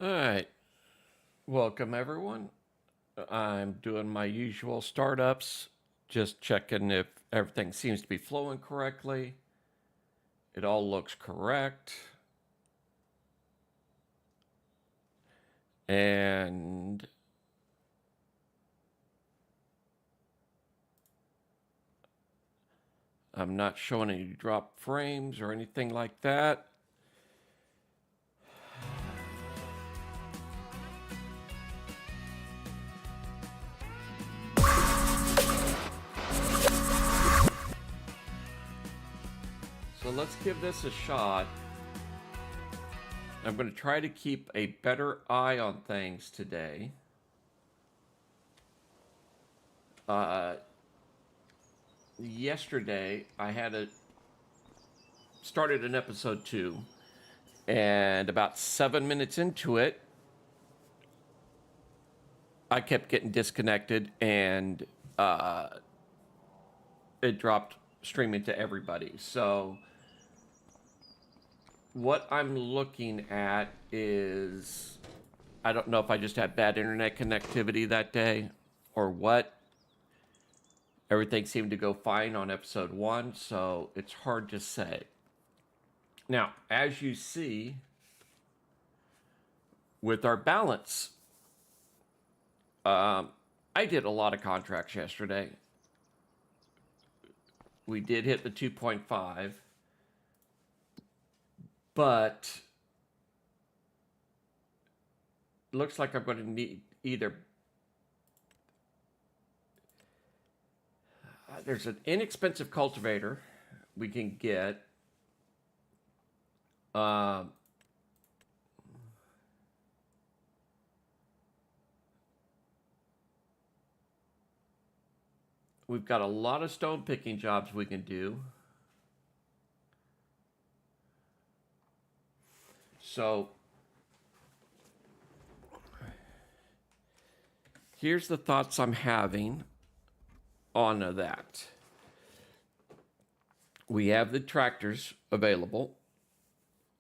All right. Welcome, everyone. I'm doing my usual startups, just checking if everything seems to be flowing correctly. It all looks correct. And I'm not showing any drop frames or anything like that. So let's give this a shot. I'm going to try to keep a better eye on things today. Yesterday, I had started an episode 2, and about 7 minutes into it, I kept getting disconnected, and it dropped streaming to everybody. So what I'm looking at is, I don't know if I just had bad internet connectivity that day or what. Everything seemed to go fine on episode 1, so it's hard to say. Now, as you see with our balance, I did a lot of contracts yesterday. We did hit the 2.5, but looks like I'm going to need either. There's an inexpensive cultivator we can get. We've got a lot of stone picking jobs we can do. So here's the thoughts I'm having on that. We have the tractors available.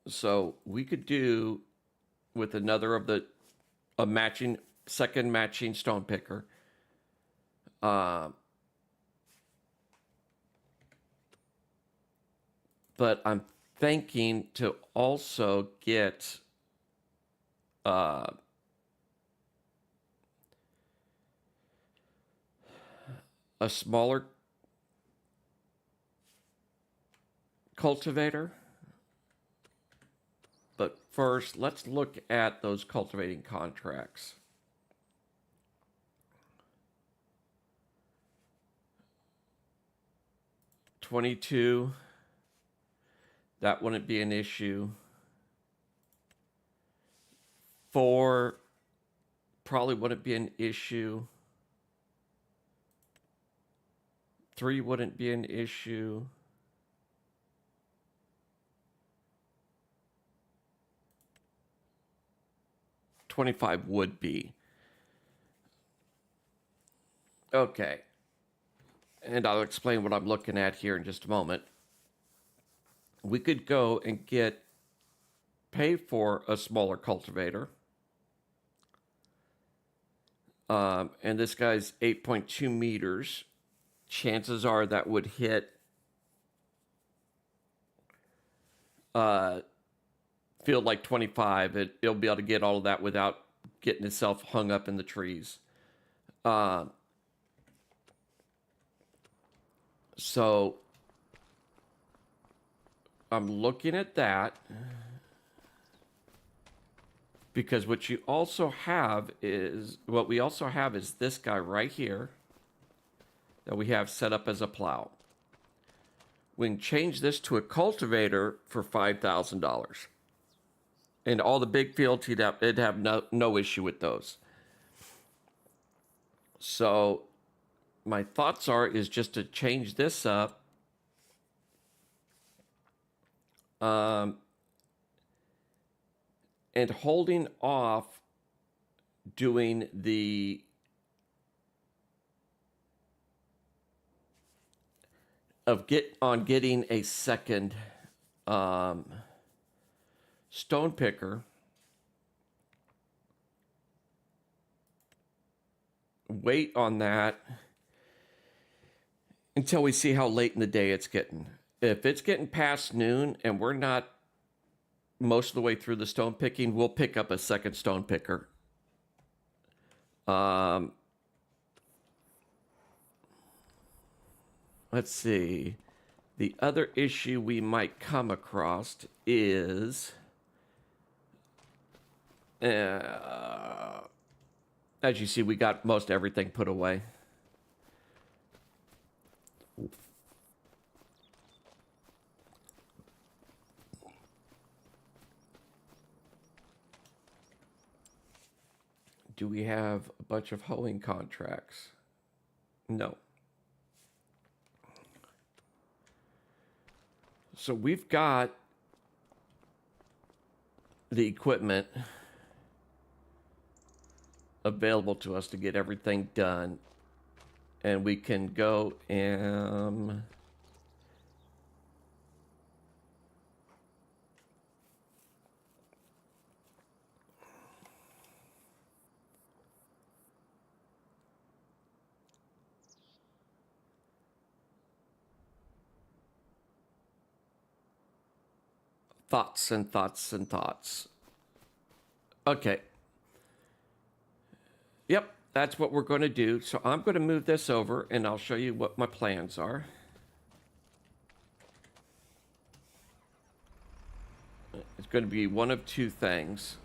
So we could do with another of a second matching stone picker. But I'm thinking to also get a smaller cultivator. But first, let's look at those cultivating contracts. $22, that wouldn't be an issue. 4 probably wouldn't be an issue. 3 wouldn't be an issue. 25 would be. Okay. And I'll explain what I'm looking at here in just a moment. We could go and pay for a smaller cultivator. And this guy's 8.2 meters. Chances are that would hit field like 25. It'll be able to get all of that without getting itself hung up in the trees. So I'm looking at that because what we also have is this guy right here that we have set up as a plow. We can change this to a cultivator for $5,000. And all the big fields, it'd have no issue with those. So my thoughts is just to change this up. And holding off doing getting a second stone picker wait on that until we see how late in the day it's getting. If it's getting past noon and we're not most of the way through the stone picking, we'll pick up a second stone picker. Let's see. The other issue we might come across is, as you see, we got most everything put away. Do we have a bunch of hoeing contracts? No. So we've got the equipment available to us to get everything done. And we can go and thoughts and thoughts and thoughts. Okay. Yep, that's what we're going to do. So I'm going to move this over and I'll show you what my plans are. It's going to be one of two things.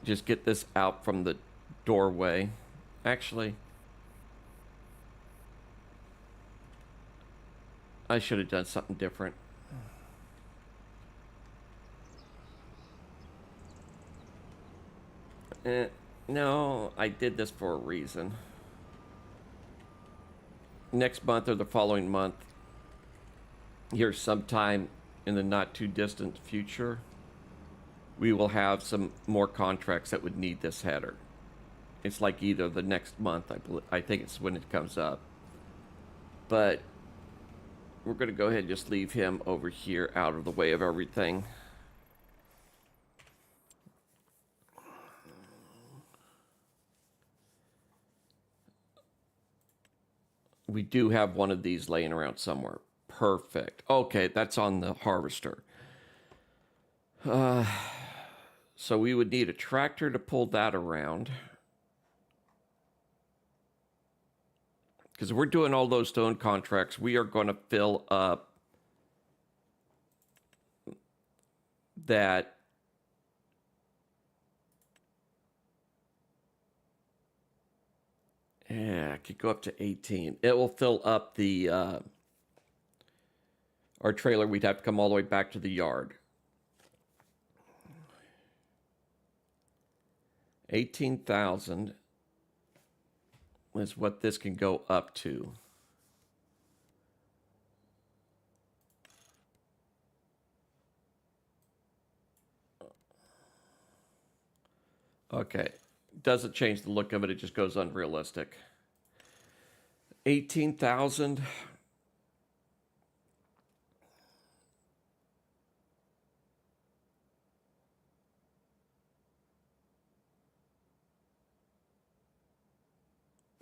Just get this out from the doorway. Actually, I should have done something different. No, I did this for a reason. Next month or the following month, here sometime in the not too distant future, we will have some more contracts that would need this header. It's like either the next month, I think it's when it comes up. But we're going to go ahead and just leave him over here out of the way of everything. We do have one of these laying around somewhere. Perfect. Okay, that's on the harvester. So we would need a tractor to pull that around. Because we're doing all those stone contracts, we are going to fill up that I could go up to 18. It will fill up the our trailer. We'd have to come all the way back to the yard. 18,000 is what this can go up to. Okay. Doesn't change the look of it. It just goes unrealistic. 18,000.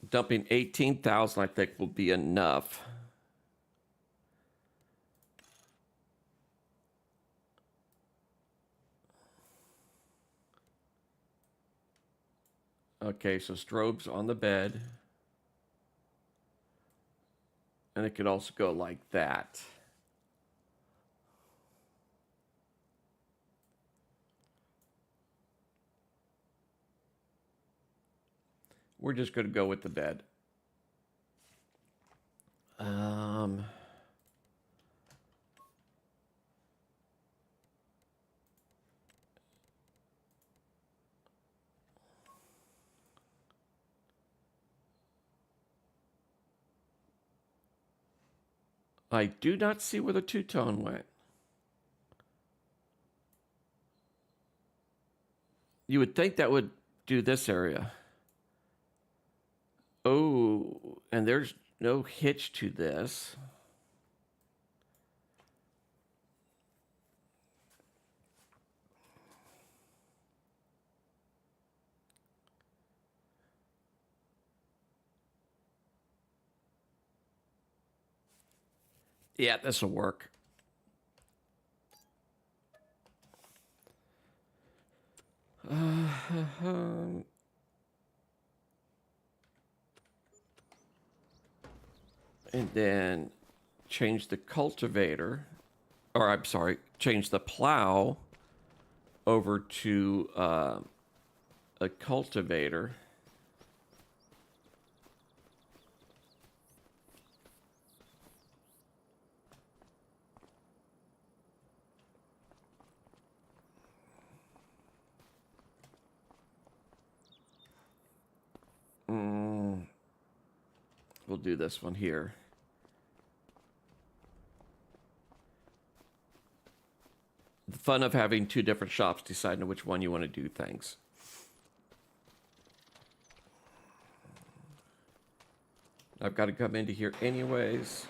Dumping 18,000, I think, will be enough. Okay, so strobes on the bed. And it could also go like that. We're just going to go with the bed. I do not see where the two-tone went. You would think that would do this area. Oh, and there's no hitch to this. Yeah, this will work. And then change the cultivator, or I'm sorry, change the plow over to a cultivator. We'll do this one here. The fun of having two different shops, deciding which one you want to do things. I've got to come into here anyways.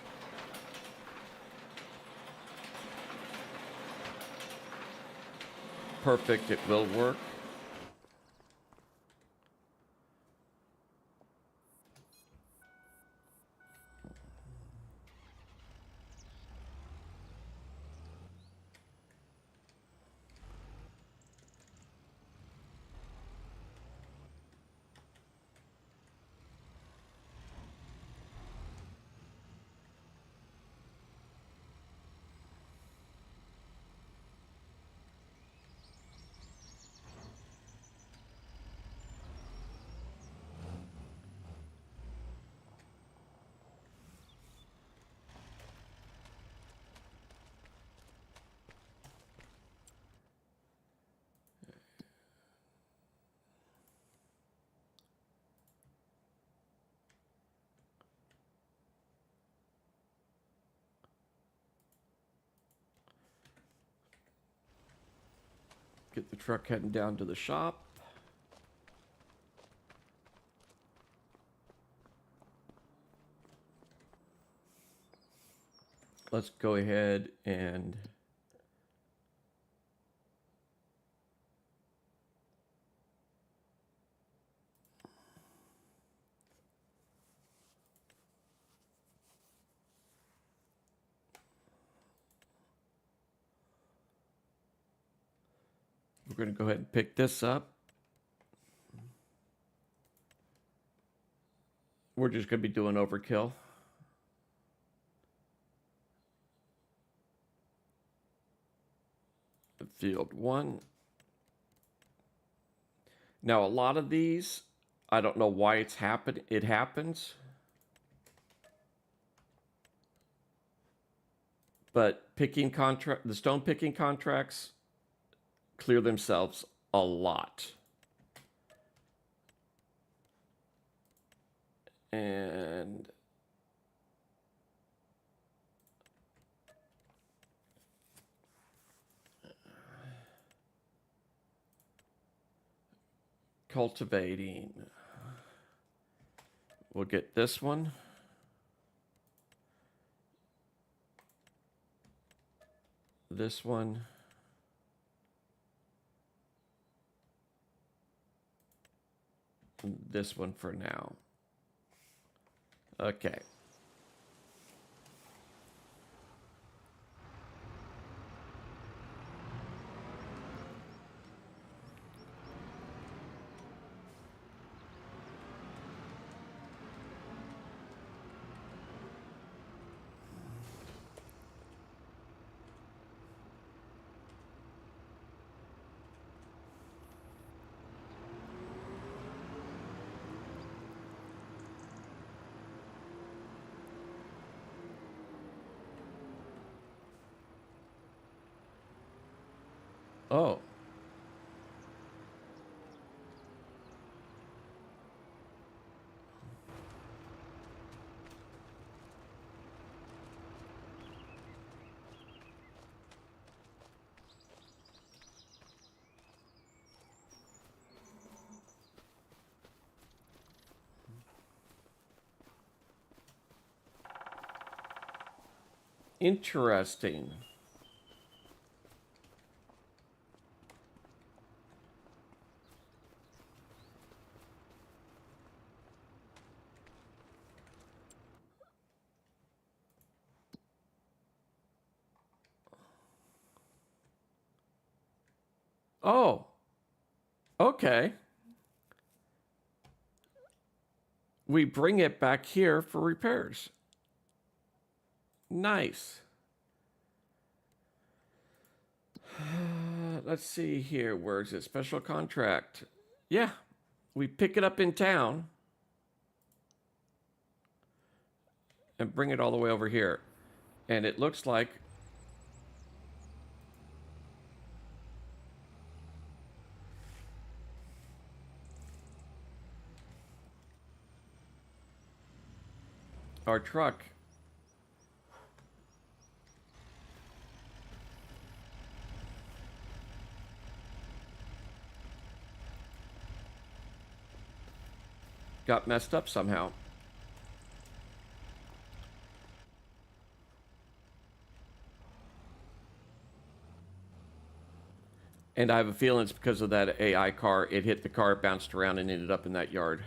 Perfect, it will work. Get the truck heading down to the shop. Let's go ahead and we're going to go ahead and pick this up. We're just going to be doing overkill. Field 1. Now, a lot of these, I don't know why it happens. But the stone picking contracts clear themselves a lot. And cultivating. We'll get this one. This one. This one for now. Okay. Oh. Interesting. Oh, okay. We bring it back here for repairs. Nice. Let's see here. Where's it? Special contract. Yeah, we pick it up in town and bring it all the way over here. And it looks like our truck got messed up somehow. And I have a feeling it's because of that AI car. It hit the car, bounced around, and ended up in that yard.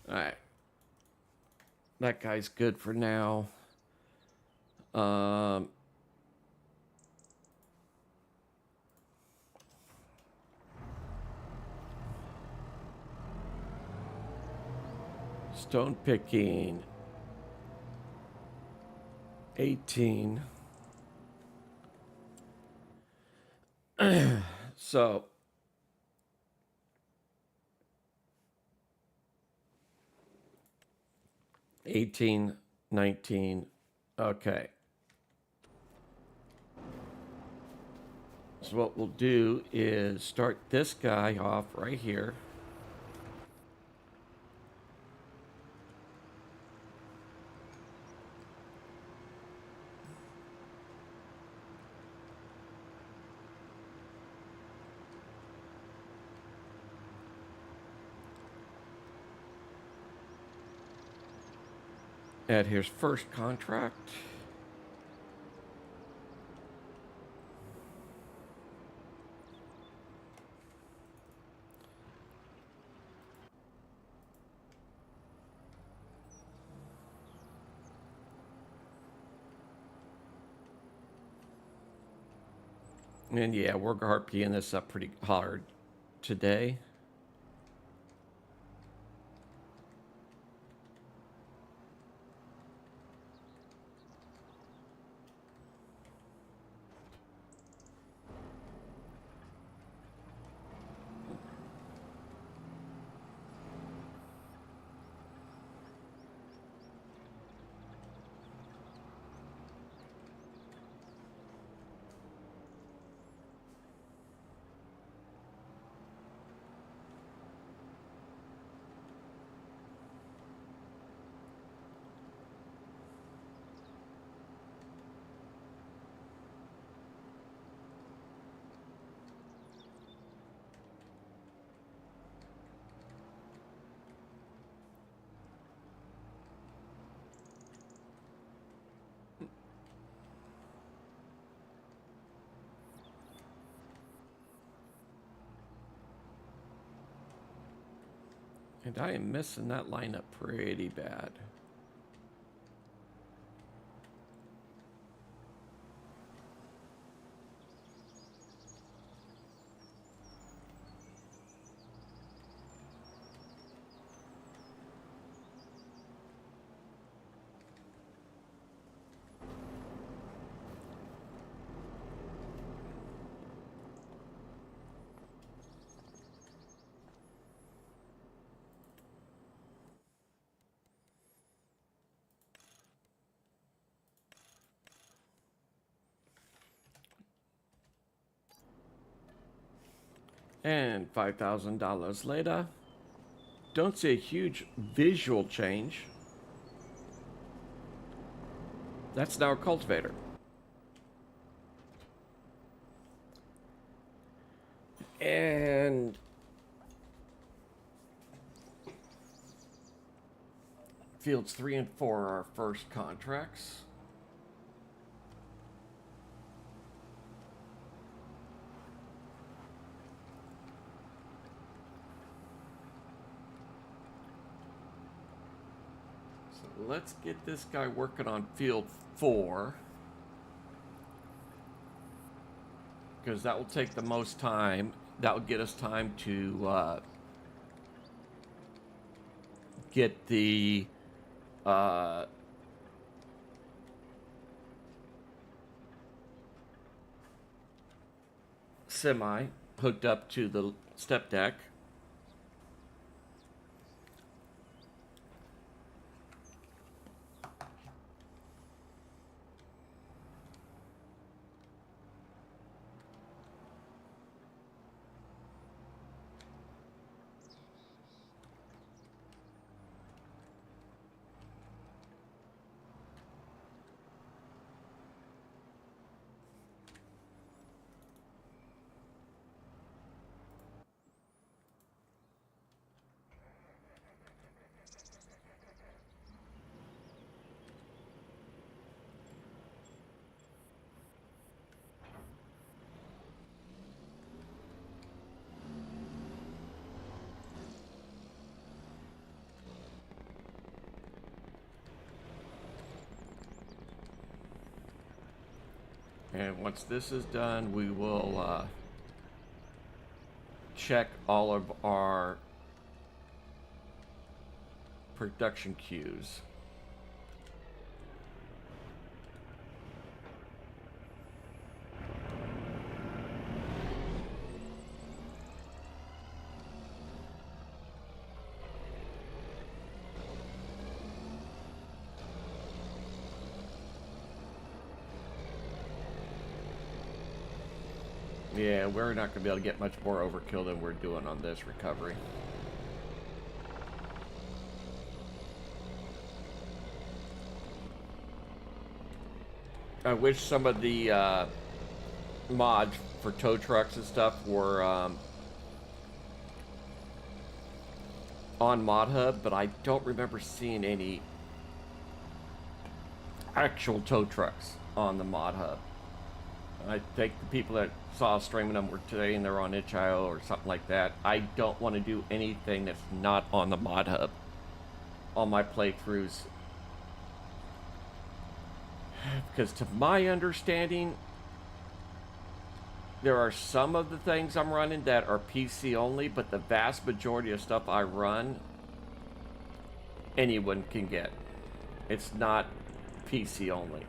All right. That guy's good for now. Stone picking. 18. So 18, 19. Okay. So what we'll do is start this guy off right here. Add his first contract. And yeah, we're RPing this up pretty hard today. And I am missing that lineup pretty bad. And $5,000 later, don't see a huge visual change. That's now a cultivator. And Fields 3 and 4 are our first contracts. So let's get this guy working on field 4. Because that will take the most time. That will get us time to get the semi hooked up to the step deck. And once this is done, we will check all of our production queues. Yeah, we're not going to be able to get much more overkill than we're doing on this recovery. I wish some of the mods for tow trucks and stuff were on Mod Hub, but I don't remember seeing any actual tow trucks on the Mod Hub. I think the people that saw us streaming them were today and they're on itch.io or something like that. I don't want to do anything that's not on the Mod Hub on my playthroughs. Because to my understanding, there are some of the things I'm running that are PC only, but the vast majority of stuff I run, anyone can get. It's not PC only.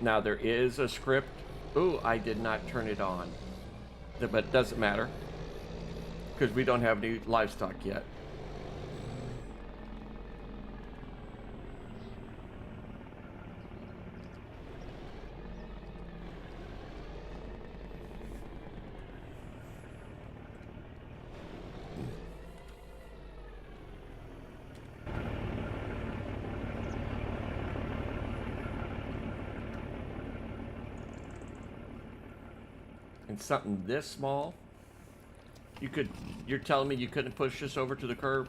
Now there is a script. Ooh, I did not turn it on. But it doesn't matter. Because we don't have any livestock yet. And something this small, you're telling me you couldn't push this over to the curb?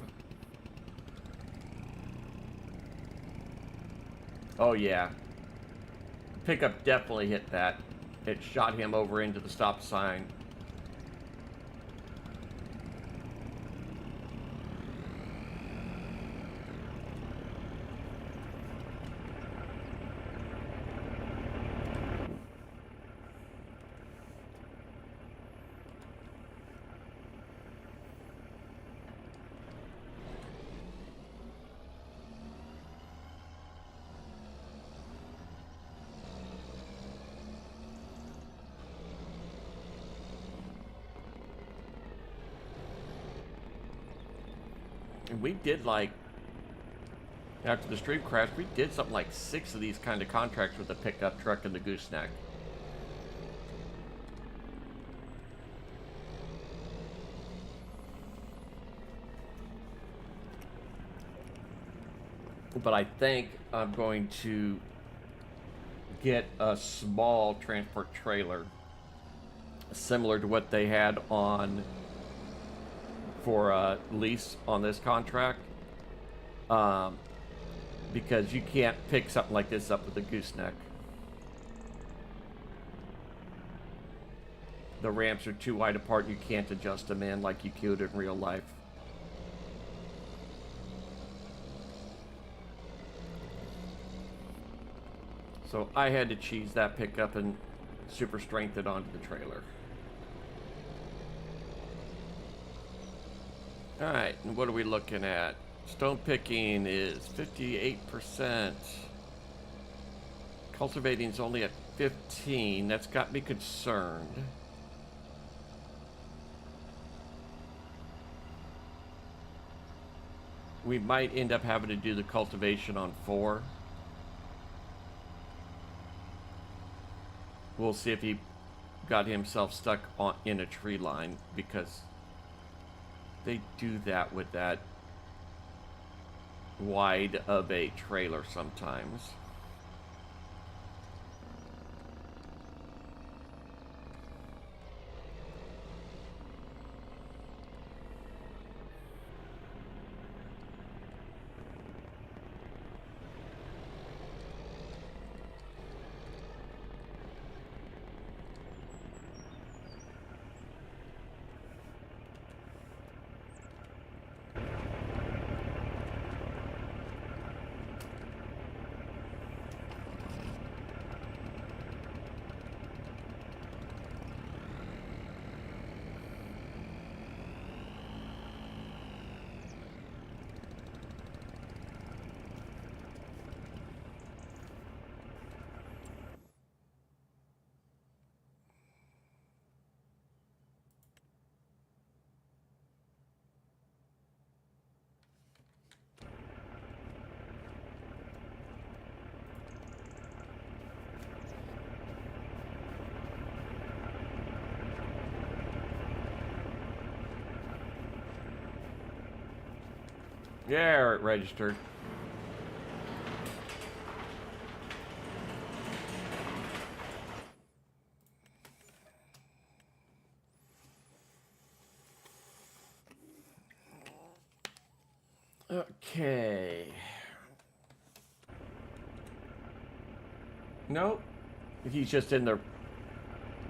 Oh yeah. Pickup definitely hit that. It shot him over into the stop sign. And we did after the stream crash, we did something like 6 of these kind of contracts with the pickup truck and the gooseneck. But I think I'm going to get a small transport trailer similar to what they had on for lease on this contract, Because you can't pick something like this up with a gooseneck. The ramps are too wide apart, you can't adjust them in like you could in real life. So I had to cheese that pickup and super strength it onto the trailer. Alright, and what are we looking at? Stone picking is 58%. Cultivating is only at 15. That's got me concerned. We might end up having to do the cultivation on 4. We'll see if he got himself stuck in a tree line, because they do that with that wide of a trailer sometimes. Yeah, it registered. Okay. Nope. He's just in the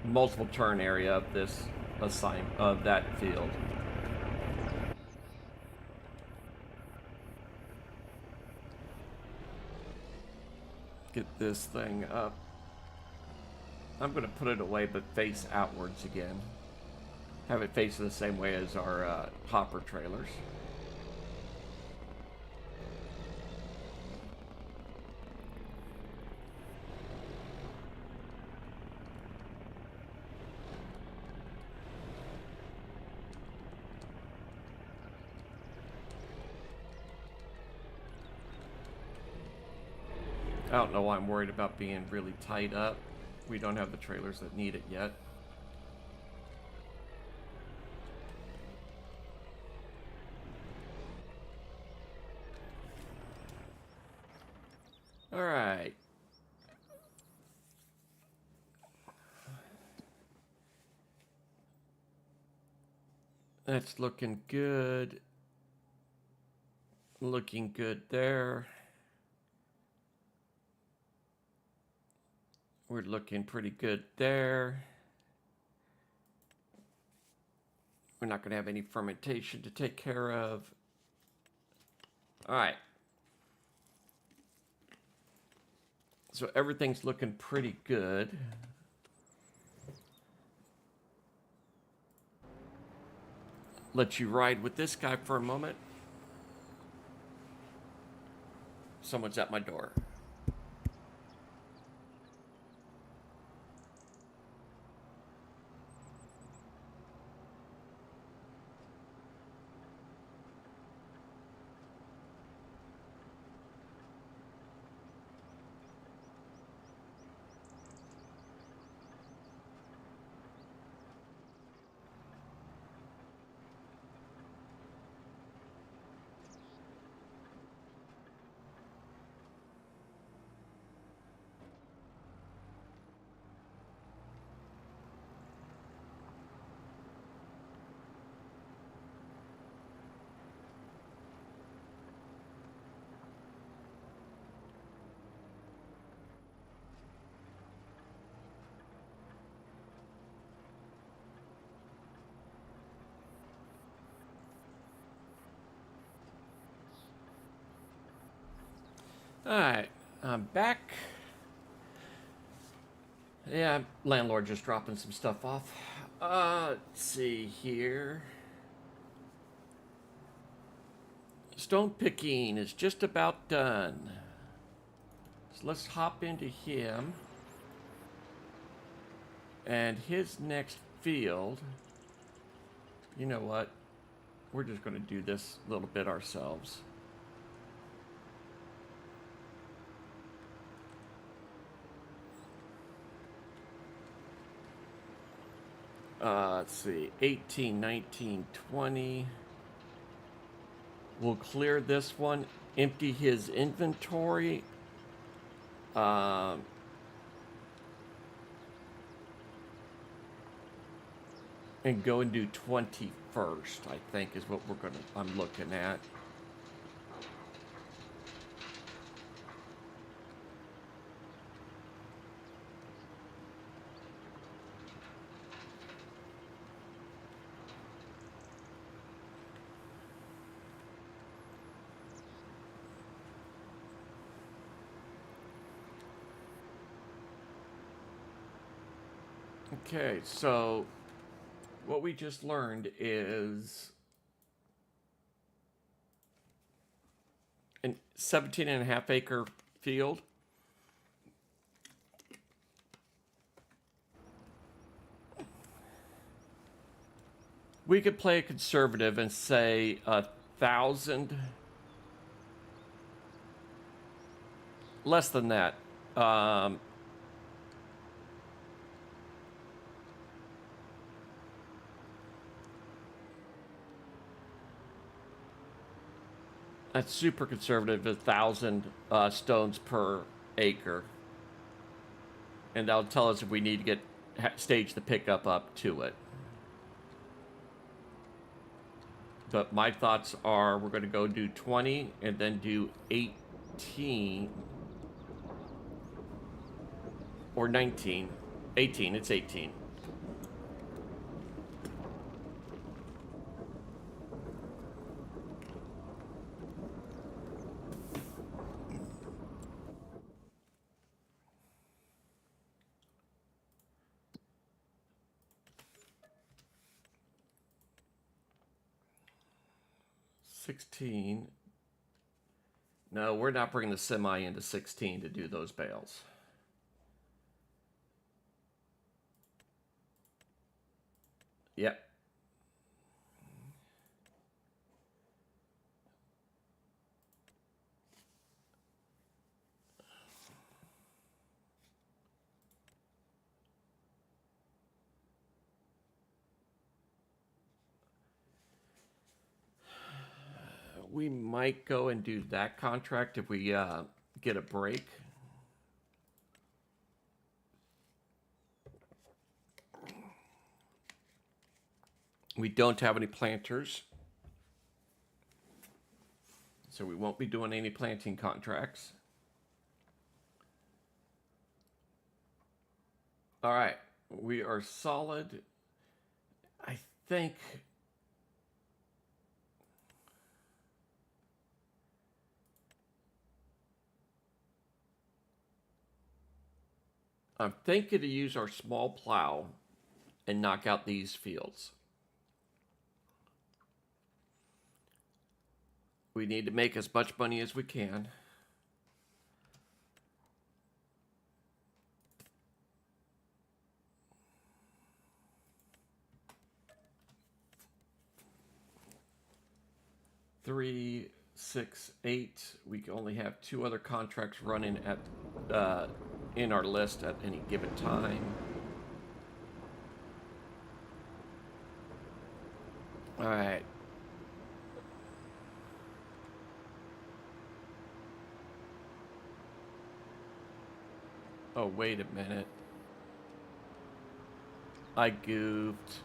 multiple turn area of this of that field. Get this thing up. I'm going to put it away, but face outwards again. Have it facing the same way as our hopper trailers. I don't know why I'm worried about being really tied up. We don't have the trailers that need it yet. All right. That's looking good. Looking good there. We're looking pretty good there. We're not going to have any fermentation to take care of. All right. So everything's looking pretty good. Let you ride with this guy for a moment. Someone's at my door. Alright, I'm back. Yeah, landlord just dropping some stuff off. Let's see here. Stone picking is just about done. So let's hop into him. And his next field, you know what? We're just going to do this a little bit ourselves. Let's see, 18, 19, 20. We'll clear this one, empty his inventory. And go and do 21st, I think is what I'm looking at. Okay, so what we just learned is a 17.5 acre field. We could play a conservative and say 1,000, less than that. That's super conservative, 1,000 stones per acre. And that'll tell us if we need to stage the pickup up to it. But my thoughts are we're going to go do 20 and then do 18 or 19. 18, it's 18. $16. No, we're not bringing the semi into 16 to do those bales. Yep. We might go and do that contract if we get a break. We don't have any planters, so we won't be doing any planting contracts. All right, we are solid. I think I'm thinking to use our small plow and knock out these fields. We need to make as much money as we can. Three, 6, 8. We only have 2 other contracts running at in our list at any given time. All right. Oh, wait a minute. I goofed.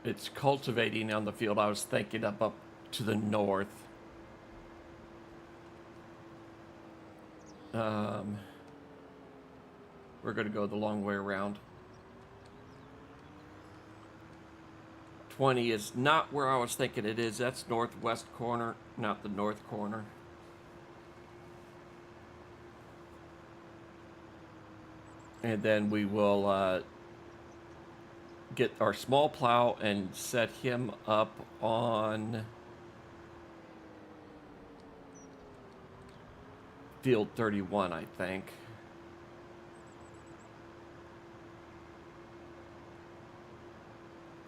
It's cultivating on the field I was thinking of up to the north. We're going to go the long way around. 20 is not where I was thinking it is. That's northwest corner, not the north corner. And then we will get our small plow and set him up on field 31, I think.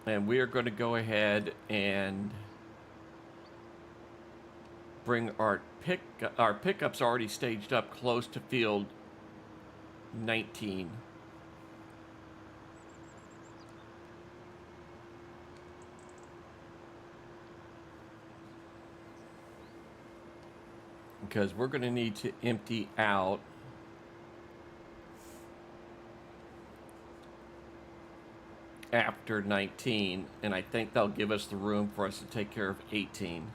And we are going to go ahead and bring our pickups already staged up close to field 19. Because we're going to need to empty out after 19, and I think they'll give us the room for us to take care of 18.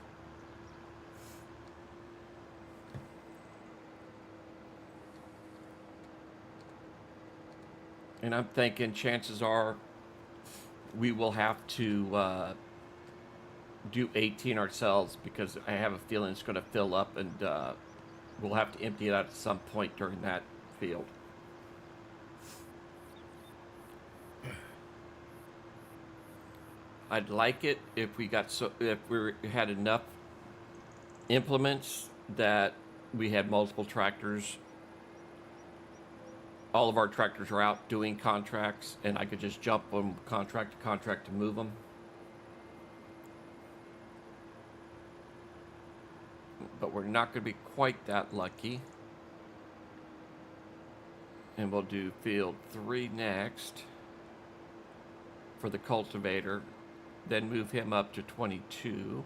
And I'm thinking chances are we will have to do 18 ourselves, because I have a feeling it's going to fill up, and we'll have to empty it out at some point during that field. I'd like it if we had enough implements that we had multiple tractors. All of our tractors are out doing contracts, and I could just jump from contract to contract to move them. But we're not going to be quite that lucky. And we'll do field 3 next for the cultivator. Then move him up to 22.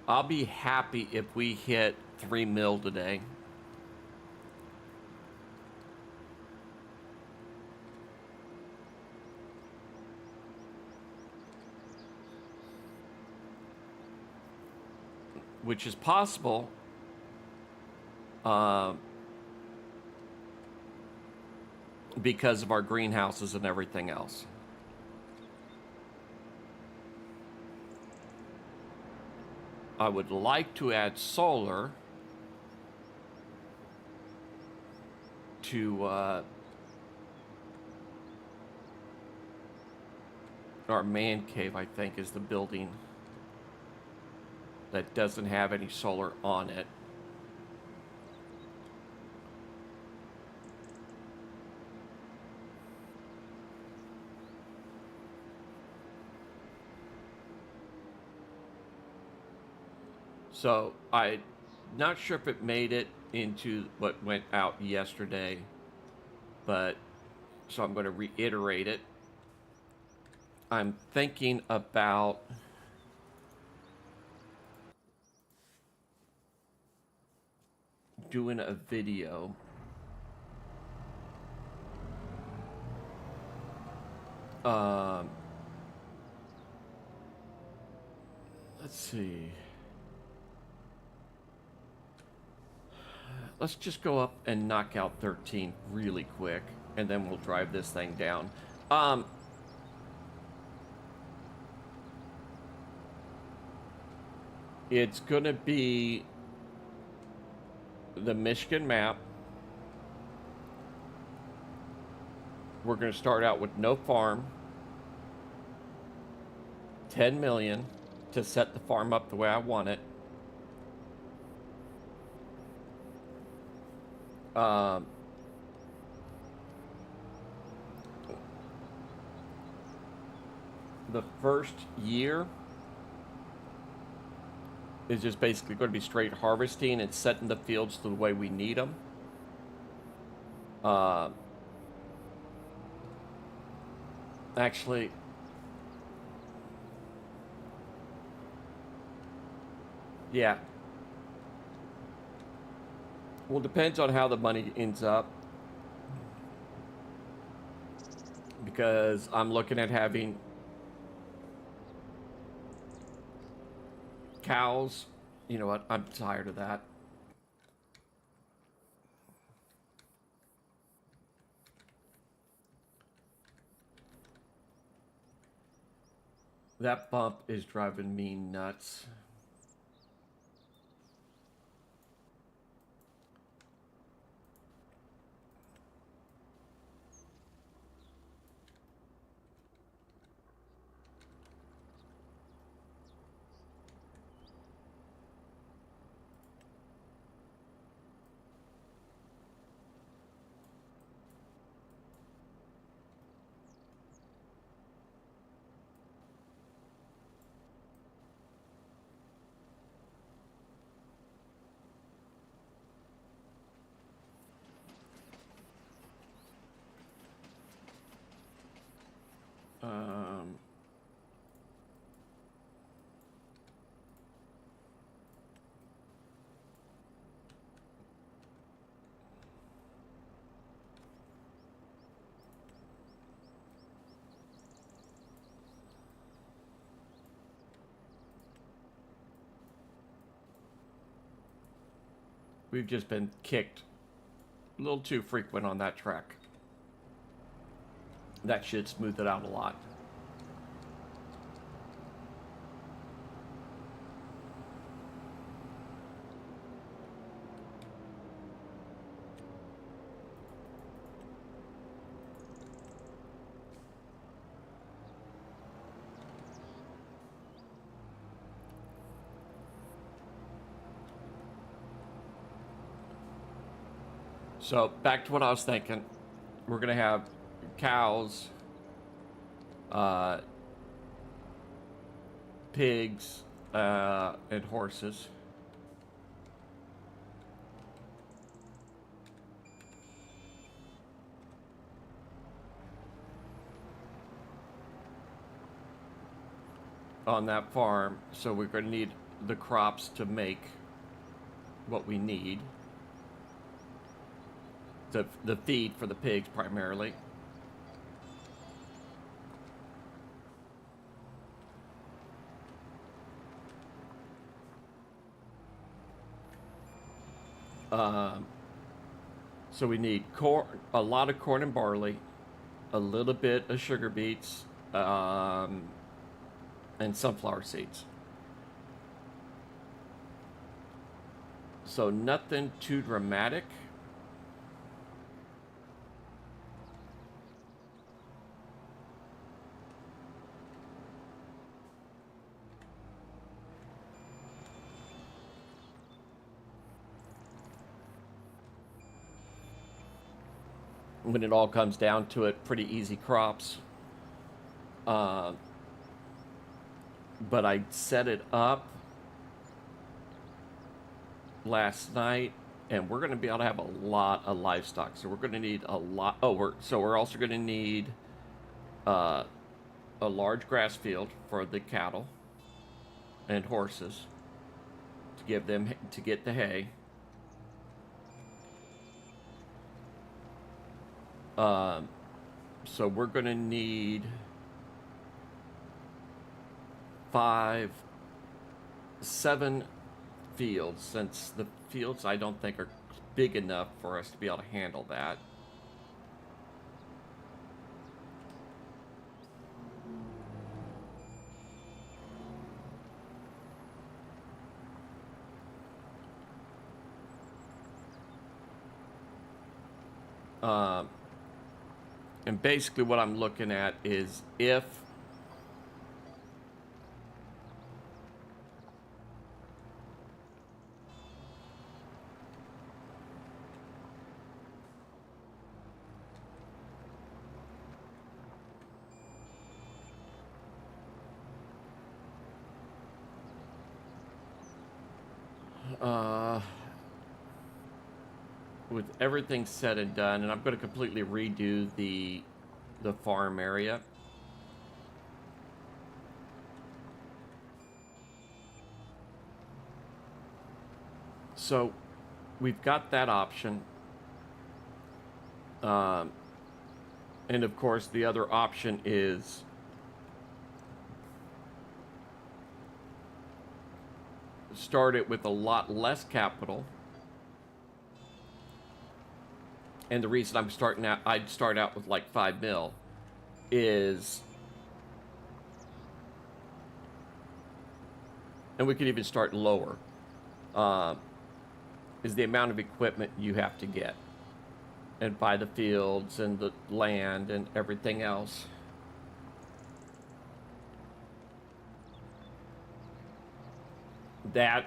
I'll be happy if we hit 3 mil today. Which is possible. Because of our greenhouses and everything else. I would like to add solar to our man cave, I think, is the building that doesn't have any solar on it. So I'm not sure if it made it into what went out yesterday, but so I'm going to reiterate it. I'm thinking about doing a video let's see. Let's just go up and knock out 13 really quick, and then we'll drive this thing down. It's going to be the Michigan map. We're going to start out with no farm. 10 million to set the farm up the way I want it. The first year is just basically going to be straight harvesting and setting the fields the way we need them. Actually, yeah. Well, depends on how the money ends up. Because I'm looking at having cows. You know what? I'm tired of that. That bump is driving me nuts. Um, we've just been kicked a little too frequent on that track. That should smooth it out a lot. So back to what I was thinking. We're gonna have cows, uh, pigs, and horses. On that farm, so we're going to need the crops to make what we need. The feed for the pigs primarily. Um, so we need corn, a lot of corn and barley, a little bit of sugar beets, and sunflower seeds. So nothing too dramatic. When it all comes down to it, pretty easy crops. Uh, but I set it up last night, and we're going to be able to have a lot of livestock. So we're going to need a lot. Oh, we're also going to need uh, a large grass field for the cattle and horses to give them to get the hay. Um, so we're going to need 7 fields, since the fields I don't think are big enough for us to be able to handle that. Um, and basically what I'm looking at is if uh, with everything said and done, and I'm going to completely redo the farm area. So we've got that option. Um, and of course, the other option is start it with a lot less capital. And the reason I'd start out with like 5 mil is and we could even start lower, uh, is the amount of equipment you have to get and buy the fields and the land and everything else. That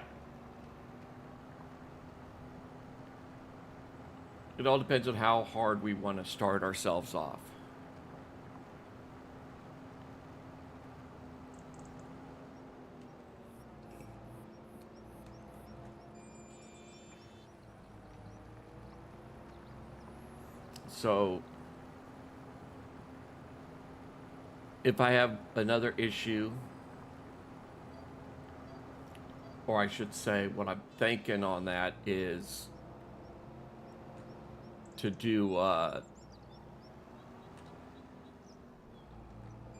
it all depends on how hard we want to start ourselves off. So if I have another issue, or I should say what I'm thinking on that is to do,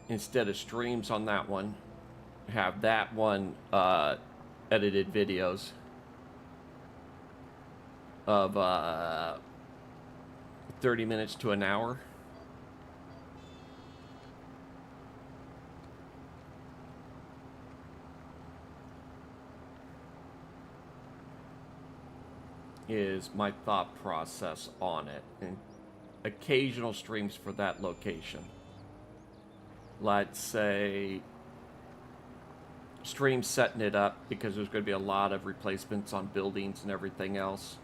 instead of streams on that one, have that one edited videos of 30 minutes to an hour. Is my thought process on it, and occasional streams for that location. Let's say stream setting it up because there's going to be a lot of replacements on buildings and everything else.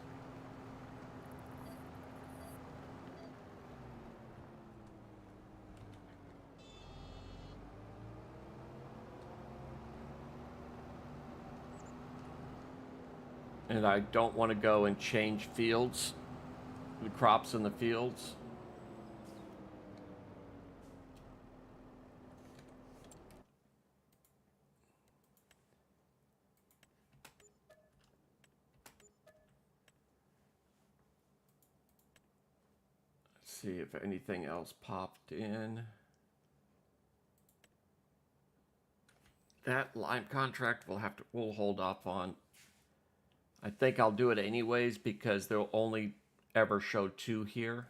And I don't want to go and change fields, the crops in the fields. Let's see if anything else popped in. That Lime contract we'll hold off on. I think I'll do it anyways because they'll only ever show 2 here.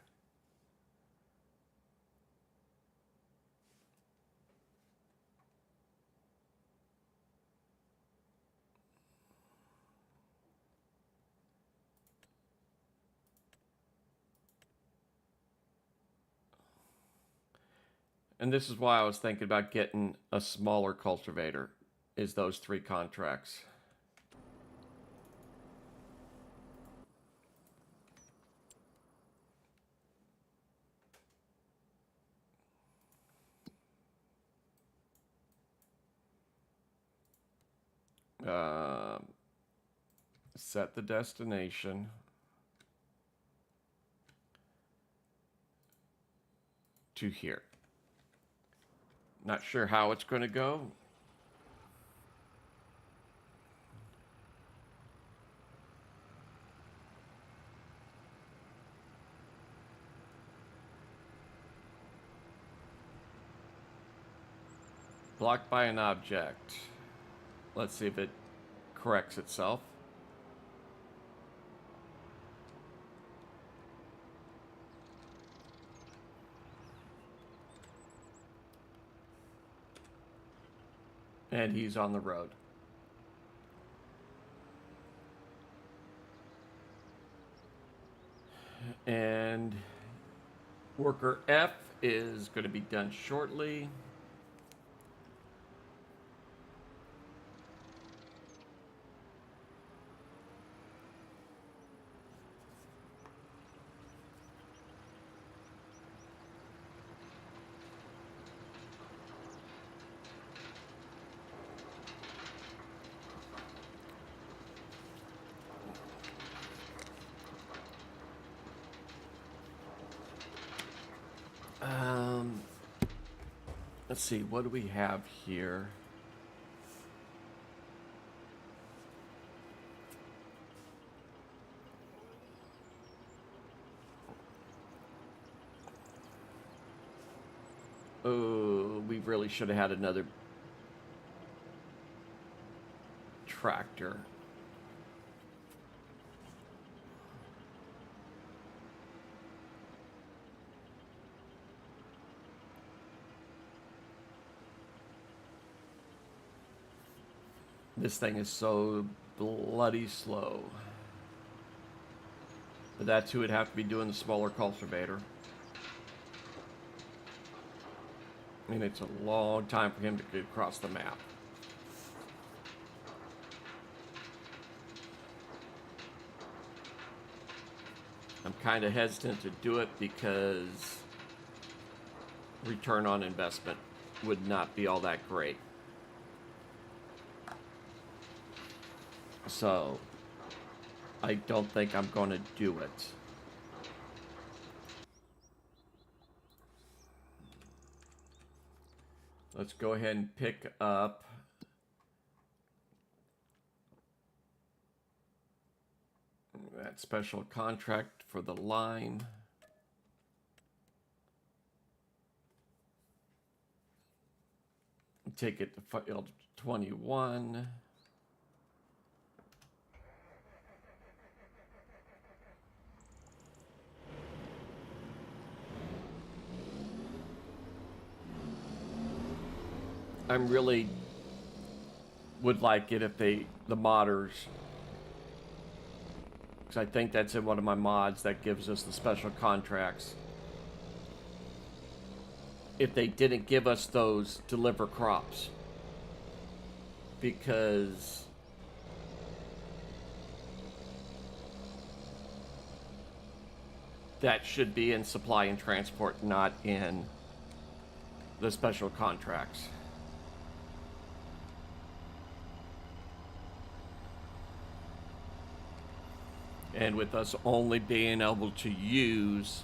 And this is why I was thinking about getting a smaller cultivator, is those 3 contracts. Set the destination. To here. Not sure how it's going to go. Blocked by an object. Let's see if it corrects itself. And he's on the road. And worker F is going to be done shortly. Let's see, what do we have here? Oh, we really should have had another tractor. This thing is so bloody slow. But that's who would have to be doing the smaller cultivator. I mean, it's a long time for him to get across the map. I'm kind of hesitant to do it because return on investment would not be all that great. So I don't think I'm going to do it. Let's go ahead and pick up that special contract for the line. Take it to field 21. I'm really would like it if the modders, because I think that's in one of my mods that gives us the special contracts. If they didn't give us those deliver crops, because that should be in supply and transport, not in the special contracts. And with us only being able to use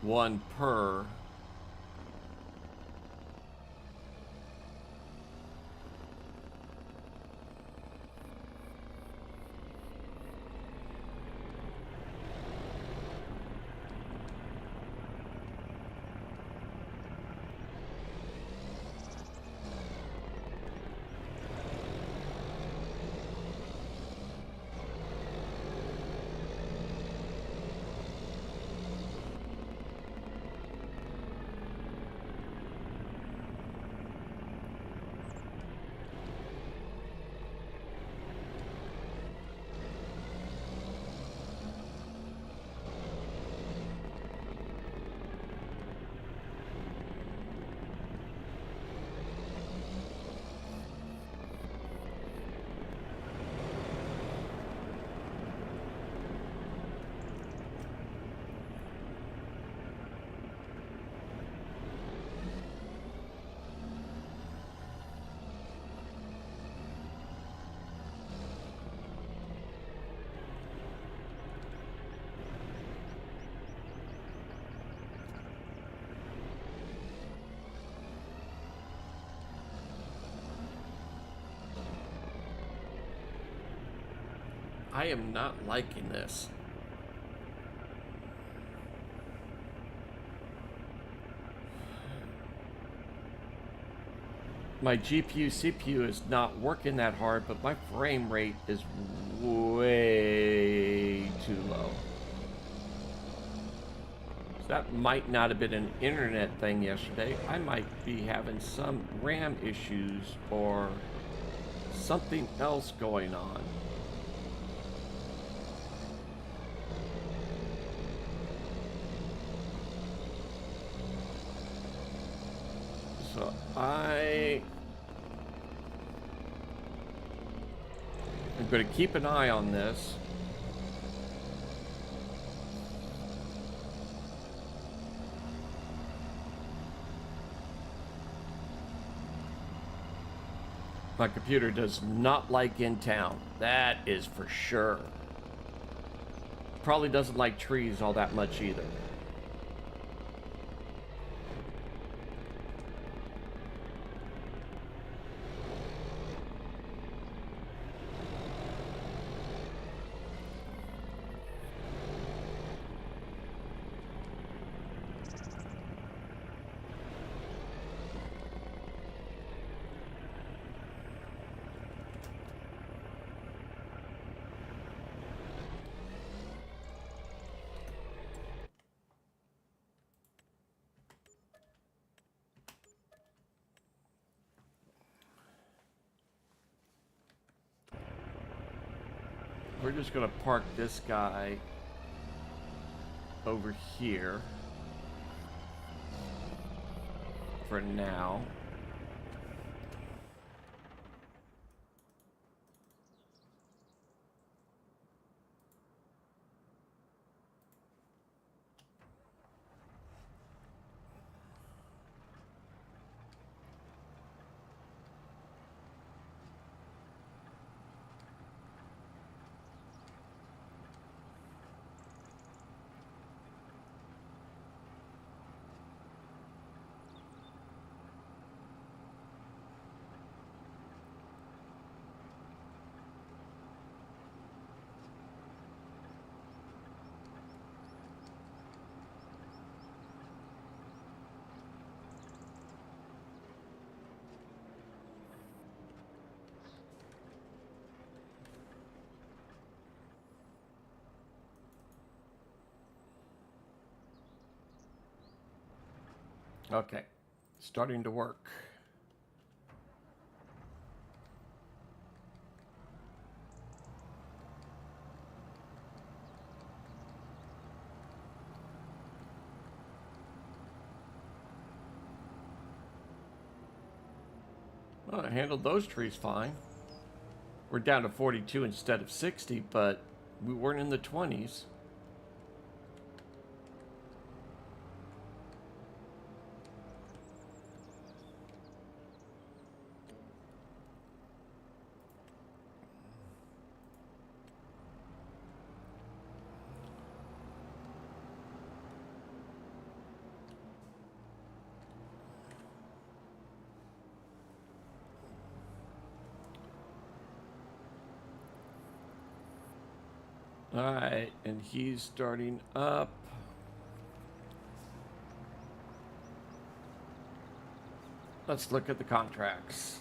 one per, I am not liking this. My GPU, CPU is not working that hard, but my frame rate is way too low. So that might not have been an internet thing yesterday. I might be having some RAM issues or something else going on. So I'm going to keep an eye on this. My computer does not like in town. That is for sure. Probably doesn't like trees all that much either. We're just going to park this guy over here for now. Okay, starting to work. Well, I handled those trees fine. We're down to 42 instead of 60, but we weren't in the 20s. All right, and he's starting up. Let's look at the contracts.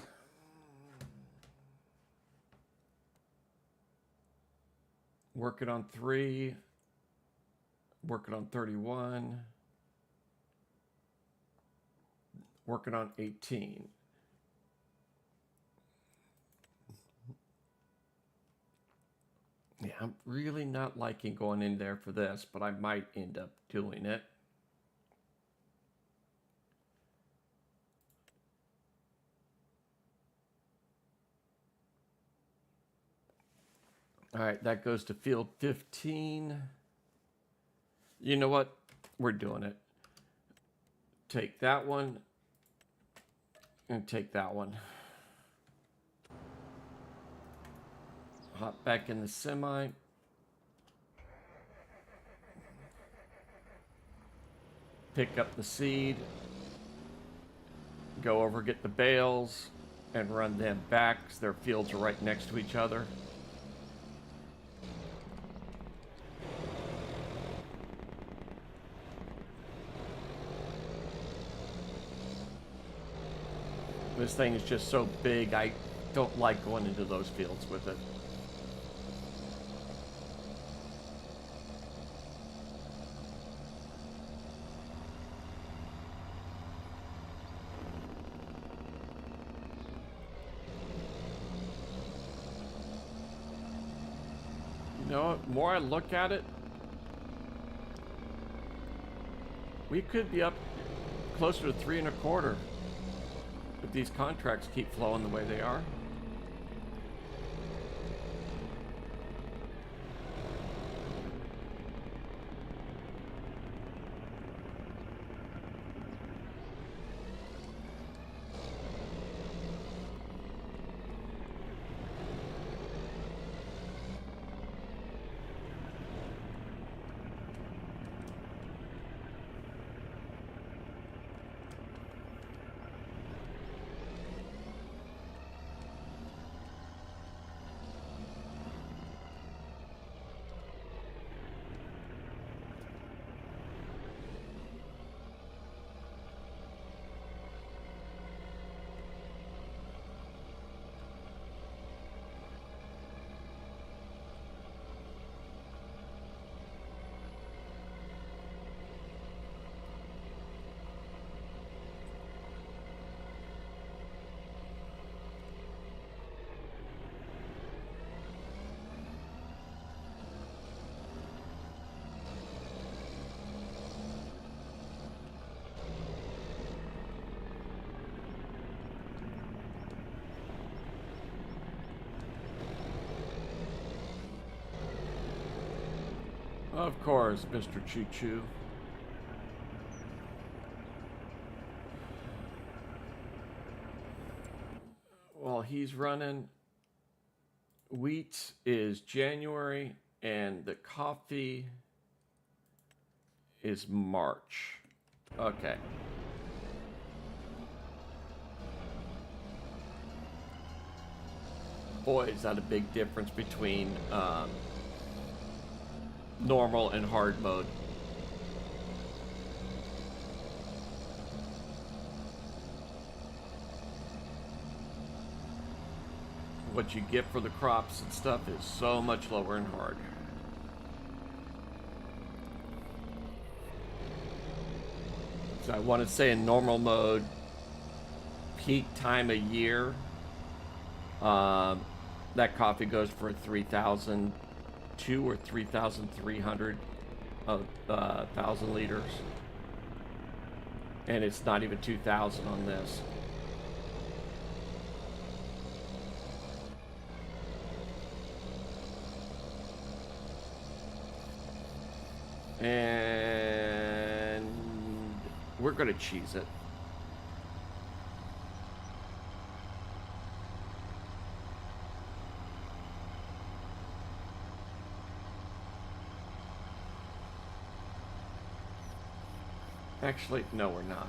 Working on 3, working on 31, working on 18. Yeah, I'm really not liking going in there for this, but I might end up doing it. All right, that goes to field 15. You know what? We're doing it. Take that one and take that one. Hop back in the semi. Pick up the seed. Go over, get the bales, and run them back because their fields are right next to each other. This thing is just so big, I don't like going into those fields with it. You know, the more I look at it, we could be up closer to 3 1/4 if these contracts keep flowing the way they are. Of course, Mr. Choo Choo. While he's running, wheat is January and the coffee is March. Okay. Boy, is that a big difference between normal and hard mode. What you get for the crops and stuff is so much lower in hard. So I want to say in normal mode, peak time of year, that coffee goes for 3,002 or 3,300 thousand liters, and it's not even 2,000 on this. And we're gonna cheese it. Actually, no, we're not.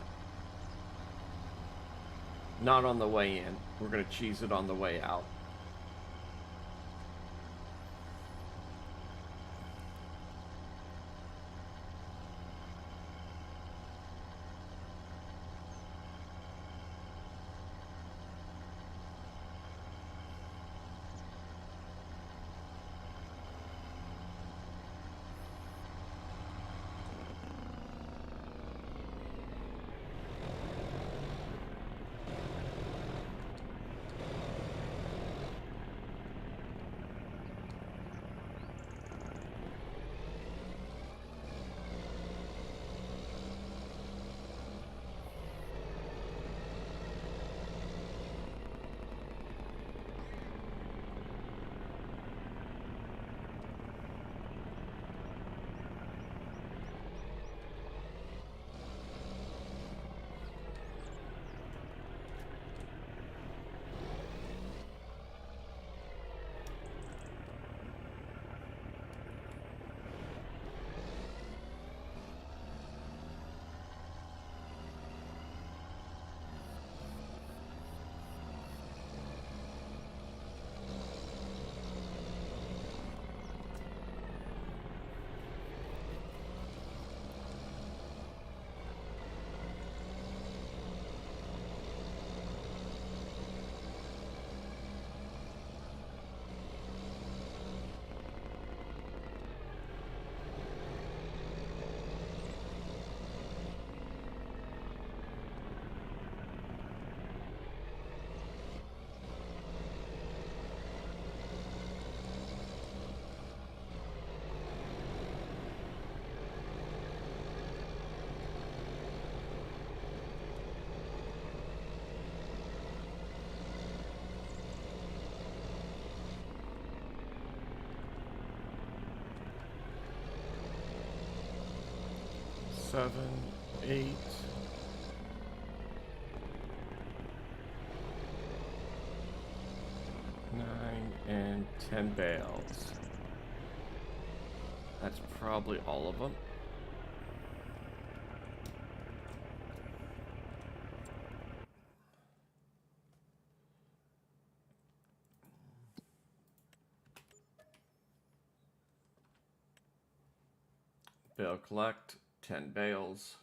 Not on the way in. We're gonna cheese it on the way out. Seven, 8, 9, and 10 bales. That's probably all of them. Bale collect, 10 bales.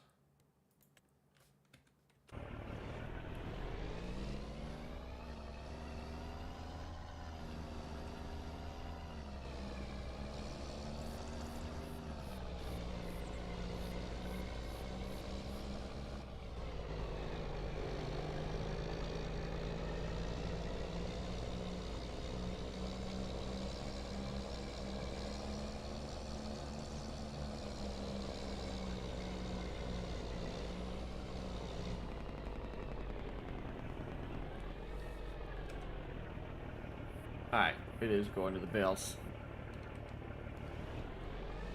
Alright, it is going to the bales.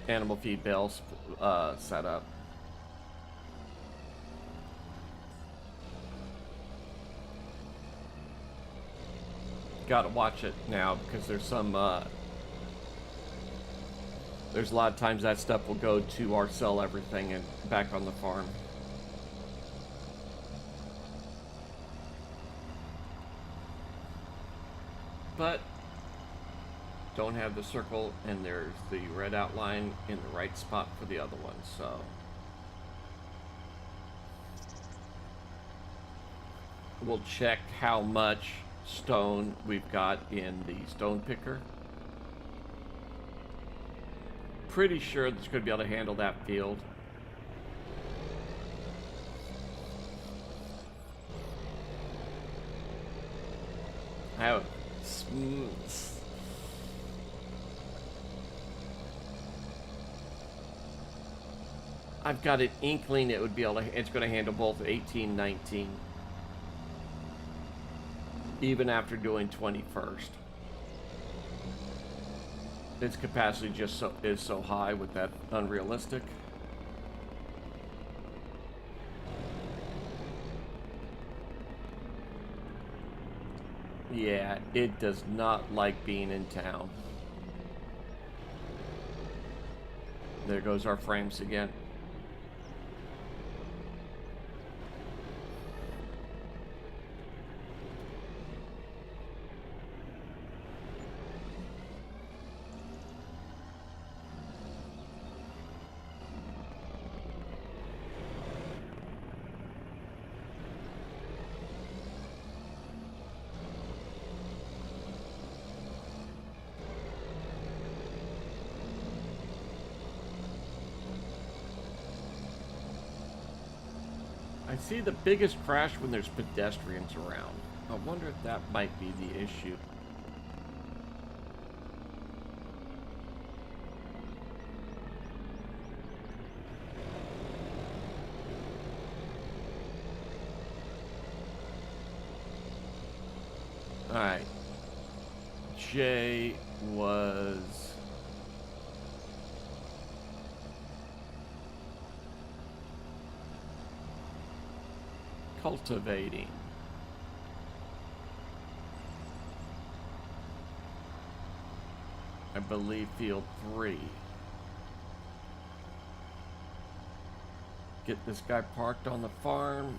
animal feed bales set up. Gotta watch it now because there's some there's a lot of times that stuff will go to our sell everything and back on the farm. But don't have the circle, and there's the red outline in the right spot for the other one, so we'll check how much stone we've got in the stone picker. Pretty sure it's going to be able to handle that field. I have I've got an inkling it would be able to, it's going to handle both 18, 19. Even after doing 21st. Its capacity just is so high with that unrealistic. Yeah, it does not like being in town. There goes our frames again. I see the biggest crash when there's pedestrians around. I wonder if that might be the issue. Alright. Jay was... cultivating. I believe field 3. Get this guy parked on the farm.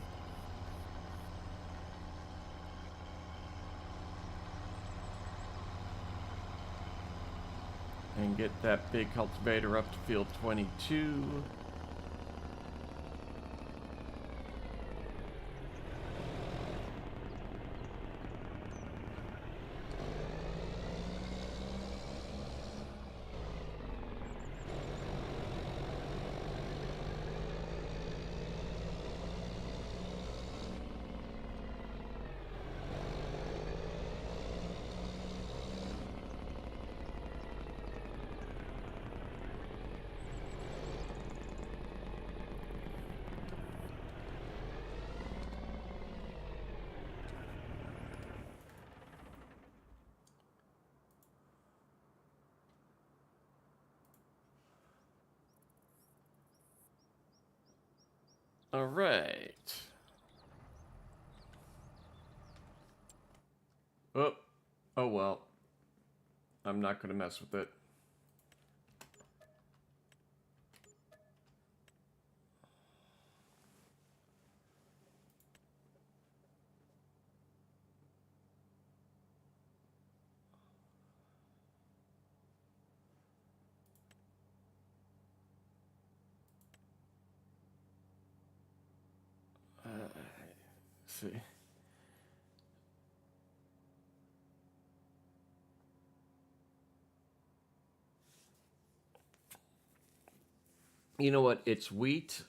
And get that big cultivator up to field 22. All right. Oh, oh well. I'm not going to mess with it. See. You know what? It's wheat.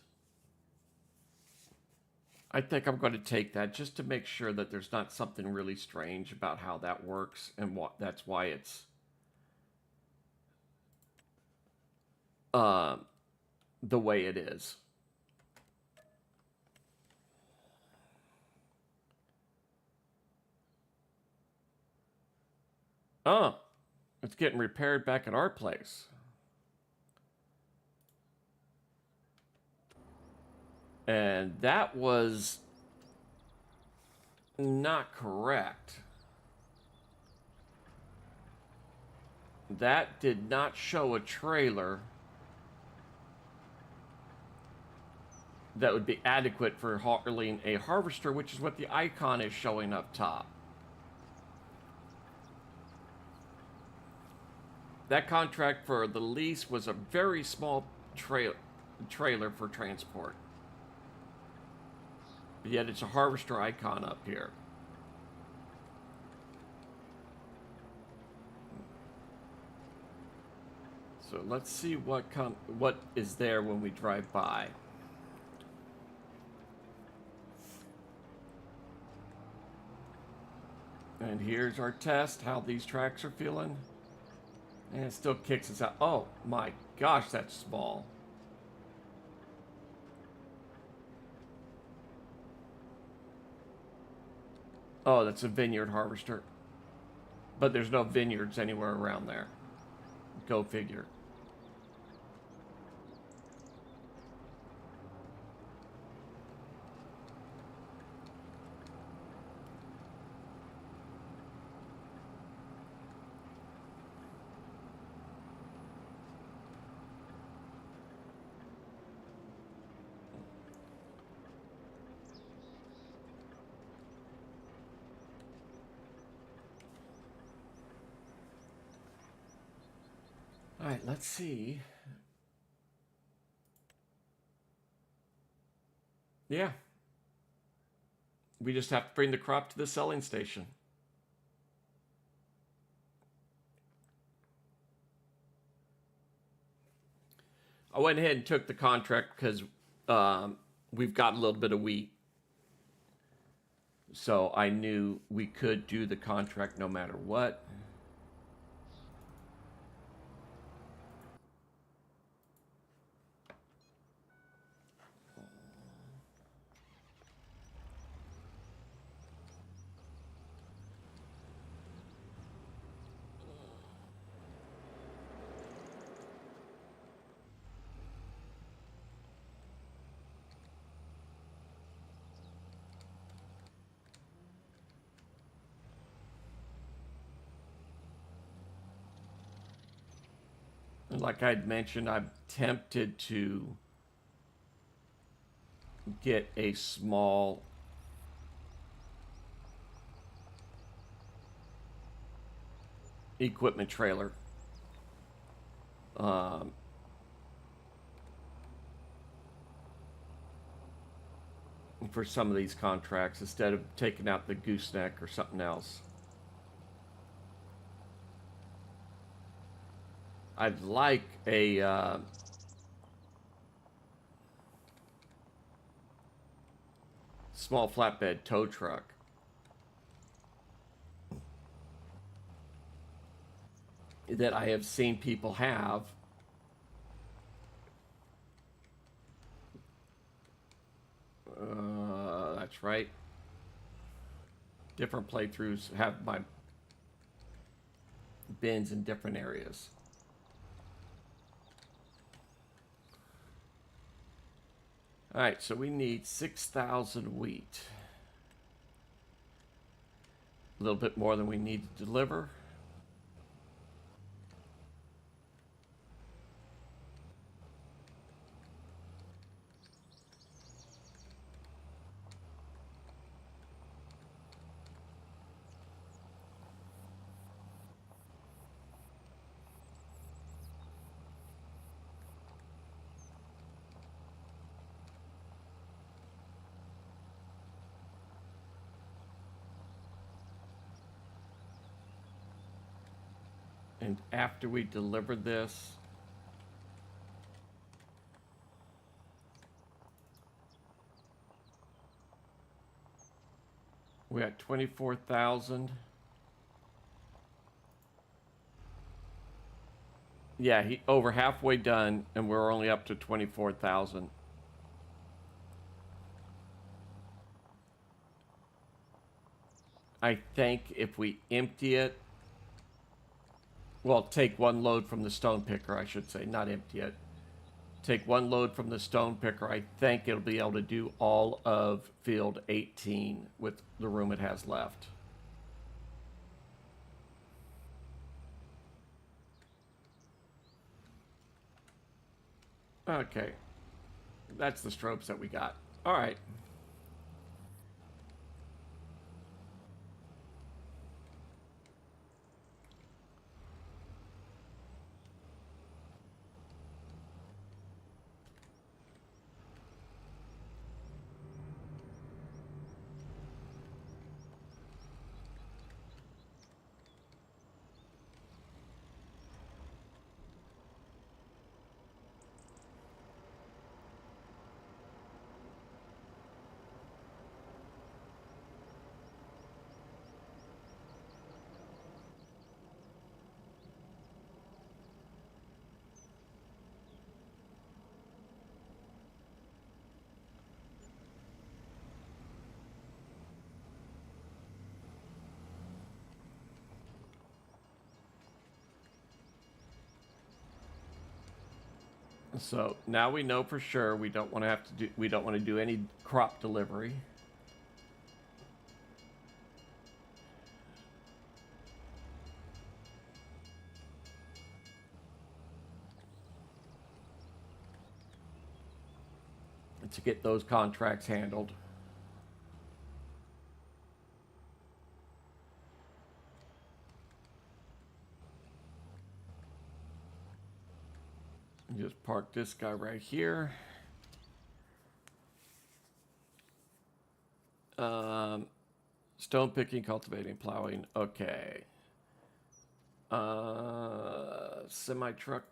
I think I'm going to take that just to make sure that there's not something really strange about how that works and what that's why it's uh, the way it is. Oh, it's getting repaired back at our place. And that was not correct. That did not show a trailer that would be adequate for hauling a harvester, which is what the icon is showing up top. That contract for the lease was a very small trailer for transport. Yet it's a harvester icon up here. So let's see what is there when we drive by. And here's our test, how these tracks are feeling. And it still kicks us out. Oh my gosh, that's small. Oh, that's a vineyard harvester. But there's no vineyards anywhere around there. Go figure. All right, let's see. Yeah. We just have to bring the crop to the selling station. I went ahead and took the contract because we've got a little bit of wheat. So I knew we could do the contract no matter what. And like I'd mentioned, I'm tempted to get a small equipment trailer. For some of these contracts instead of taking out the gooseneck or something else. I'd like a small flatbed tow truck. That I have seen people have. That's right. Different playthroughs have my bins in different areas. All right, so we need 6,000 wheat. A little bit more than we need to deliver. And after we deliver this, we're at 24,000. Yeah, over halfway done, and we're only up to 24,000. I think if we empty it, well, take one load from the stone picker, I should say, not empty it. take one load from the stone picker, I think it'll be able to do all of field 18 with the room it has left. Okay. That's the strobes that we got. All right. So now we know for sure we don't want to do any crop delivery. To get those contracts handled. Just park this guy right here. Stone picking, cultivating, plowing. Okay. Semi truck.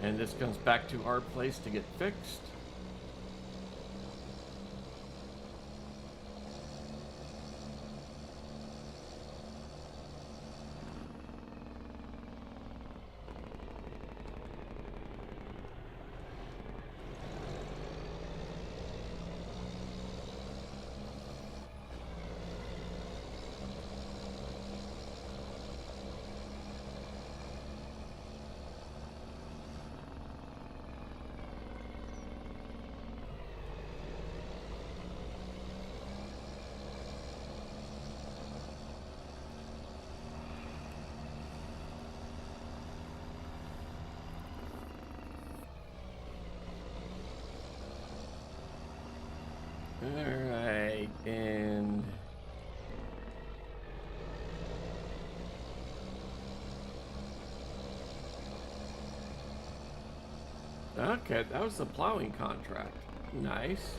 And this comes back to our place to get fixed. Alright, and okay, that was the plowing contract. Nice.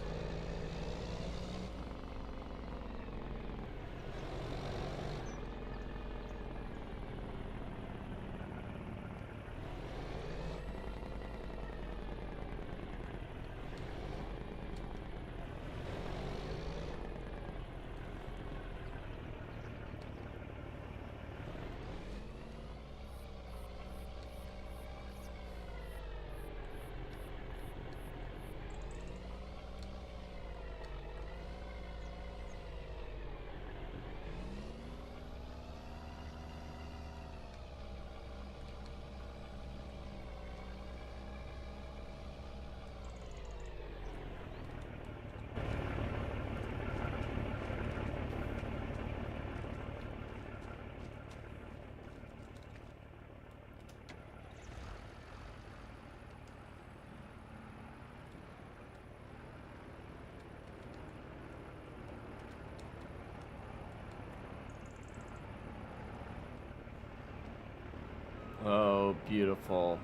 Oh, beautiful.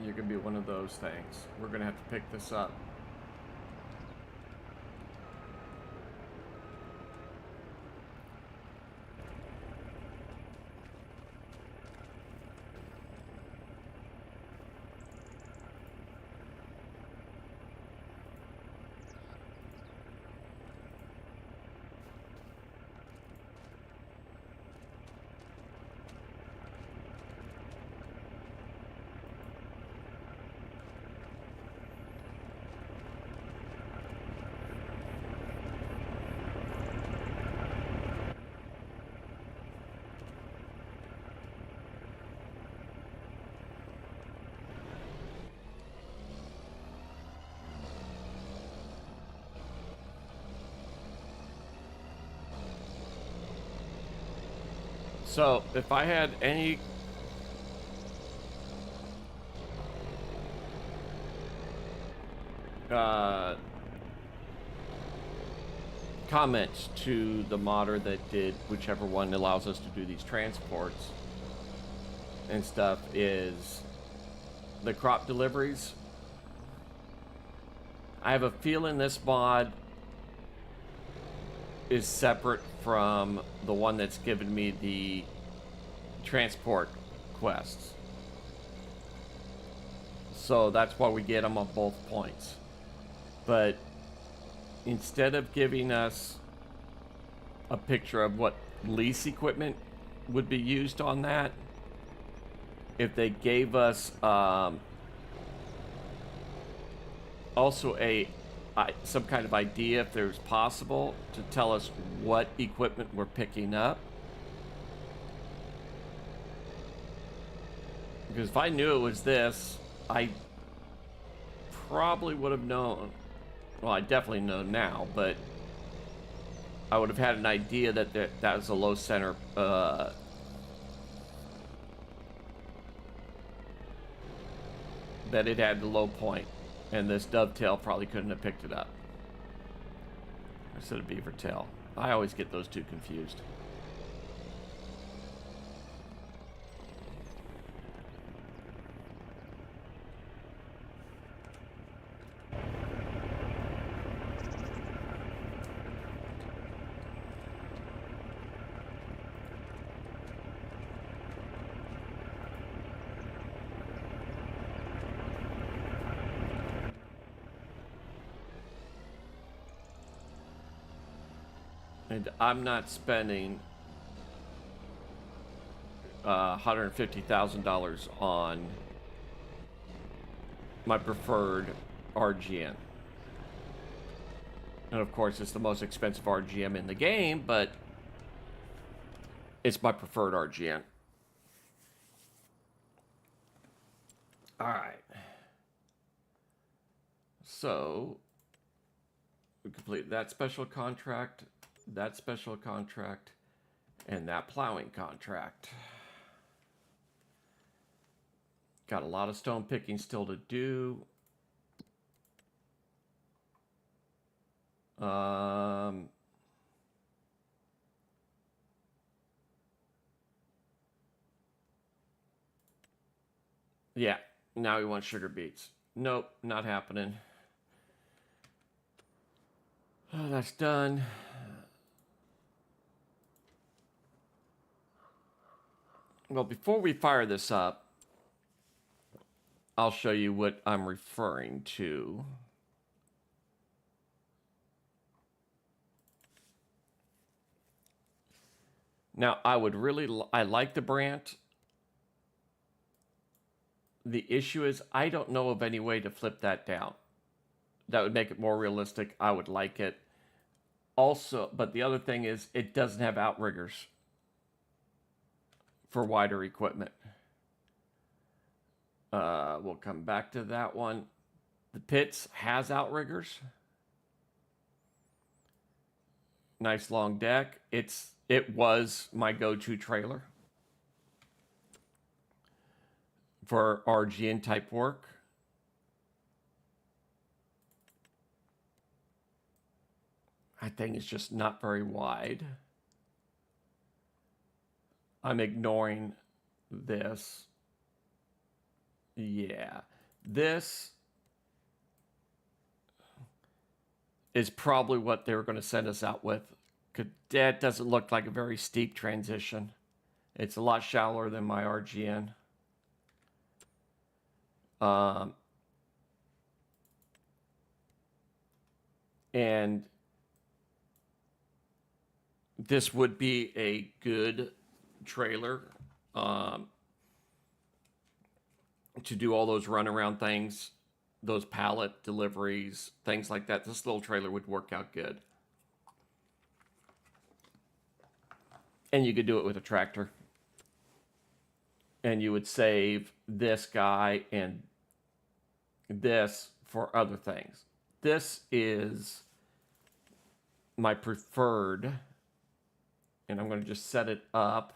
You're going to be one of those things. We're going to have to pick this up. So if I had any comments to the modder that did whichever one allows us to do these transports and stuff, is the crop deliveries. I have a feeling this mod is separate from the one that's given me the transport quests. So that's why we get them on both points. But instead of giving us a picture of what lease equipment would be used on that, if they gave us also some kind of idea, if there's possible, to tell us what equipment we're picking up. Because if I knew it was this, I probably would have known. Well, I definitely know now, but I would have had an idea that that was a low center that it had the low point, and this dovetail probably couldn't have picked it up. Instead of beaver tail. I always get those two confused. And I'm not spending $150,000 on my preferred RGN. And of course, it's the most expensive RGM in the game, but it's my preferred RGN. All right. So we completed that special contract, and that plowing contract. Got a lot of stone picking still to do. Yeah, now we want sugar beets. Nope, not happening. Oh, that's done. Well, before we fire this up, I'll show you what I'm referring to. Now, I like the Brant. The issue is I don't know of any way to flip that down. That would make it more realistic. I would like it. Also, but the other thing is it doesn't have outriggers for wider equipment. We'll come back to that one. The Pitts has outriggers. Nice long deck. It was my go-to trailer for RGN type work. I think it's just not very wide. I'm ignoring this. Yeah. This is probably what they were going to send us out with. That doesn't look like a very steep transition. It's a lot shallower than my RGN. And this would be a good trailer to do all those runaround things, those pallet deliveries, things like that. This little trailer would work out good. And you could do it with a tractor. And you would save this guy and this for other things. This is my preferred, and I'm going to just set it up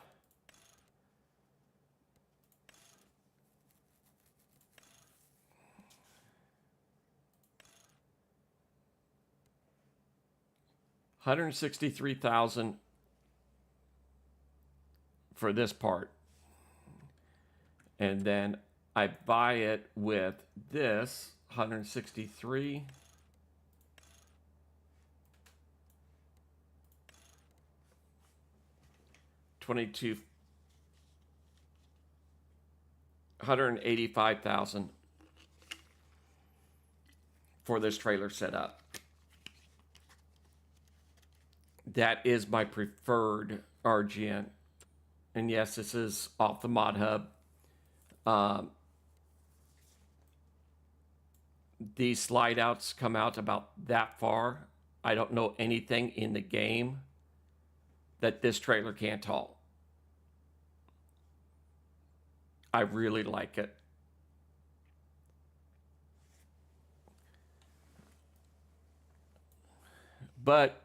$163,000 for this part. And then I buy it with this 163. $185,000 for this trailer setup. That is my preferred RGN. And yes, this is off the Mod Hub. These slide outs come out about that far. I don't know anything in the game that this trailer can't haul. I really like it. But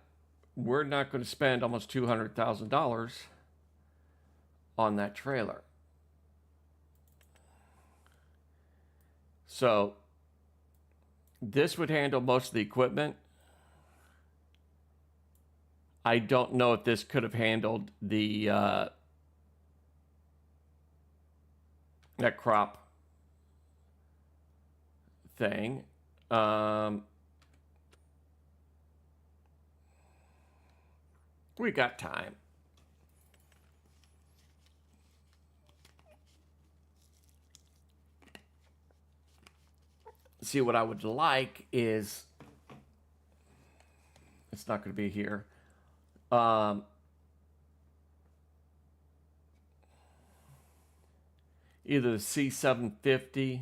we're not going to spend almost $200,000 on that trailer. So this would handle most of the equipment. I don't know if this could have handled the that crop thing. We got time. See, what I would like is, it's not going to be here. Either the C750,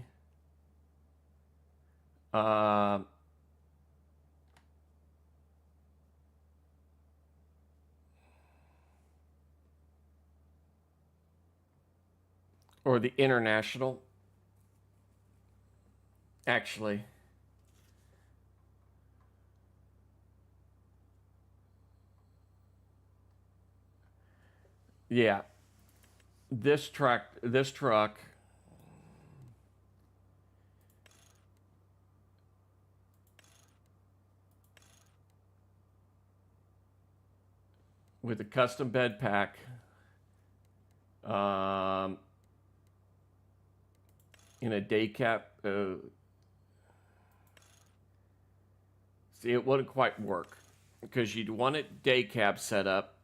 or the International. Actually, yeah, this truck with a custom bed pack, in a day cap. See, it wouldn't quite work because you'd want it day cab set up,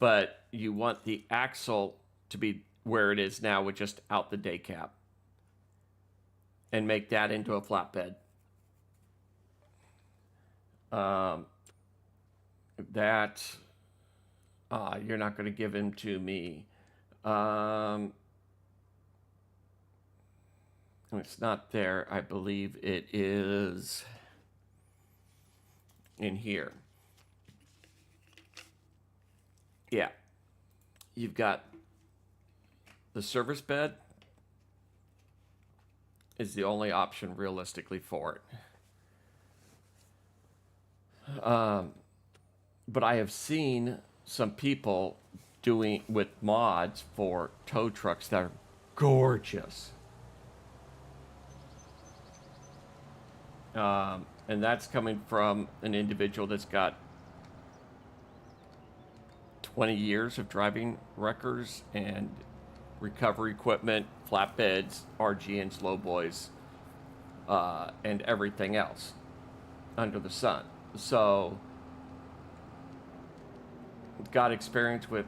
but you want the axle to be where it is now with just out the day cab and make that into a flatbed. You're not going to give him to me. It's not there. I believe it is in here. Yeah. You've got the service bed is the only option realistically for it. But I have seen some people doing with mods for tow trucks that are gorgeous. And that's coming from an individual that's got 20 years of driving wreckers and recovery equipment, flatbeds, RGNs, lowboys, and everything else under the sun. So, got experience with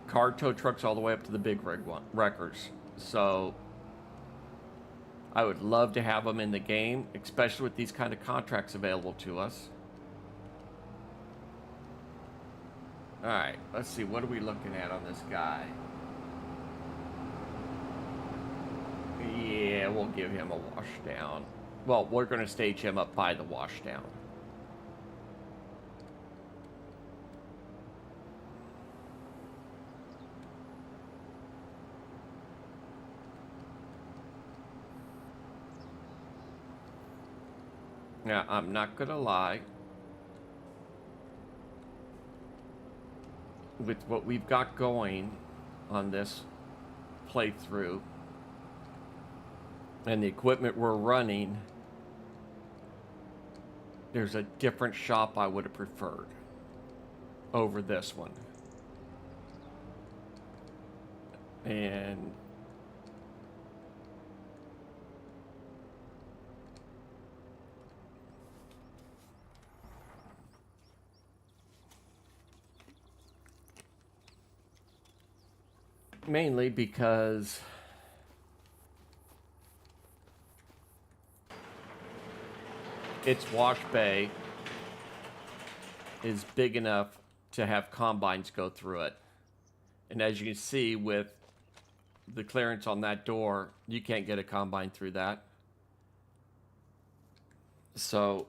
car tow trucks all the way up to the big rig wreckers. So, I would love to have them in the game, especially with these kind of contracts available to us. All right, let's see. What are we looking at on this guy? Yeah, we'll give him a wash down. Well, we're going to stage him up by the wash down. Now, I'm not going to lie. With what we've got going on this playthrough and the equipment we're running, there's a different shop I would have preferred. over this one. And mainly because its wash bay is big enough to have combines go through it. And as you can see with the clearance on that door, you can't get a combine through that. So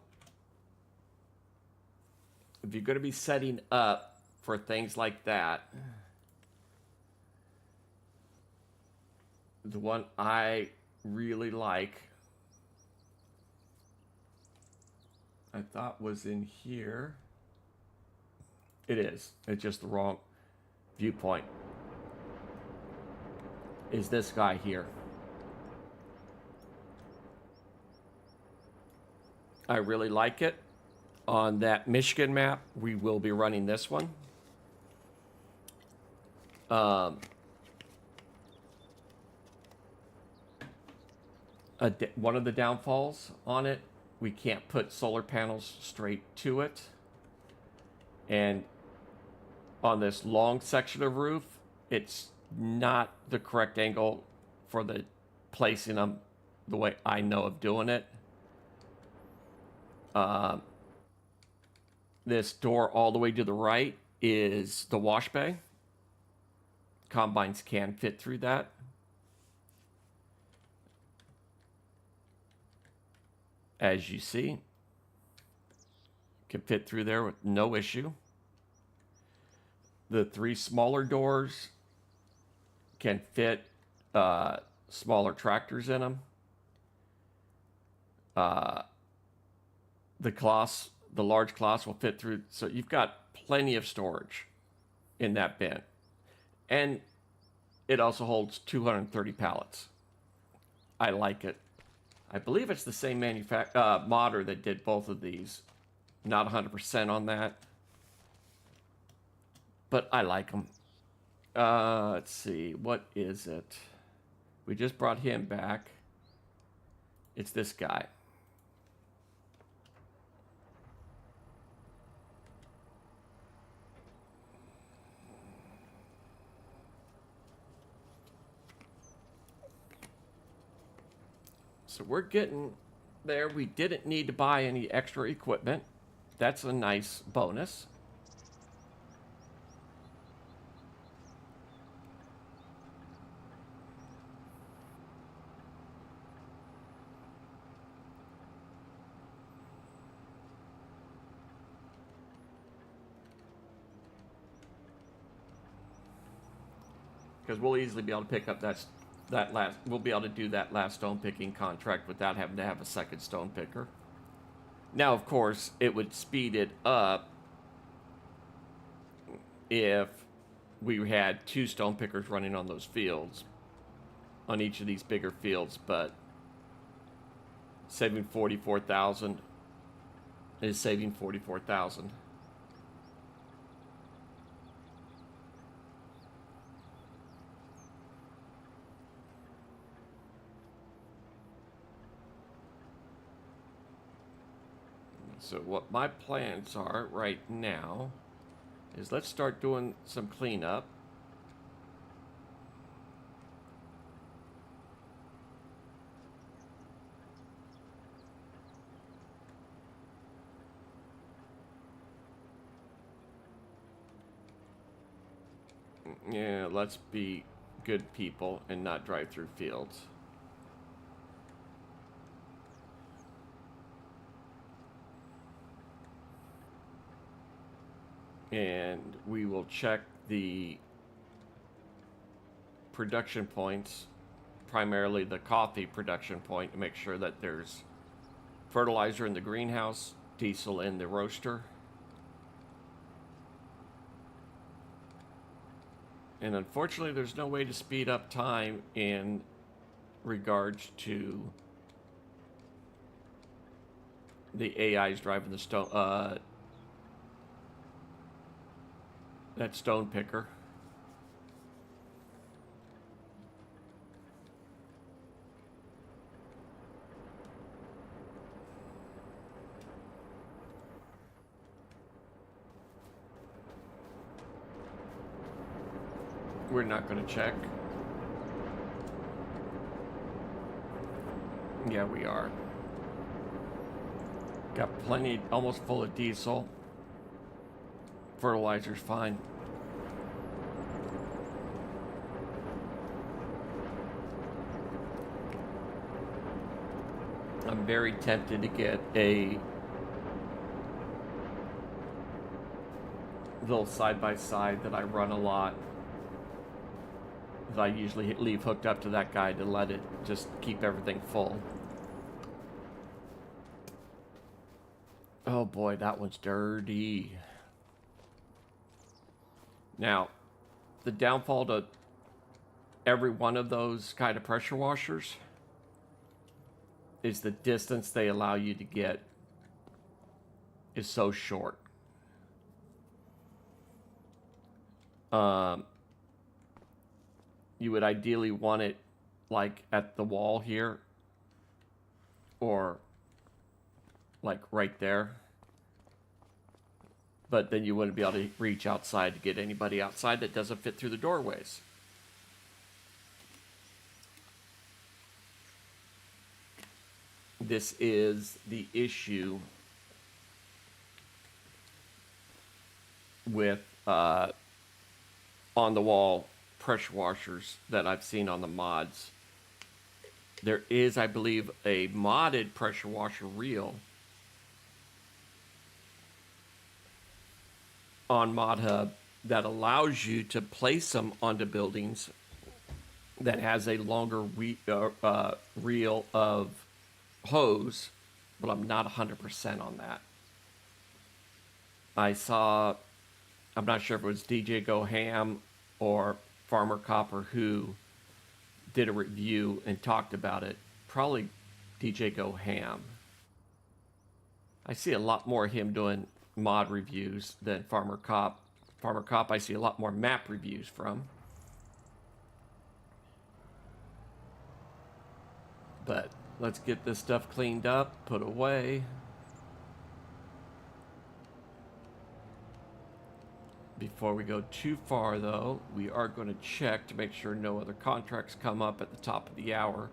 if you're going to be setting up for things like that, the one I really like, I thought was in here. It is. It's just the wrong viewpoint. Is this guy here. I really like it. On that Michigan map, we will be running this one. One of the downfalls on it, we can't put solar panels straight to it. And on this long section of roof, it's not the correct angle for the placing them the way I know of doing it. This door all the way to the right is the wash bay. Combines can fit through that. As you see, can fit through there with no issue. The three smaller doors can fit smaller tractors in them. The large cloths will fit through, so you've got plenty of storage in that bin. And it also holds 230 pallets. I like it. I believe it's the same modder that did both of these. Not 100% on that, but I like them. Let's see, what is it? We just brought him back. It's this guy. So we're getting there. We didn't need to buy any extra equipment. That's a nice bonus. Because we'll easily be able to pick up we'll be able to do that last stone picking contract without having to have a second stone picker. Now, of course, it would speed it up if we had two stone pickers running on those fields, on each of these bigger fields, but saving 44,000 is saving 44,000. So what my plans are right now is let's start doing some cleanup. Yeah, let's be good people and not drive through fields. And we will check the production points, primarily the coffee production point, to make sure that there's fertilizer in the greenhouse, diesel in the roaster. And unfortunately, there's no way to speed up time in regards to the AIs driving the that stone picker. We're not going to check. Yeah, we are. Got plenty, almost full of diesel. Fertilizer's fine. I'm very tempted to get a little side-by-side that I run a lot. That I usually leave hooked up to that guy to let it just keep everything full. Oh boy, that one's dirty. Now, the downfall to every one of those kind of pressure washers is the distance they allow you to get is so short. You would ideally want it like at the wall here or like right there. But then you wouldn't be able to reach outside to get anybody outside that doesn't fit through the doorways. This is the issue with on-the-wall pressure washers that I've seen on the mods. There is, I believe, a modded pressure washer reel on ModHub that allows you to place them onto buildings that has a longer reel of hose, but I'm not 100% on that. I saw, I'm not sure if it was DJ Go Ham or Farmer Copper who did a review and talked about it. Probably DJ Go Ham. I see a lot more of him doing mod reviews than Farmer Cop. Farmer Cop I see a lot more map reviews from. But let's get this stuff cleaned up, put away. Before we go too far though, we are going to check to make sure no other contracts come up at the top of the hour.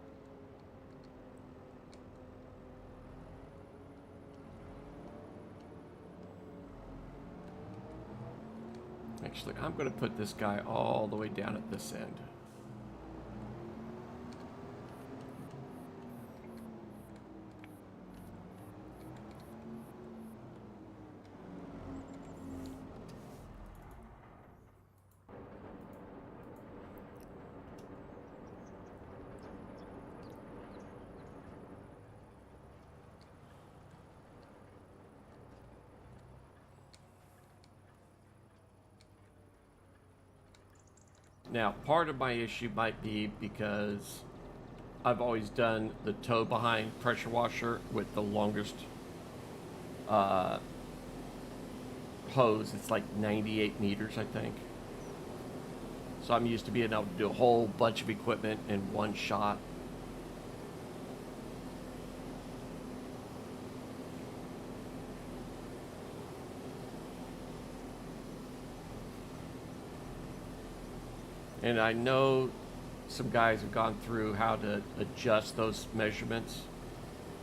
Actually, I'm going to put this guy all the way down at this end. Now, part of my issue might be because I've always done the toe behind pressure washer with the longest hose. It's like 98 meters, I think. So I'm used to being able to do a whole bunch of equipment in one shot. And I know some guys have gone through how to adjust those measurements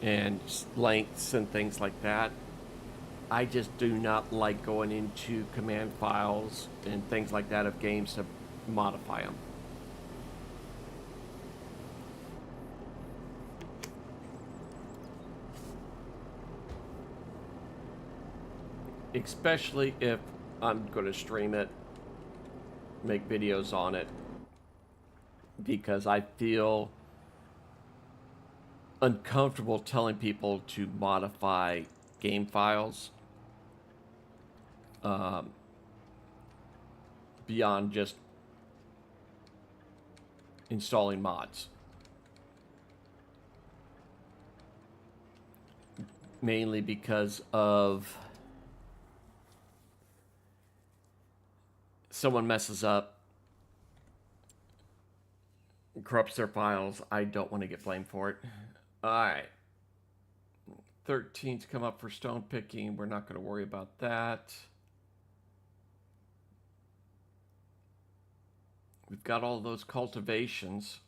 and lengths and things like that. I just do not like going into command files and things like that of games to modify them. Especially if I'm going to stream it, make videos on it, because I feel uncomfortable telling people to modify game files beyond just installing mods. Mainly because of someone messes up, corrupts their files, I don't want to get blamed for it. All right. 13's come up for stone picking. We're not going to worry about that. We've got all those cultivations.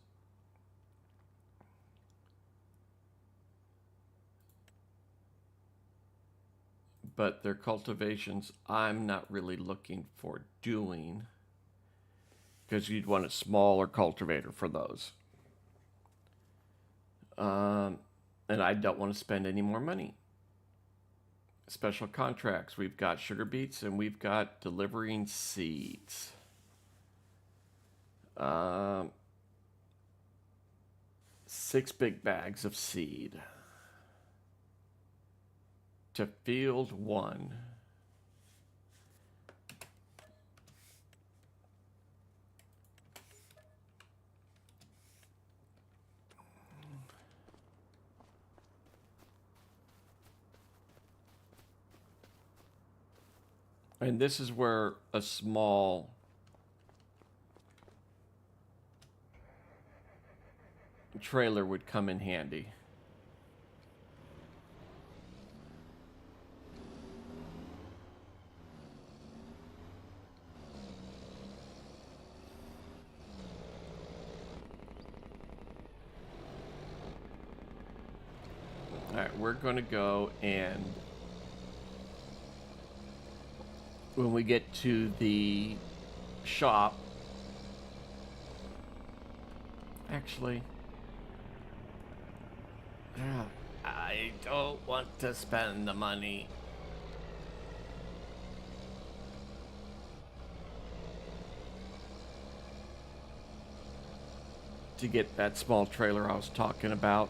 But they're cultivations I'm not really looking for doing, because you'd want a smaller cultivator for those. And I don't want to spend any more money. Special contracts. We've got sugar beets and we've got delivering seeds. 6 big bags of seed. To field 1. And this is where a small trailer would come in handy. All right, we're going to go, and when we get to the shop, actually, I don't want to spend the money. To get that small trailer I was talking about.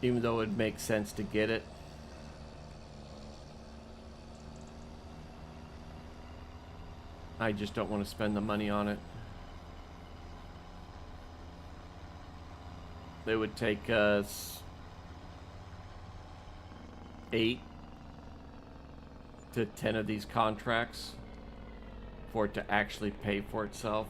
Even though it makes sense to get it. I just don't want to spend the money on it. It would take us 8 to 10 of these contracts for it to actually pay for itself.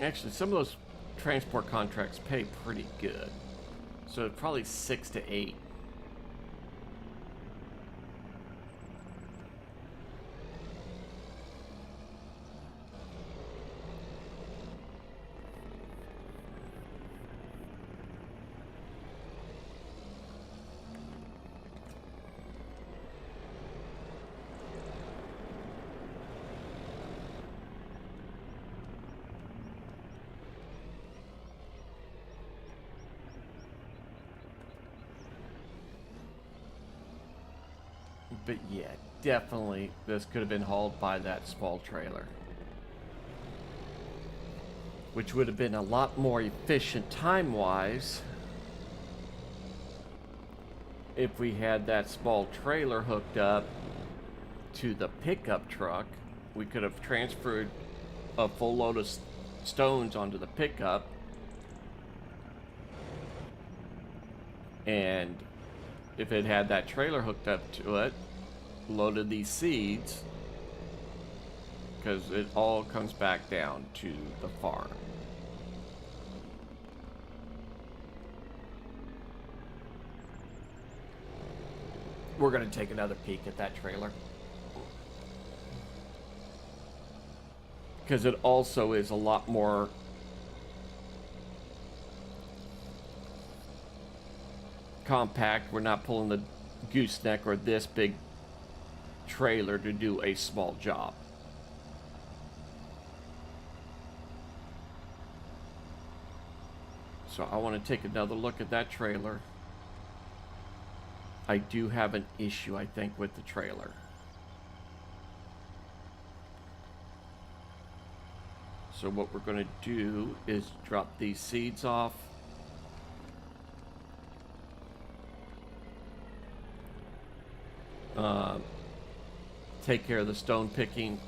Actually, some of those transport contracts pay pretty good. So probably 6 to 8. But yeah, definitely this could have been hauled by that small trailer. Which would have been a lot more efficient time-wise if we had that small trailer hooked up to the pickup truck. We could have transferred a full load of stones onto the pickup. And if it had that trailer hooked up to it, loaded these seeds, because it all comes back down to the farm. We're going to take another peek at that trailer, because it also is a lot more compact. We're not pulling the gooseneck or this big trailer to do a small job. So I want to take another look at that trailer. I do have an issue, I think, with the trailer. So what we're going to do is drop these seeds off. Take care of the stone picking.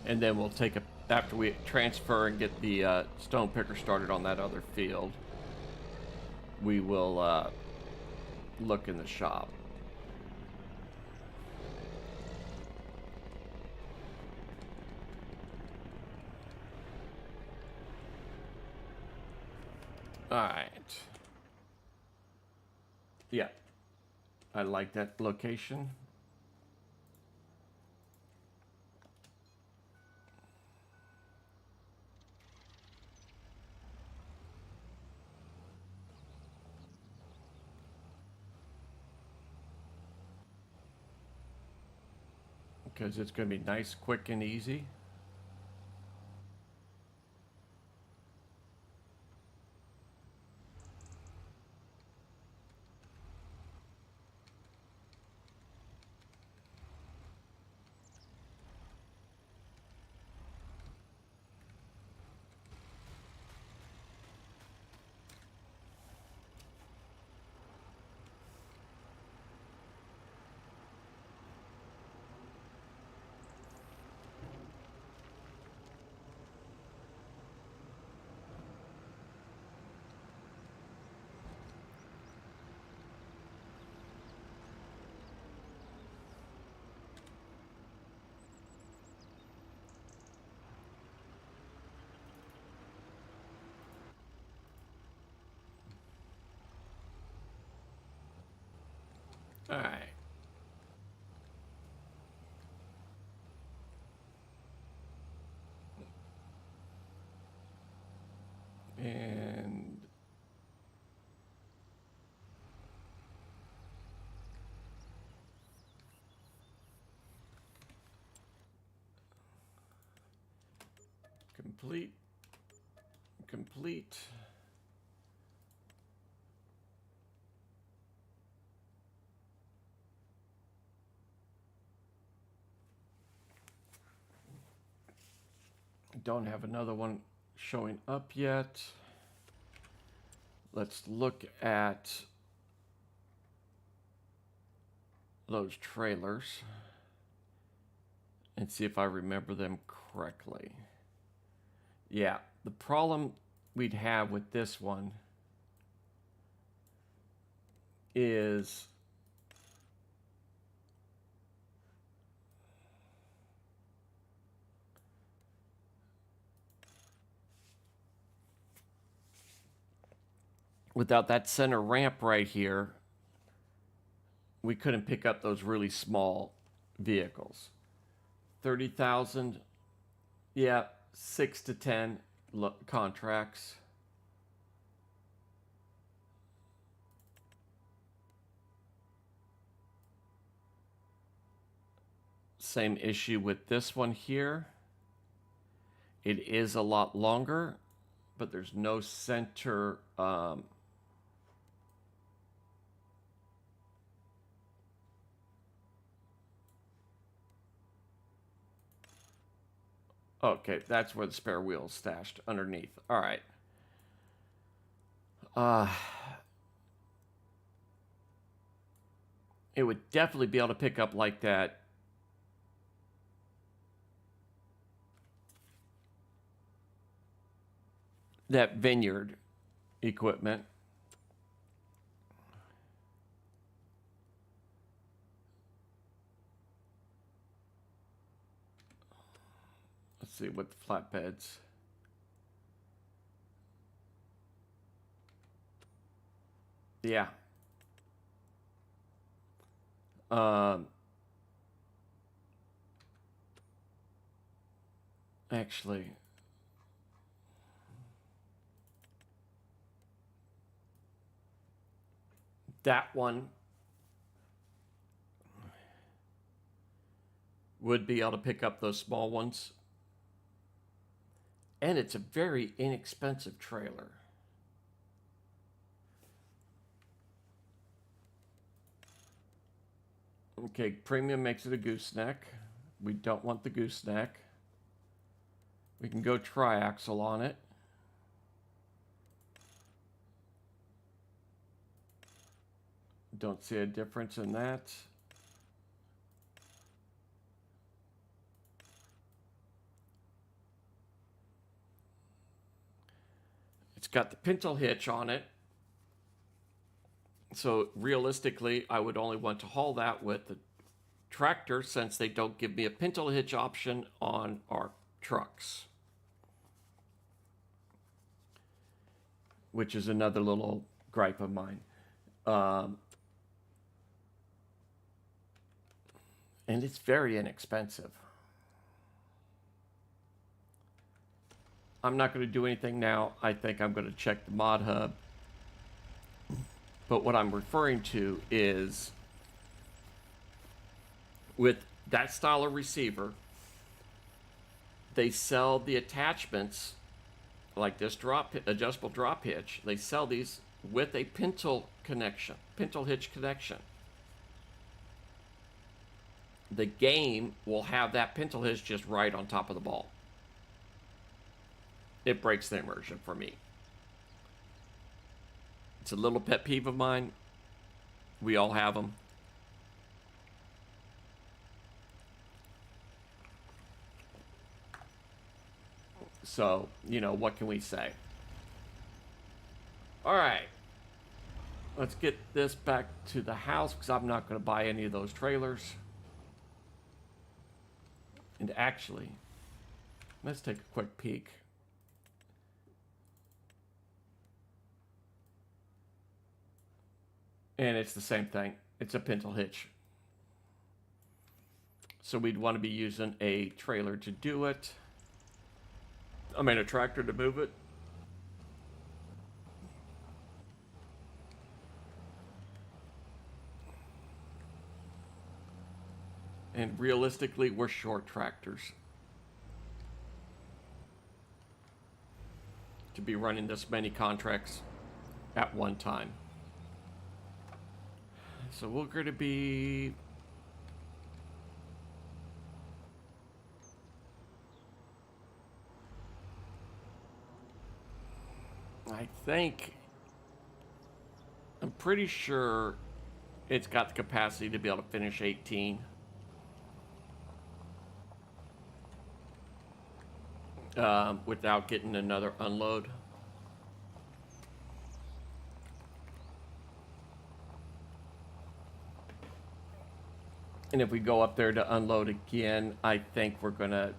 And then we'll take a, after we transfer and get the stone picker started on that other field, we will look in the shop. All right. Yeah, I like that location. Because it's going to be nice, quick, and easy. All right. And complete. Complete. Don't have another one showing up yet. Let's look at those trailers and see if I remember them correctly. Yeah, the problem we'd have with this one is without that center ramp right here, we couldn't pick up those really small vehicles. 30,000, yeah, 6 to 10 contracts. Same issue with this one here. It is a lot longer, but there's no center. Okay, that's where the spare wheel is stashed underneath. All right. It would definitely be able to pick up like that. That vineyard equipment. Let's see what the flatbeds. Yeah. Actually, that one would be able to pick up those small ones. And it's a very inexpensive trailer. Okay, premium makes it a gooseneck. We don't want the gooseneck. We can go triaxle on it. Don't see a difference in that. got the pintle hitch on it. So realistically, I would only want to haul that with the tractor since they don't give me a pintle hitch option on our trucks. Which is another little gripe of mine. And it's very inexpensive. I'm not going to do anything now. I think I'm going to check the mod hub. But what I'm referring to is with that style of receiver, they sell the attachments like this adjustable drop hitch. They sell these with a pintle hitch connection. The game will have that pintle hitch just right on top of the ball. It breaks the immersion for me. It's a little pet peeve of mine. We all have them. So, you know, what can we say? All right. Let's get this back to the house because I'm not going to buy any of those trailers. And actually, let's take a quick peek. And it's the same thing. It's a pintle hitch. So we'd want to be using a trailer to do it. I mean, a tractor to move it. And realistically, we're short tractors to be running this many contracts at one time. So we're going to be... I'm pretty sure it's got the capacity to be able to finish 18. Without getting another unload. And if we go up there to unload again, I think we're gonna...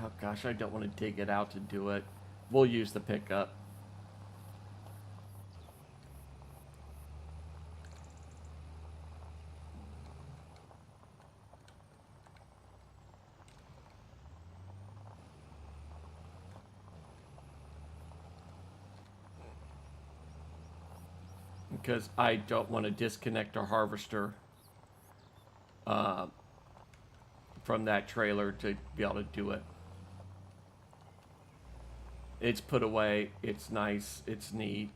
Oh gosh, I don't want to dig it out to do it. We'll use the pickup. Because I don't want to disconnect our harvester from that trailer to be able to do it. It's put away, it's nice, it's neat.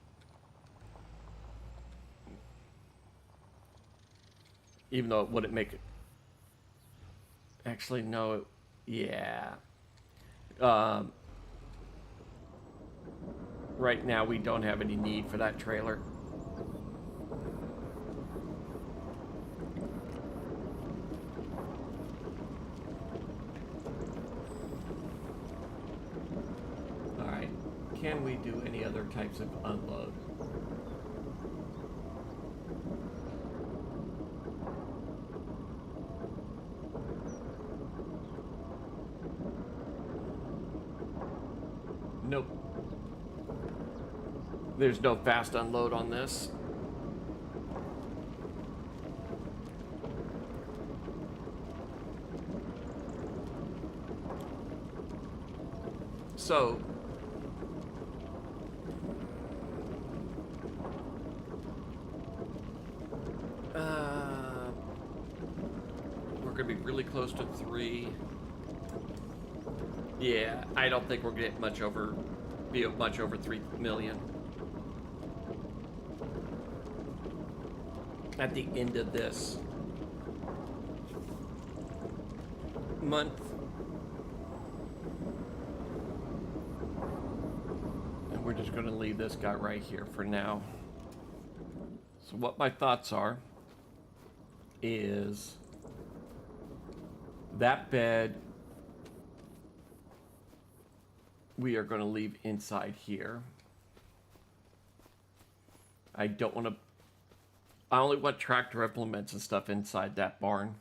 Even though it wouldn't make it... Actually, no, yeah. Right now we don't have any need for that trailer. Can we do any other types of unload? Nope. There's no fast unload on this. So we're gonna be really close to 3. Yeah, I don't think we're gonna get much over 3 million at the end of this month. And we're just gonna leave this guy right here for now. So what my thoughts are is that bed we are going to leave inside here. I don't want to... I only want tractor implements and stuff inside that barn.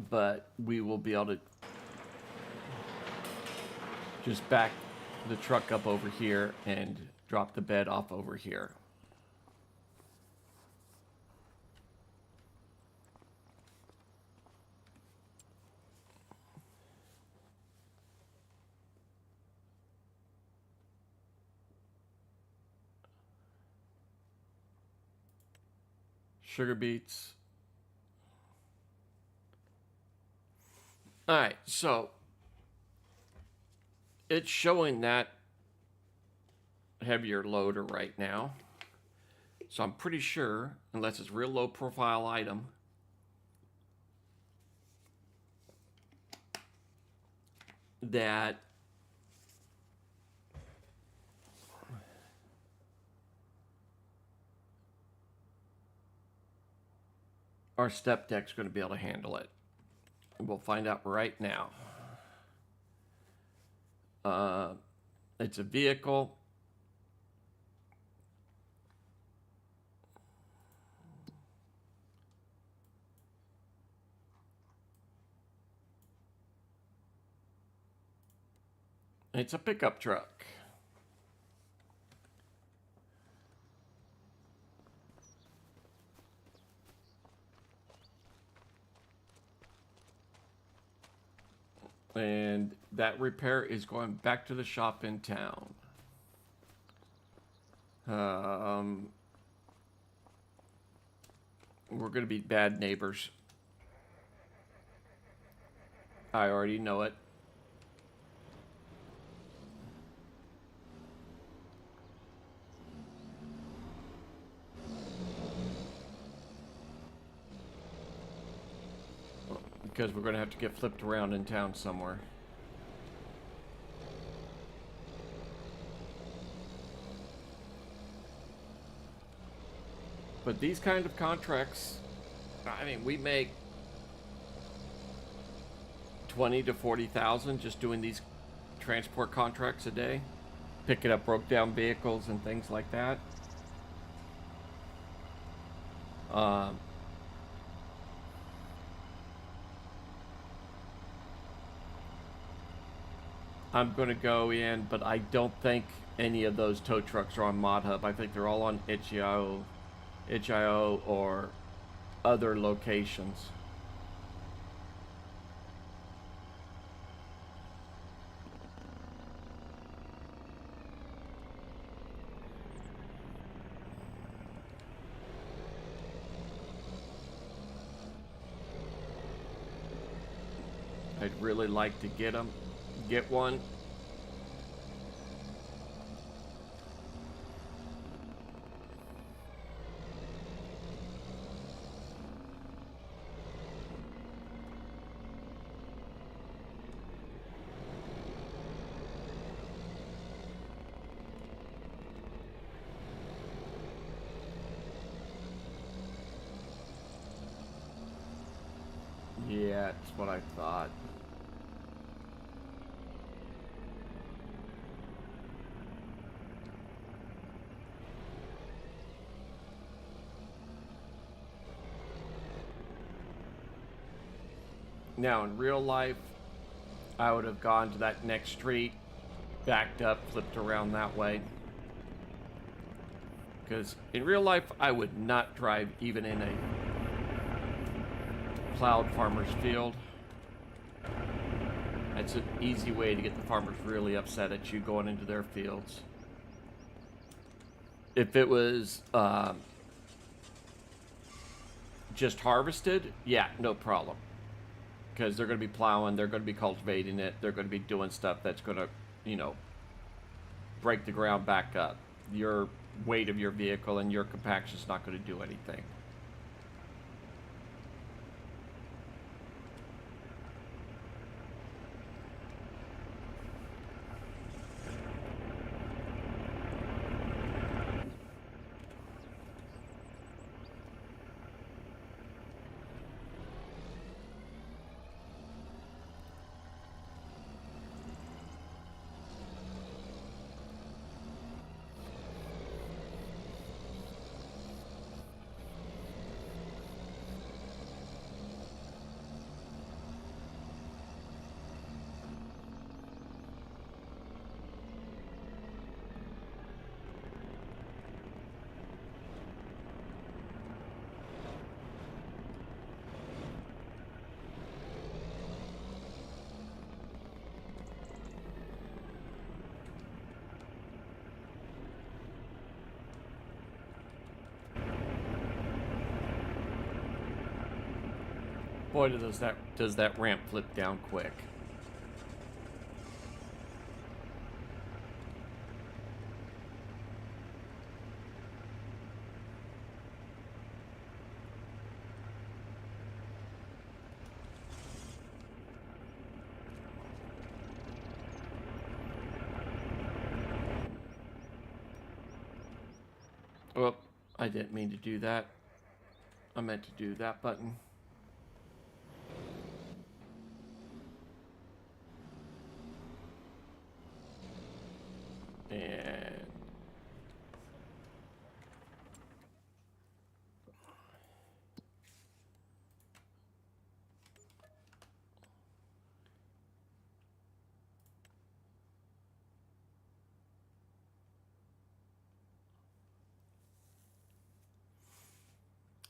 But we will be able to just back the truck up over here and drop the bed off over here. Sugar beets. All right, so it's showing that heavier loader right now. So I'm pretty sure, unless it's real low profile item, that our step deck's going to be able to handle it. And we'll find out right now. It's a vehicle. It's a pickup truck. And that repair is going back to the shop in town. We're going to be bad neighbors. I already know it. Because we're going to have to get flipped around in town somewhere. But these kind of contracts, I mean, we make 20 to 40,000 just doing these transport contracts a day, picking up broke down vehicles and things like that. I'm going to go in, but I don't think any of those tow trucks are on ModHub. I think they're all on itch.io or other locations. I'd really like to get one. Yeah, that's what I thought. Now, in real life, I would have gone to that next street, backed up, flipped around that way. Because in real life, I would not drive even in a plowed farmer's field. That's an easy way to get the farmers really upset at you going into their fields. If it was just harvested, yeah, no problem. Because they're going to be plowing, they're going to be cultivating it, they're going to be doing stuff that's going to, you know, break the ground back up. Your weight of your vehicle and your compaction is not going to do anything. boy, does that ramp flip down quick. Well, I didn't mean to do that. I meant to do that button. And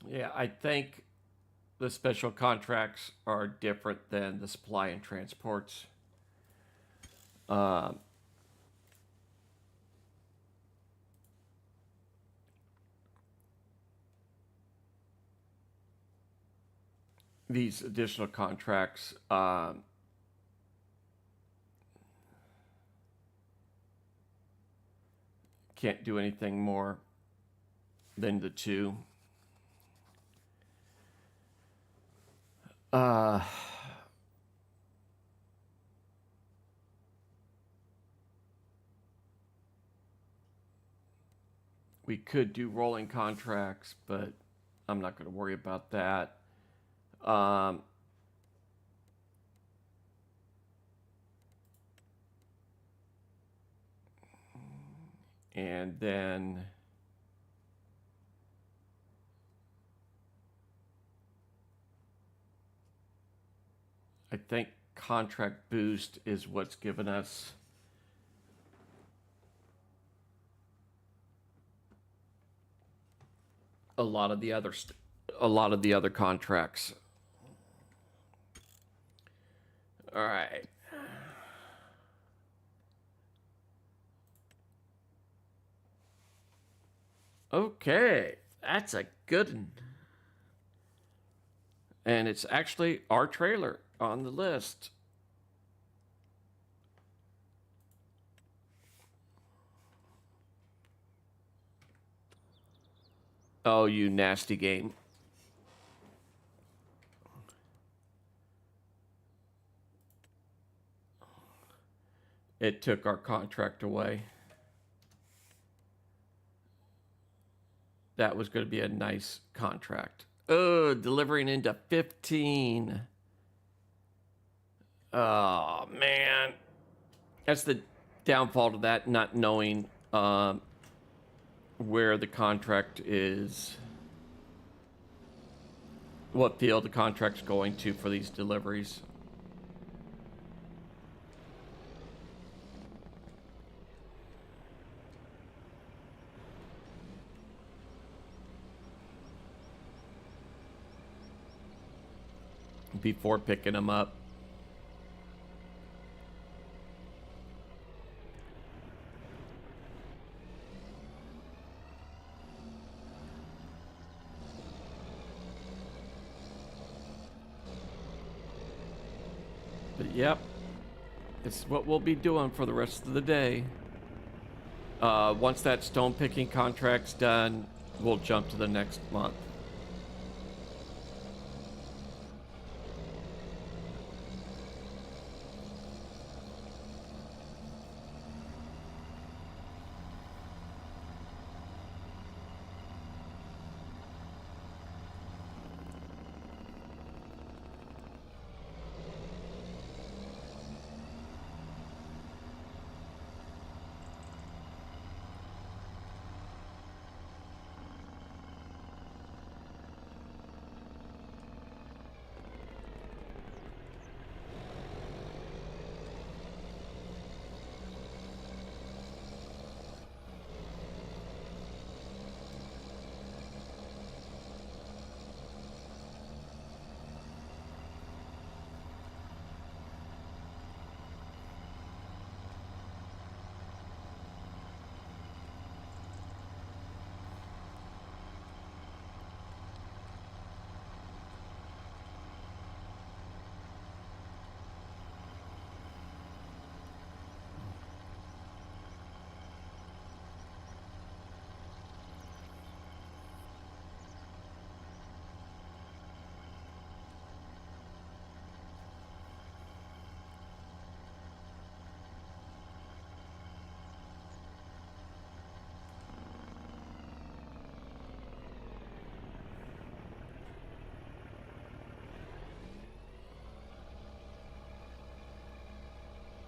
yeah, I think the special contracts are different than the supply and transports. These additional contracts can't do anything more than the two. We could do rolling contracts, but I'm not going to worry about that. And then I think contract boost is what's given us a lot of the other contracts. All right. Okay, that's a good one. And it's actually our trailer on the list. Oh, you nasty game. It took our contract away. That was going to be a nice contract. Oh, delivering into 15. Oh, man. That's the downfall to that, not knowing where the contract is, what field the contract's going to for these deliveries. Before picking them up. But yep, it's what we'll be doing for the rest of the day. Once that stone picking contract's done, we'll jump to the next month.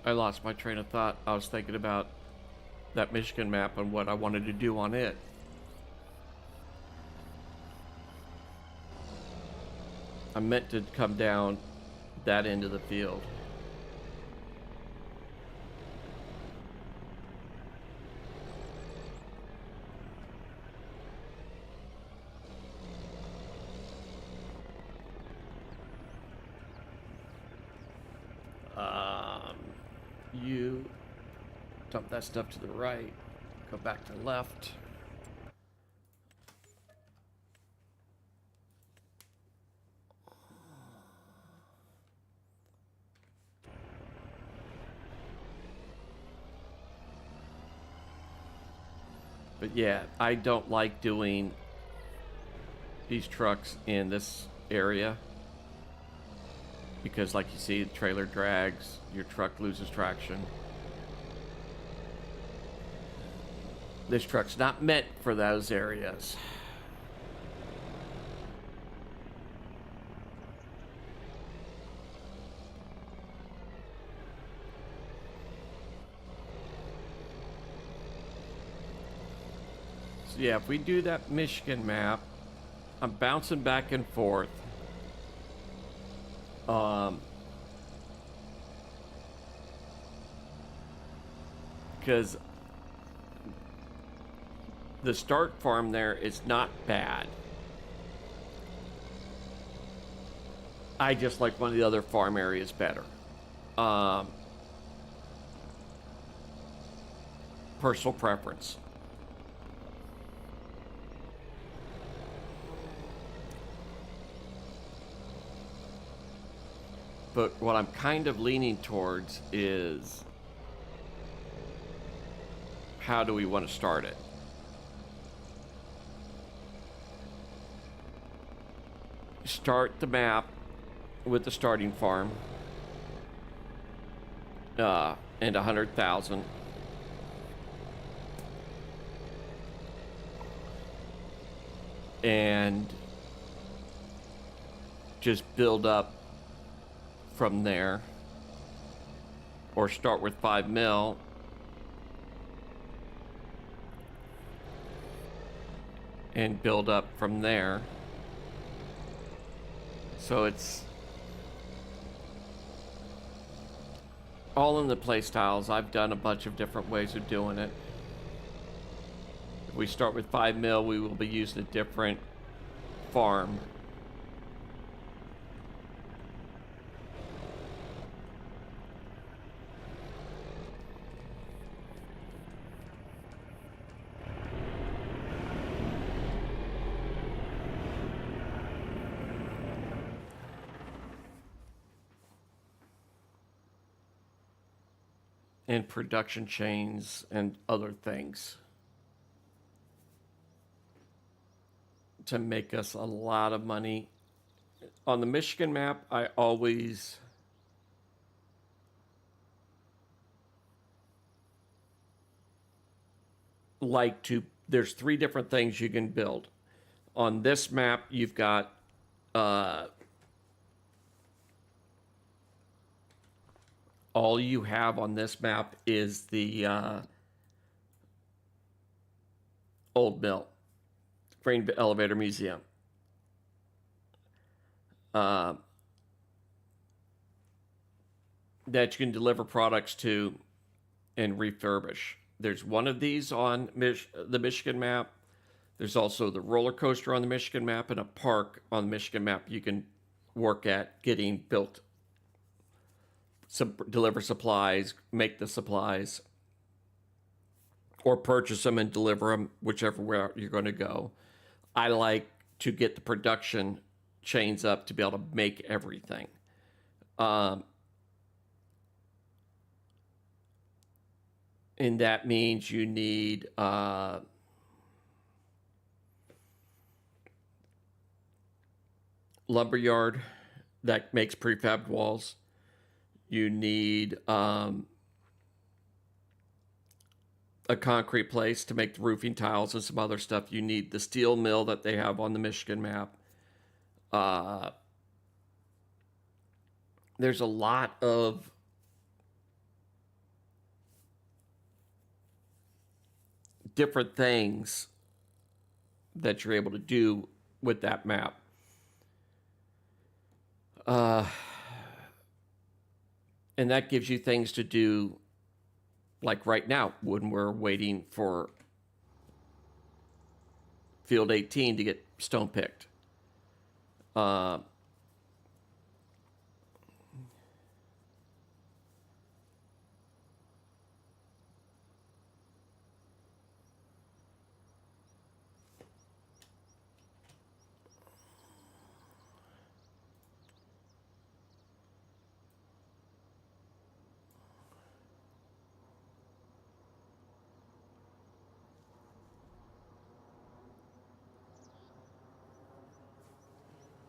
I lost my train of thought. I was thinking about that Michigan map and what I wanted to do on it. I meant to come down that end of the field. You dump that stuff to the right, go back to the left. But yeah, I don't like doing these trucks in this area because, like you see, the trailer drags, your truck loses traction. This truck's not meant for those areas. So yeah, if we do that Michigan map, I'm bouncing back and forth. Because the start farm there is not bad. I just like one of the other farm areas better. Personal preference. But what I'm kind of leaning towards is how do we want to start it? Start the map with the starting farm and 100,000. And just build up from there, or start with 5 mil and build up from there. So it's all in the play styles. I've done a bunch of different ways of doing it. If we start with 5 mil, we will be using a different farm. And production chains and other things to make us a lot of money. On the Michigan map, I always like to, there's 3 different things you can build. On this map, you've got all you have on this map is the old mill, grain elevator museum. That you can deliver products to and refurbish. There's one of these on the Michigan map. There's also the roller coaster on the Michigan map and a park on the Michigan map you can work at getting built. Deliver supplies, make the supplies, or purchase them and deliver them whichever way you're going to go. I like to get the production chains up to be able to make everything. And that means you need lumberyard that makes prefab walls. You need a concrete place to make the roofing tiles and some other stuff. You need the steel mill that they have on the Michigan map. There's a lot of different things that you're able to do with that map. And that gives you things to do, like right now when we're waiting for field 18 to get stone picked.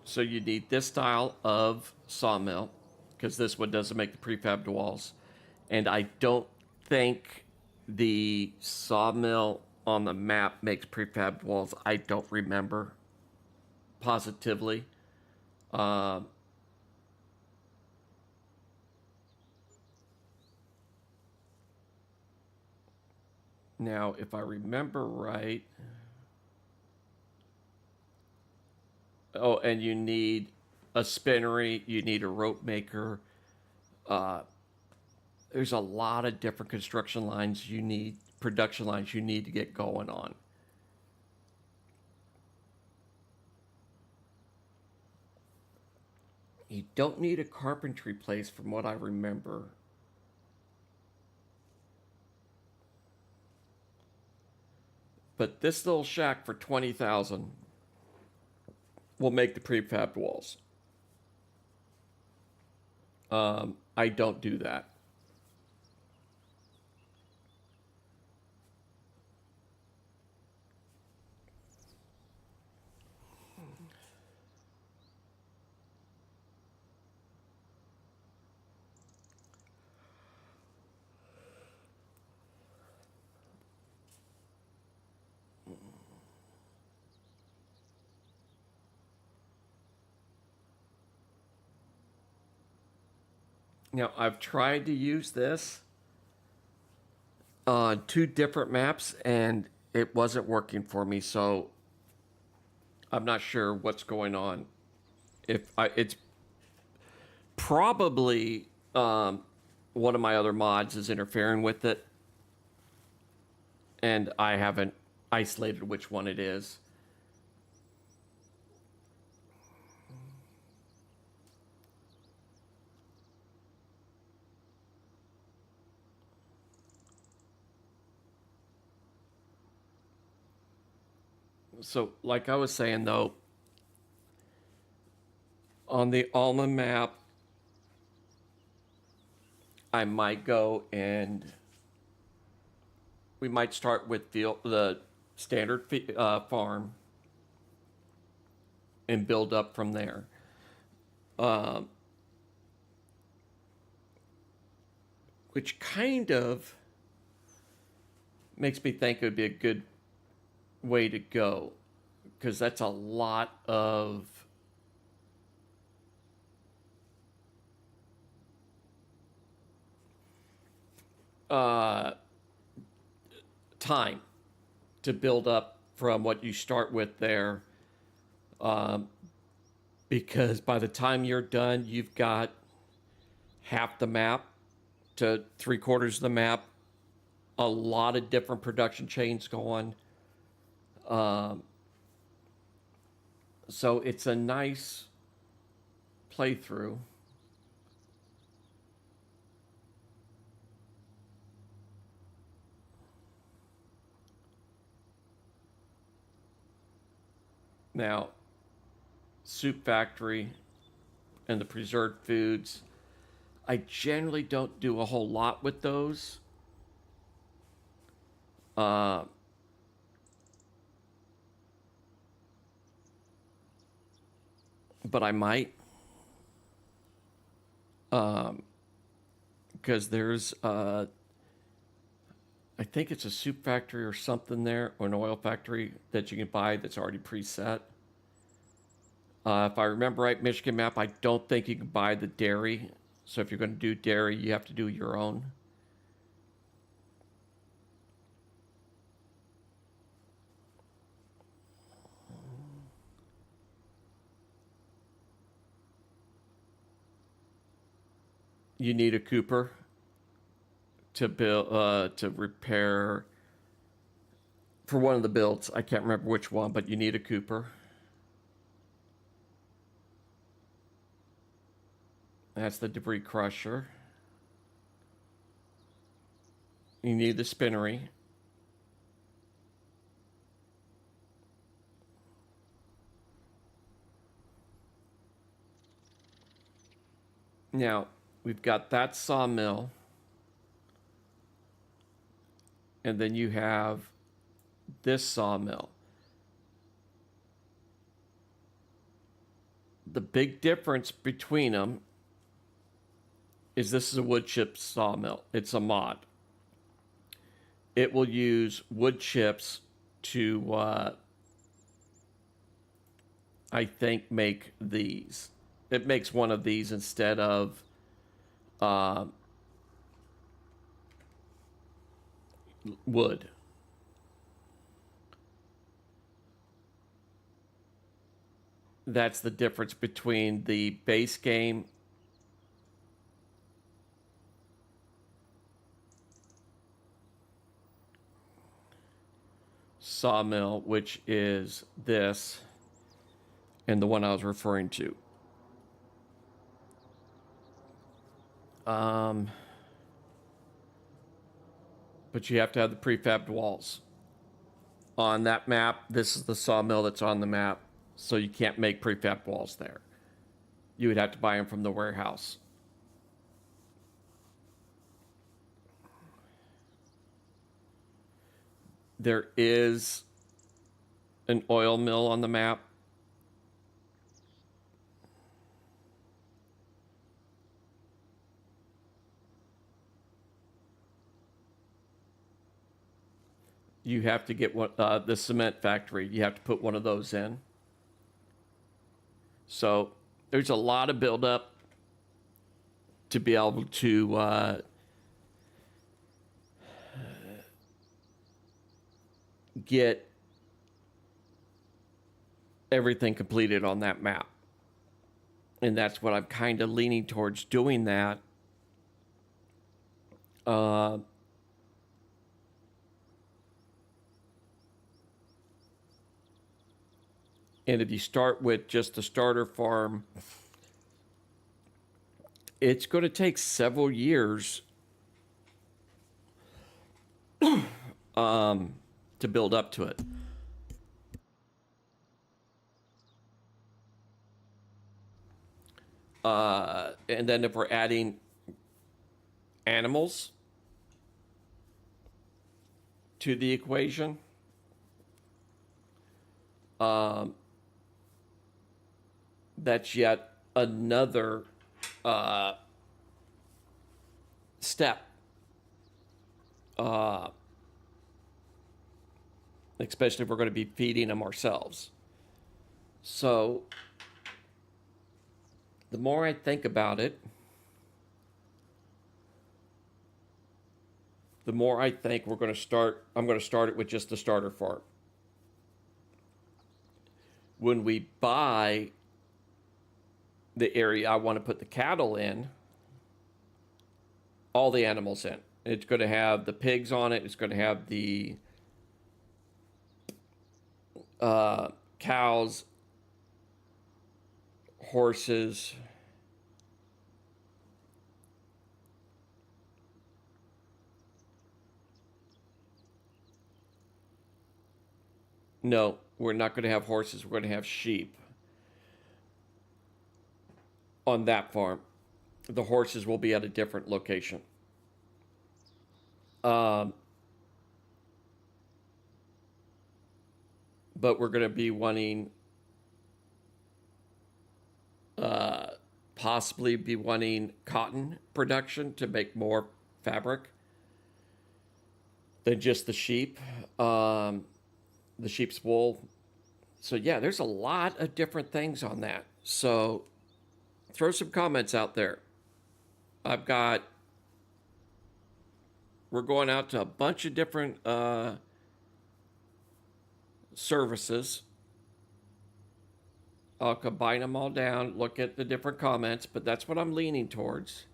So you need this style of sawmill, because this one doesn't make the prefabbed walls. And I don't think the sawmill on the map makes prefabbed walls. I don't remember positively. Now, if I remember right, oh, and you need a spinnery, you need a rope maker. There's a lot of different construction lines you need, production lines you need to get going on. You don't need a carpentry place from what I remember. But this little shack for 20,000 will make the prefabbed walls. I don't do that. Now, I've tried to use this on 2 different maps, and it wasn't working for me, so I'm not sure what's going on. It's probably one of my other mods is interfering with it, and I haven't isolated which one it is. So, like I was saying though, on the Alma map, I might go and we might start with the standard farm and build up from there. Which kind of makes me think it would be a good way to go, because that's a lot of time to build up from what you start with there. Because by the time you're done, you've got half the map to 3/4 of the map, a lot of different production chains going. So it's a nice playthrough. Now, Soup Factory and the preserved foods, I generally don't do a whole lot with those. But I might. Because there's, I think it's a soup factory or something there, or an oil factory that you can buy that's already preset. If I remember right, Michigan map, I don't think you can buy the dairy. So if you're going to do dairy, you have to do your own. You need a Cooper to build to repair for one of the builds. I can't remember which one, but you need a Cooper. That's the debris crusher. You need the spinnery. Now, we've got that sawmill. And then you have this sawmill. The big difference between them is this is a wood chip sawmill. It's a mod. It will use wood chips to, I think, make these. It makes one of these instead of wood. That's the difference between the base game sawmill, which is this, and the one I was referring to. But you have to have the prefabbed walls. On that map, this is the sawmill that's on the map, so you can't make prefabbed walls there. You would have to buy them from the warehouse. There is an oil mill on the map. You have to get one, the cement factory. You have to put one of those in. So there's a lot of buildup to be able to get everything completed on that map. And that's what I'm kind of leaning towards doing that. And if you start with just the starter farm, it's going to take several years to build up to it. And then if we're adding animals to the equation, that's yet another step. Especially if we're going to be feeding them ourselves. So the more I think about it, the more I think I'm going to start it with just the starter farm. When we buy the area I want to put the cattle in, all the animals in. It's going to have the pigs on it. It's going to have the cows, horses, no, we're not going to have horses. We're going to have sheep on that farm. The horses will be at a different location. But we're going to be wanting, possibly be wanting cotton production to make more fabric than just the sheep, the sheep's wool. So yeah, there's a lot of different things on that. So throw some comments out there. We're going out to a bunch of different services. I'll combine them all down, look at the different comments, but that's what I'm leaning towards.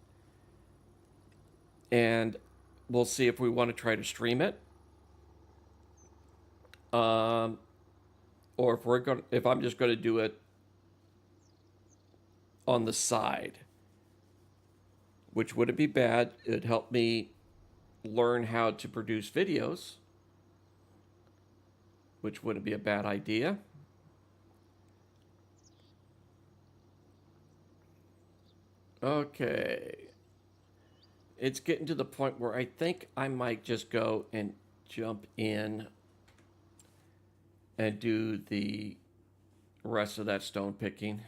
and we'll see if we want to try to stream it. Or if I'm just going to do it on the side, which wouldn't be bad. It'd help me learn how to produce videos, which wouldn't be a bad idea. Okay. It's getting to the point where I think I might just go and jump in and do the rest of that stone picking.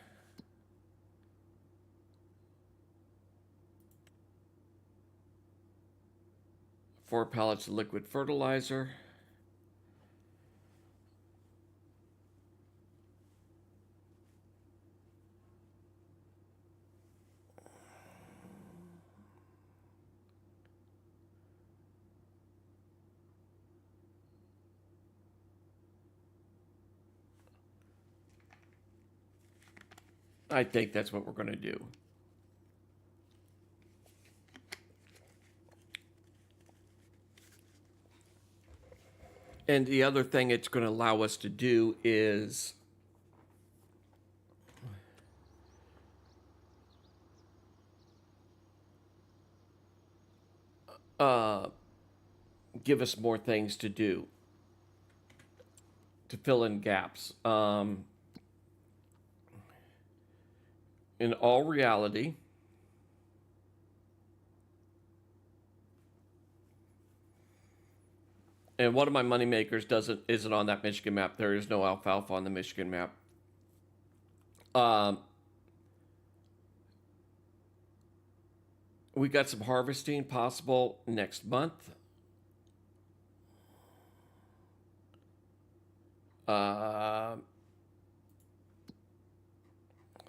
Four pallets of liquid fertilizer. I think that's what we're going to do. And the other thing it's going to allow us to do is give us more things to do to fill in gaps. In all reality, and one of my money makers isn't on that Michigan map. There is no alfalfa on the Michigan map. We got some harvesting possible next month.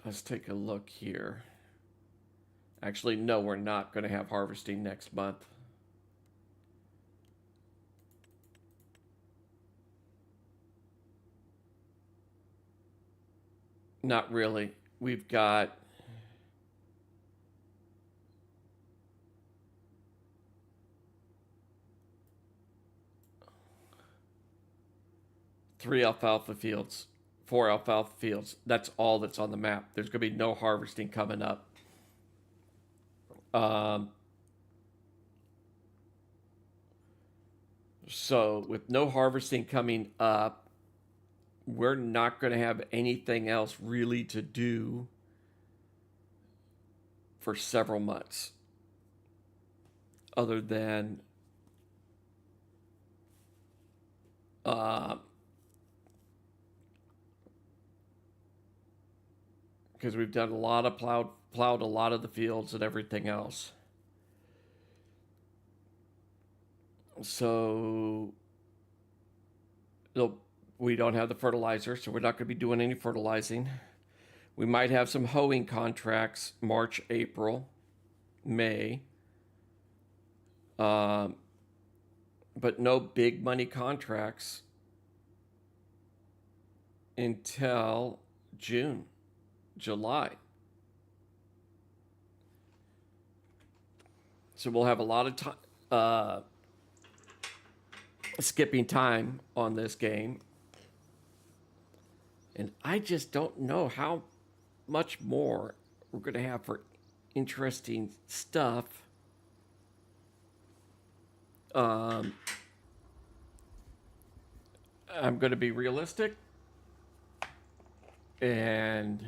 Let's take a look here. Actually, no, we're not going to have harvesting next month. Not really. We've got three alfalfa fields, four alfalfa fields. That's all that's on the map. There's going to be no harvesting coming up. So with no harvesting coming up, we're not going to have anything else really to do for several months other than because we've done a lot of plowed a lot of the fields and everything else. So we don't have the fertilizer, so we're not going to be doing any fertilizing. We might have some hoeing contracts March, April, May, but no big money contracts until June, July. So we'll have a lot of time skipping time on this game. And I just don't know how much more we're going to have for interesting stuff. I'm going to be realistic and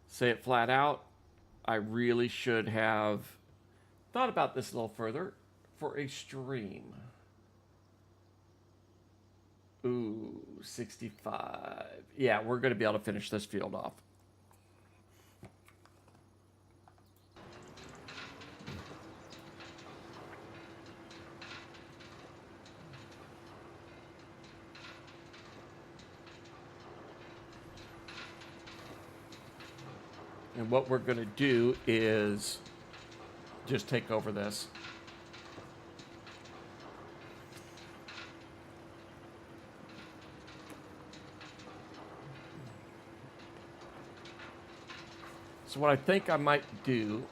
say it flat out. I really should have thought about this a little further for a stream. Ooh, 65. Yeah, we're going to be able to finish this field off. And what we're going to do is just take over this. So what I think I might do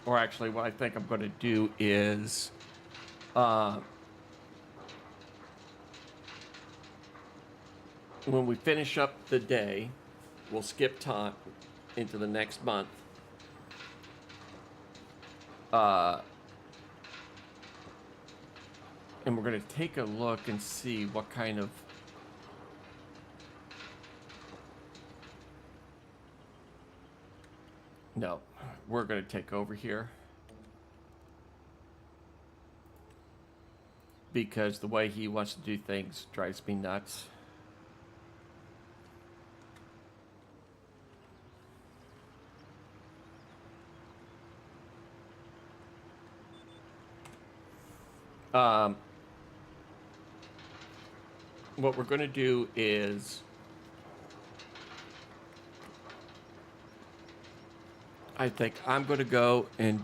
or actually what I think I'm going to do is uh, when we finish up the day, we'll skip time into the next month. And we're going to take a look and see what kind of no, we're going to take over here because the way he wants to do things drives me nuts. What we're going to do is I think I'm going to go and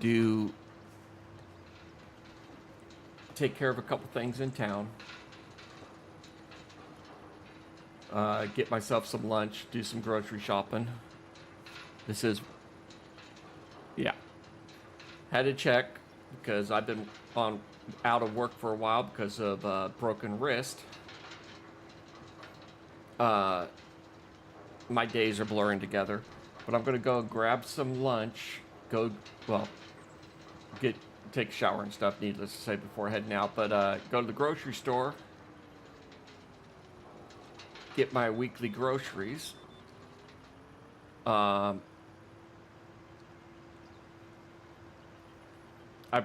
take care of a couple things in town. Get myself some lunch, do some grocery shopping. This is, yeah. Had to check because I've been out of work for a while because of broken wrist. My days are blurring together, but I'm gonna go grab some lunch. Take a shower and stuff. Needless to say, before heading out, but go to the grocery store, get my weekly groceries. I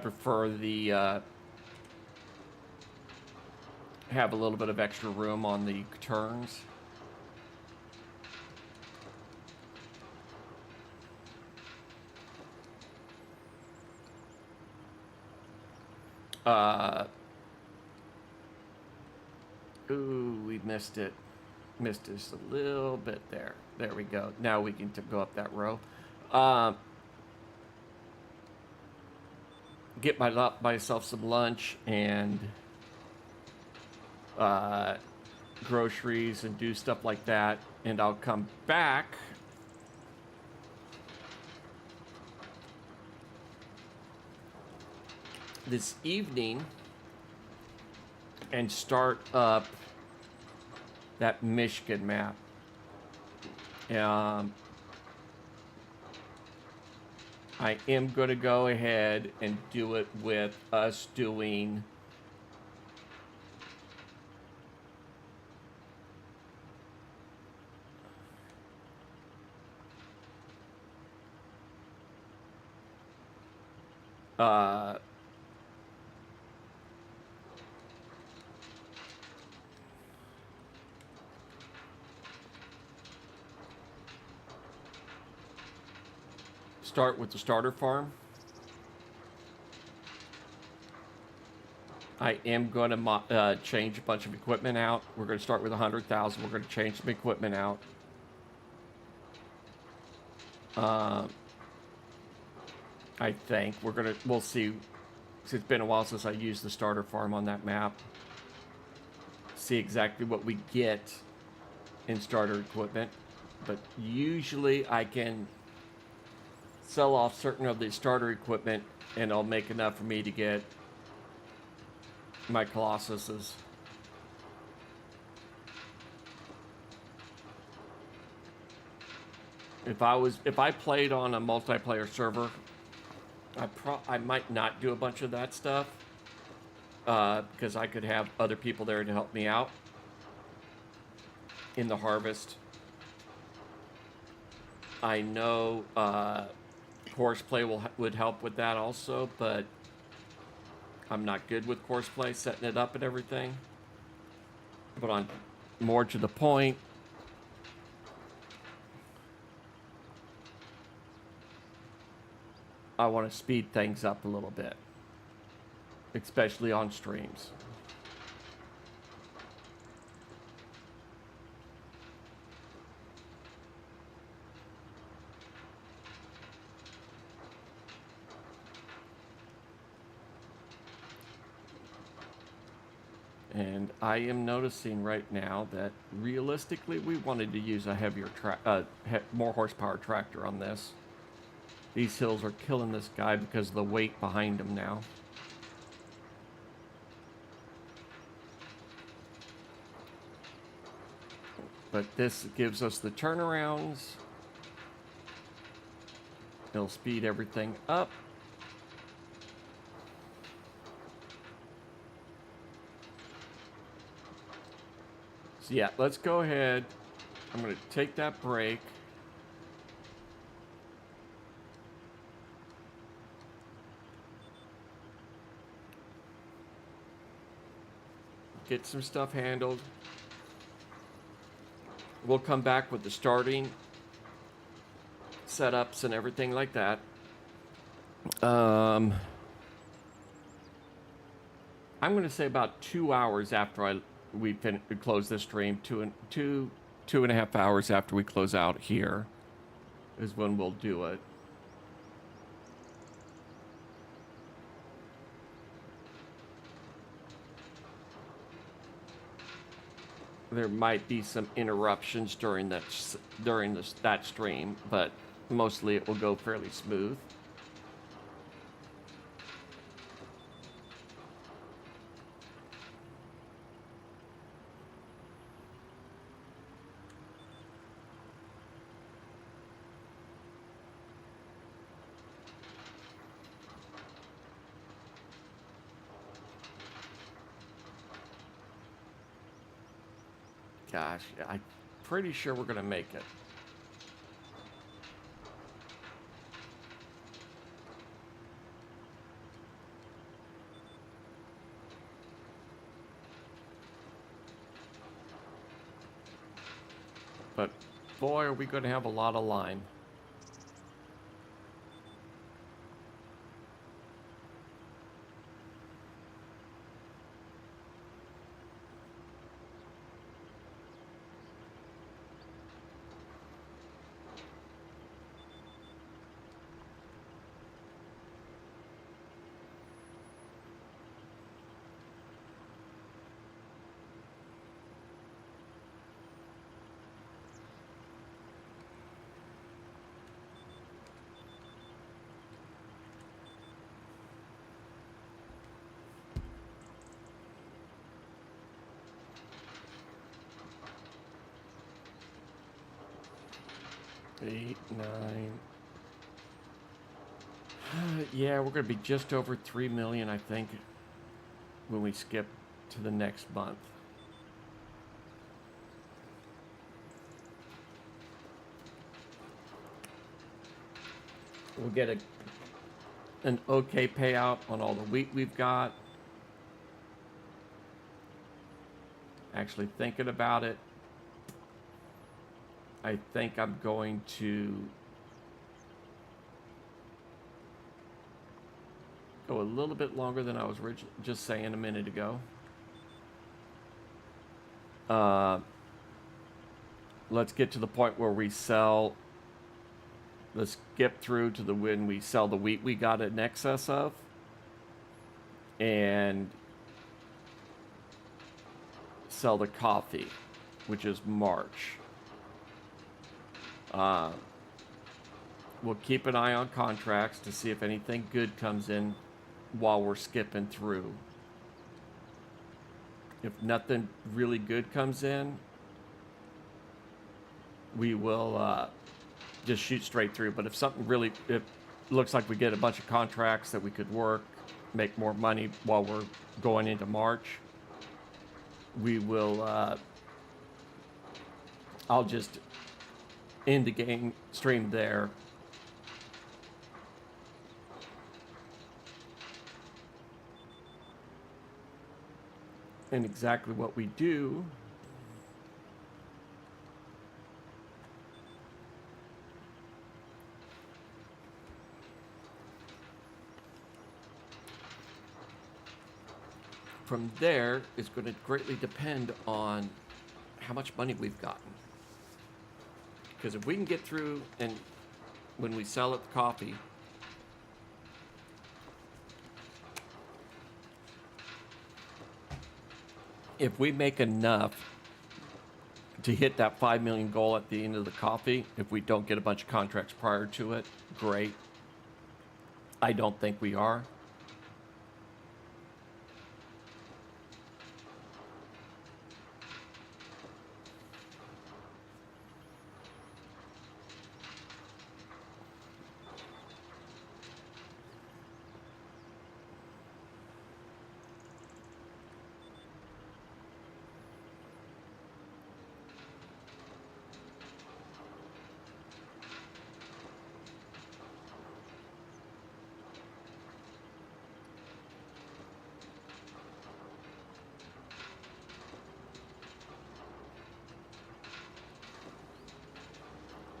prefer the have a little bit of extra room on the turns. Ooh, we missed it. Missed just a little bit there. There we go. Now we can go up that row. Get myself some lunch and groceries and do stuff like that. And I'll come back this evening and start up that Michigan map. I am going to go ahead and do it with us doing start with the starter farm. I am going to change a bunch of equipment out. We're going to start with 100,000. We're going to change some equipment out. I think we'll see. It's been a while since I used the starter farm on that map. See exactly what we get in starter equipment. But usually I can sell off certain of the starter equipment and it'll make enough for me to get my Colossuses. If I played on a multiplayer server, I might not do a bunch of that stuff because I could have other people there to help me out in the harvest. I know horseplay would help with that also, but I'm not good with horseplay, setting it up and everything. But on more to the point, I want to speed things up a little bit, especially on streams. And I am noticing right now that realistically we wanted to use a heavier more horsepower tractor on this. These hills are killing this guy because of the weight behind him now. But this gives us the turnarounds. It'll speed everything up. So yeah, let's go ahead. I'm going to take that break. Get some stuff handled. We'll come back with the starting setups and everything like that. I'm going to say about 2 hours after we close this stream, two and a half hours after we close out here is when we'll do it. There might be some interruptions during that stream, but mostly it will go fairly smooth. Gosh, I'm pretty sure we're going to make it. But boy, are we going to have a lot of lime. Eight, 9. Yeah, we're going to be just over 3 million, I think, when we skip to the next month. We'll get an okay payout on all the wheat we've got. Actually thinking about it, I think I'm going to go a little bit longer than I was just saying a minute ago. Let's get to the point where we sell. Let's skip through to when we sell the wheat we got in excess of. And sell the coffee, which is March. We'll keep an eye on contracts to see if anything good comes in while we're skipping through. If nothing really good comes in, we will just shoot straight through. But if something really, it looks like we get a bunch of contracts that we could work, make more money while we're going into March, we will, I'll just end the game stream there. And exactly what we do from there is going to greatly depend on how much money we've gotten. Because if we can get through, and when we sell it the coffee, if we make enough to hit that 5 million goal at the end of the coffee, if we don't get a bunch of contracts prior to it, great. I don't think we are.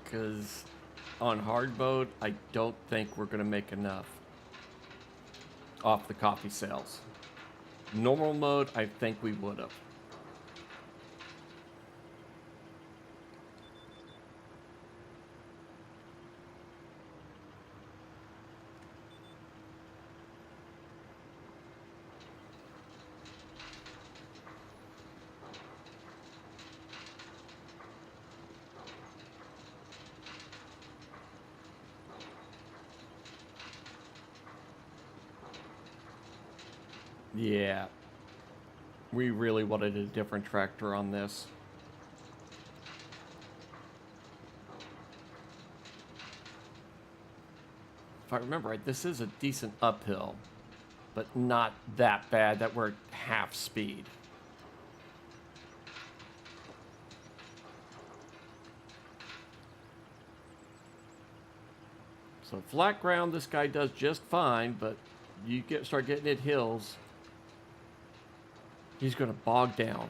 Because on hard mode, I don't think we're going to make enough off the coffee sales. Normal mode, I think we would have. Yeah. We really wanted a different tractor on this. If I remember right, this is a decent uphill, but not that bad that we're at half speed. So flat ground, this guy does just fine, but you start getting it hills, he's going to bog down.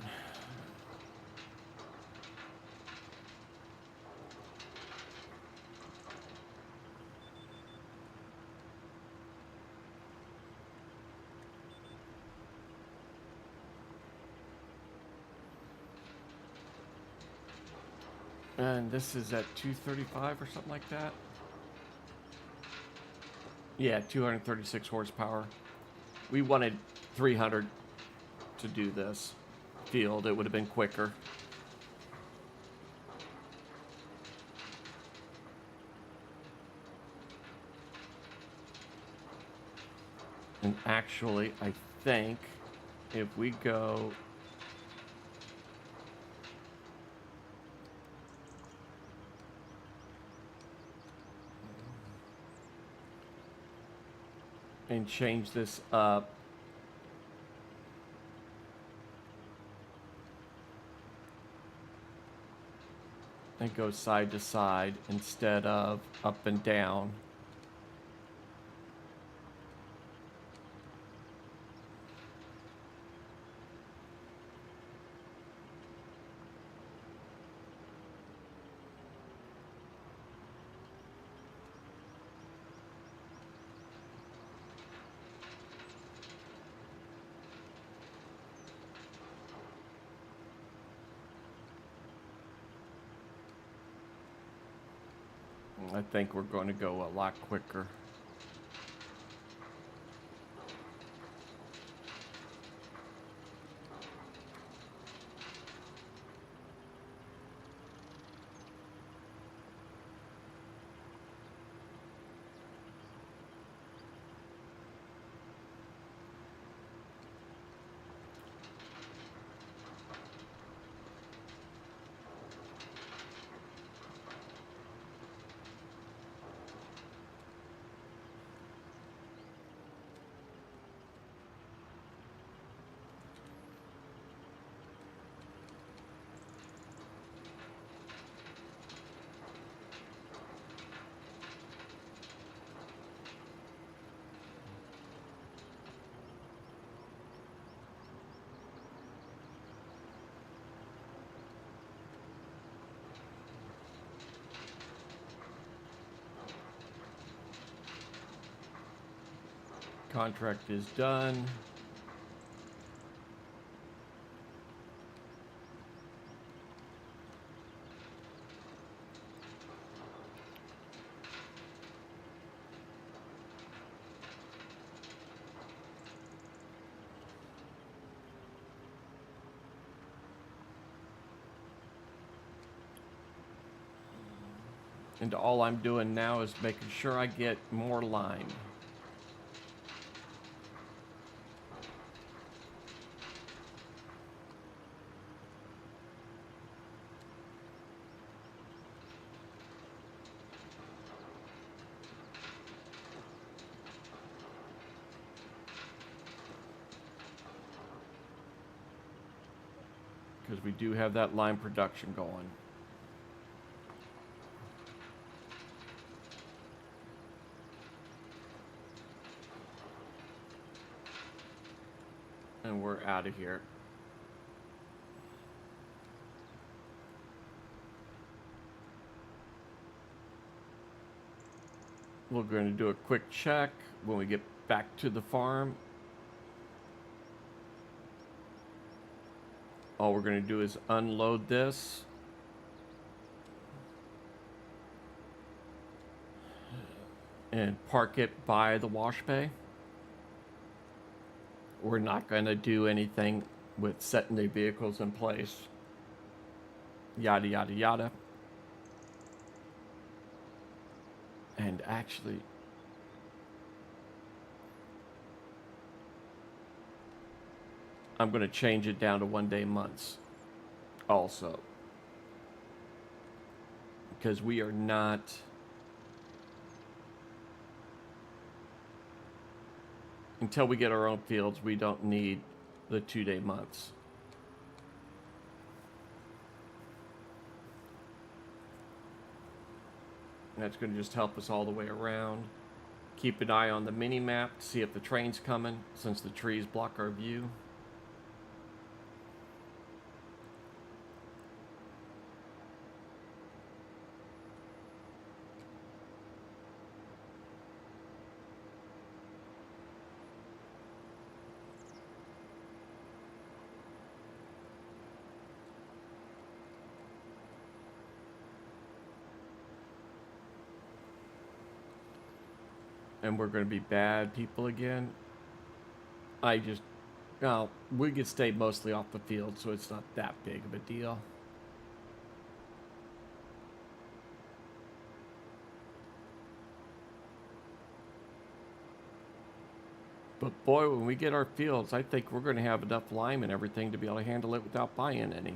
And this is at 235 or something like that. Yeah, 236 horsepower. We wanted 300 to do this field. It would have been quicker. And actually, I think if we go... and change this up. And go side to side instead of up and down. I think we're going to go a lot quicker. Contract is done. And all I'm doing now is making sure I get more line. because we do have that line production going. And we're out of here. We're going to do a quick check when we get back to the farm. All we're going to do is unload this. And park it by the wash bay. We're not going to do anything with setting the vehicles in place. Yada, yada, yada. And actually, I'm going to change it down to 1 day months also. Because we are not... Until we get our own fields, we don't need the 2 day months. And that's going to just help us all the way around. Keep an eye on the mini map to see if the train's coming, since the trees block our view. And we're going to be bad people again. Well, we get stayed mostly off the field, so it's not that big of a deal. But boy, when we get our fields, I think we're going to have enough lime and everything to be able to handle it without buying any.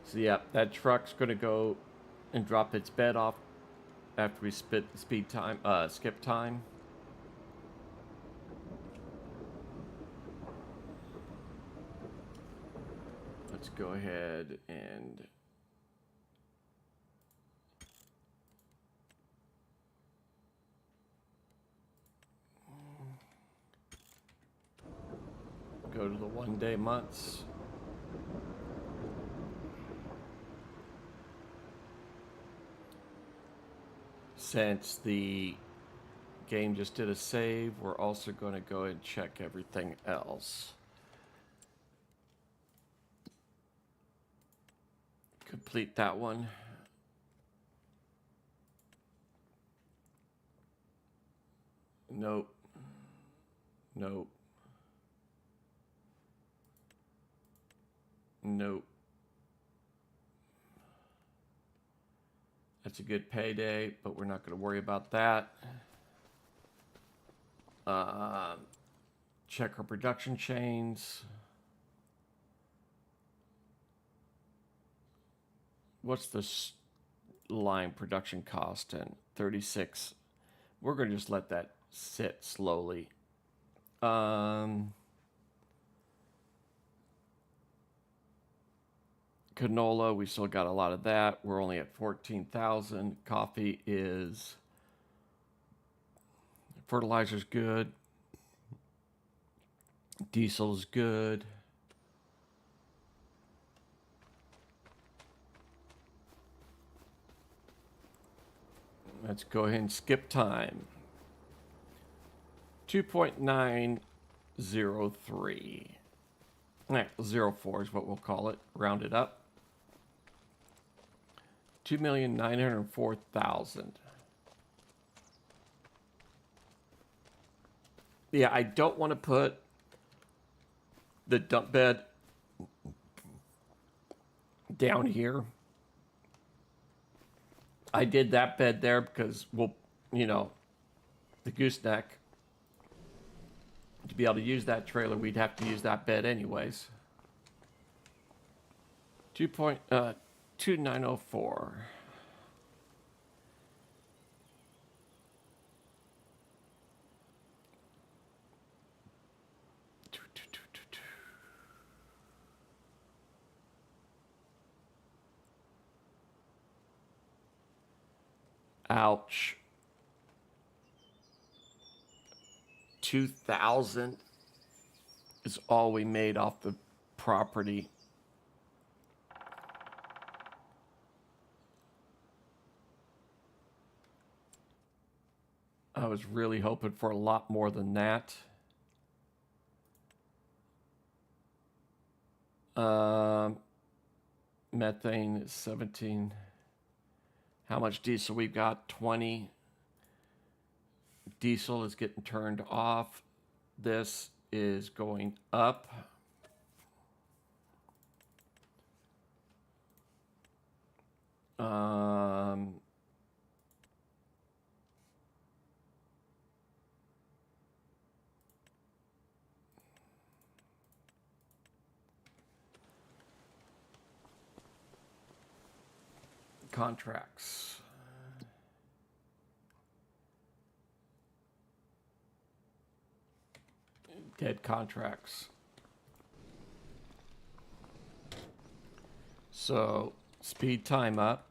So yeah, that truck's gonna go and drop its bed off after we skip time. Let's go ahead and go to the 1 day months. Since the game just did a save, we're also going to go and check everything else. Complete that one. Nope. Nope. Nope. That's a good payday, but we're not going to worry about that. Check our production chains. What's the line production cost in? 36. We're going to just let that sit slowly. Canola, we still got a lot of that. We're only at 14,000. Coffee is... Fertilizer's good. Diesel's good. Let's go ahead and skip time. 2.903. 04 is what we'll call it. Round it up. 2,904,000. Yeah, I don't want to put the dump bed down here. I did that bed there because we'll, you know, the gooseneck, to be able to use that trailer, we'd have to use that bed anyways. 2904. Ouch. 2,000 is all we made off the property. I was really hoping for a lot more than that. Methane is 17. How much diesel we've got? 20. Diesel is getting turned off. This is going up. Contracts. Dead contracts. So speed time up.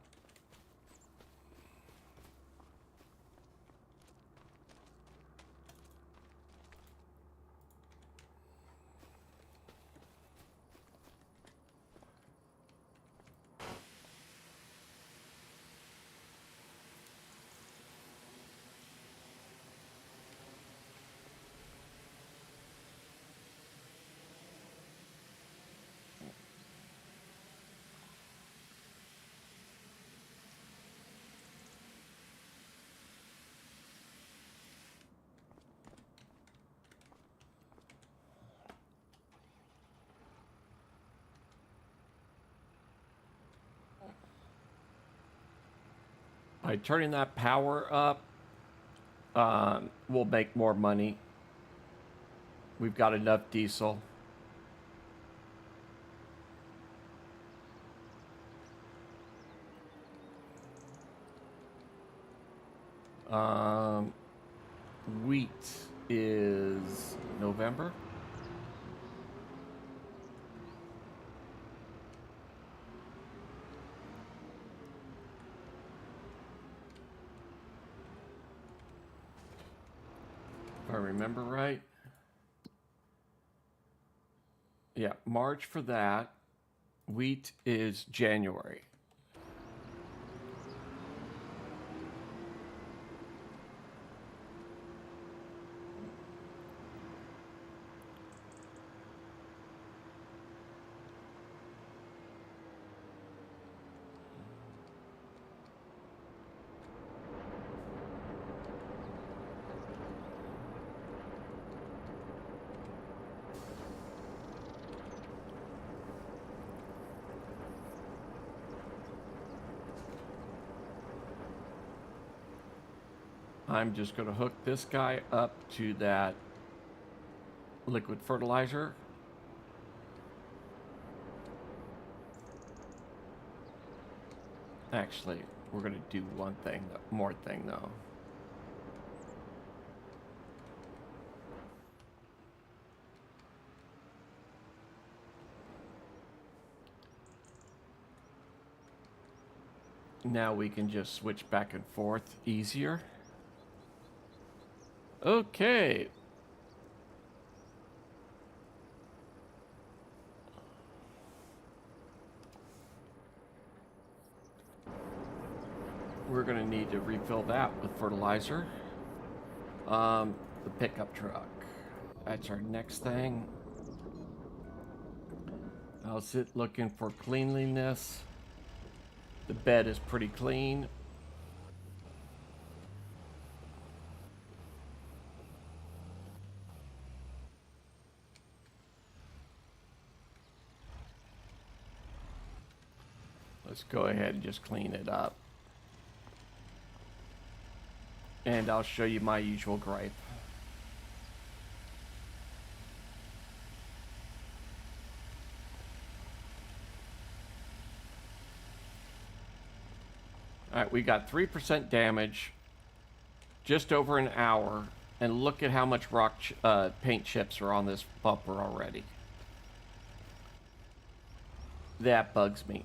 By turning that power up, we'll make more money. We've got enough diesel. Wheat is November. If I remember right. Yeah, March for that. Wheat is January. I'm just going to hook this guy up to that liquid fertilizer. Actually, we're going to do one thing, more thing though. Now we can just switch back and forth easier. Okay. We're going to need to refill that with fertilizer. The pickup truck. That's our next thing. How's it looking for cleanliness? The bed is pretty clean. Let's go ahead and just clean it up. And I'll show you my usual gripe. Alright, we got 3% damage, just over an hour, and look at how much paint chips are on this bumper already. That bugs me.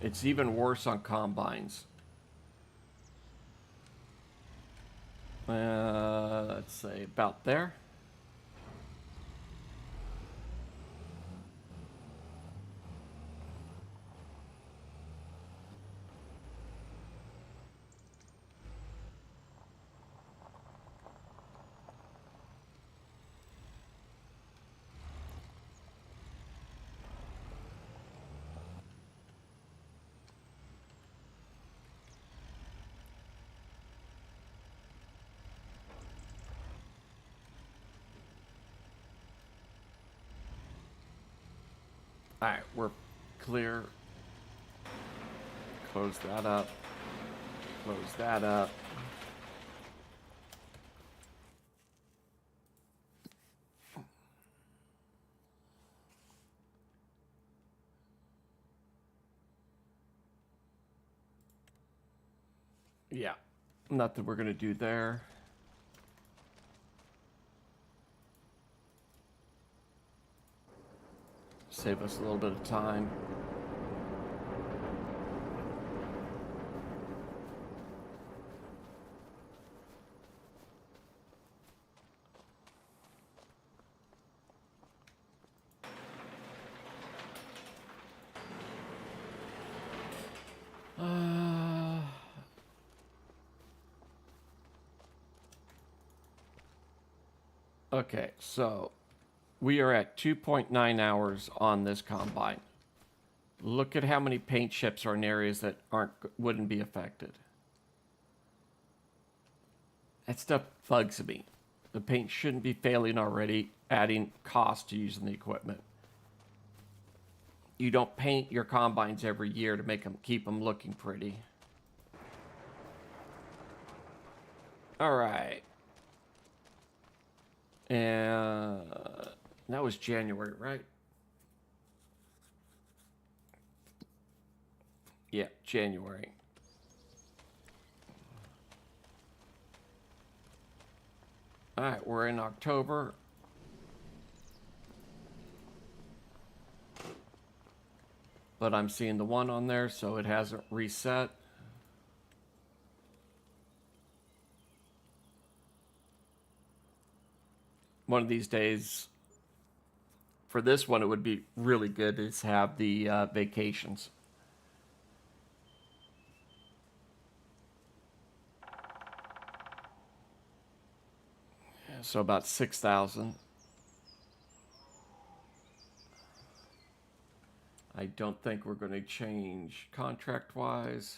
It's even worse on combines. Let's say about there. Alright, we're clear. Close that up. Close that up. Yeah, nothing we're going to do there. Save us a little bit of time. Okay, so we are at 2.9 hours on this combine. Look at how many paint chips are in areas that wouldn't be affected. That stuff bugs me. The paint shouldn't be failing already, adding cost to using the equipment. You don't paint your combines every year to keep them looking pretty. All right. And that was January, right? Yeah, January. All right, we're in October. But I'm seeing the 1 on there, so it hasn't reset. One of these days, for this one, it would be really good to have the vacations. So about 6,000. I don't think we're going to change contract-wise.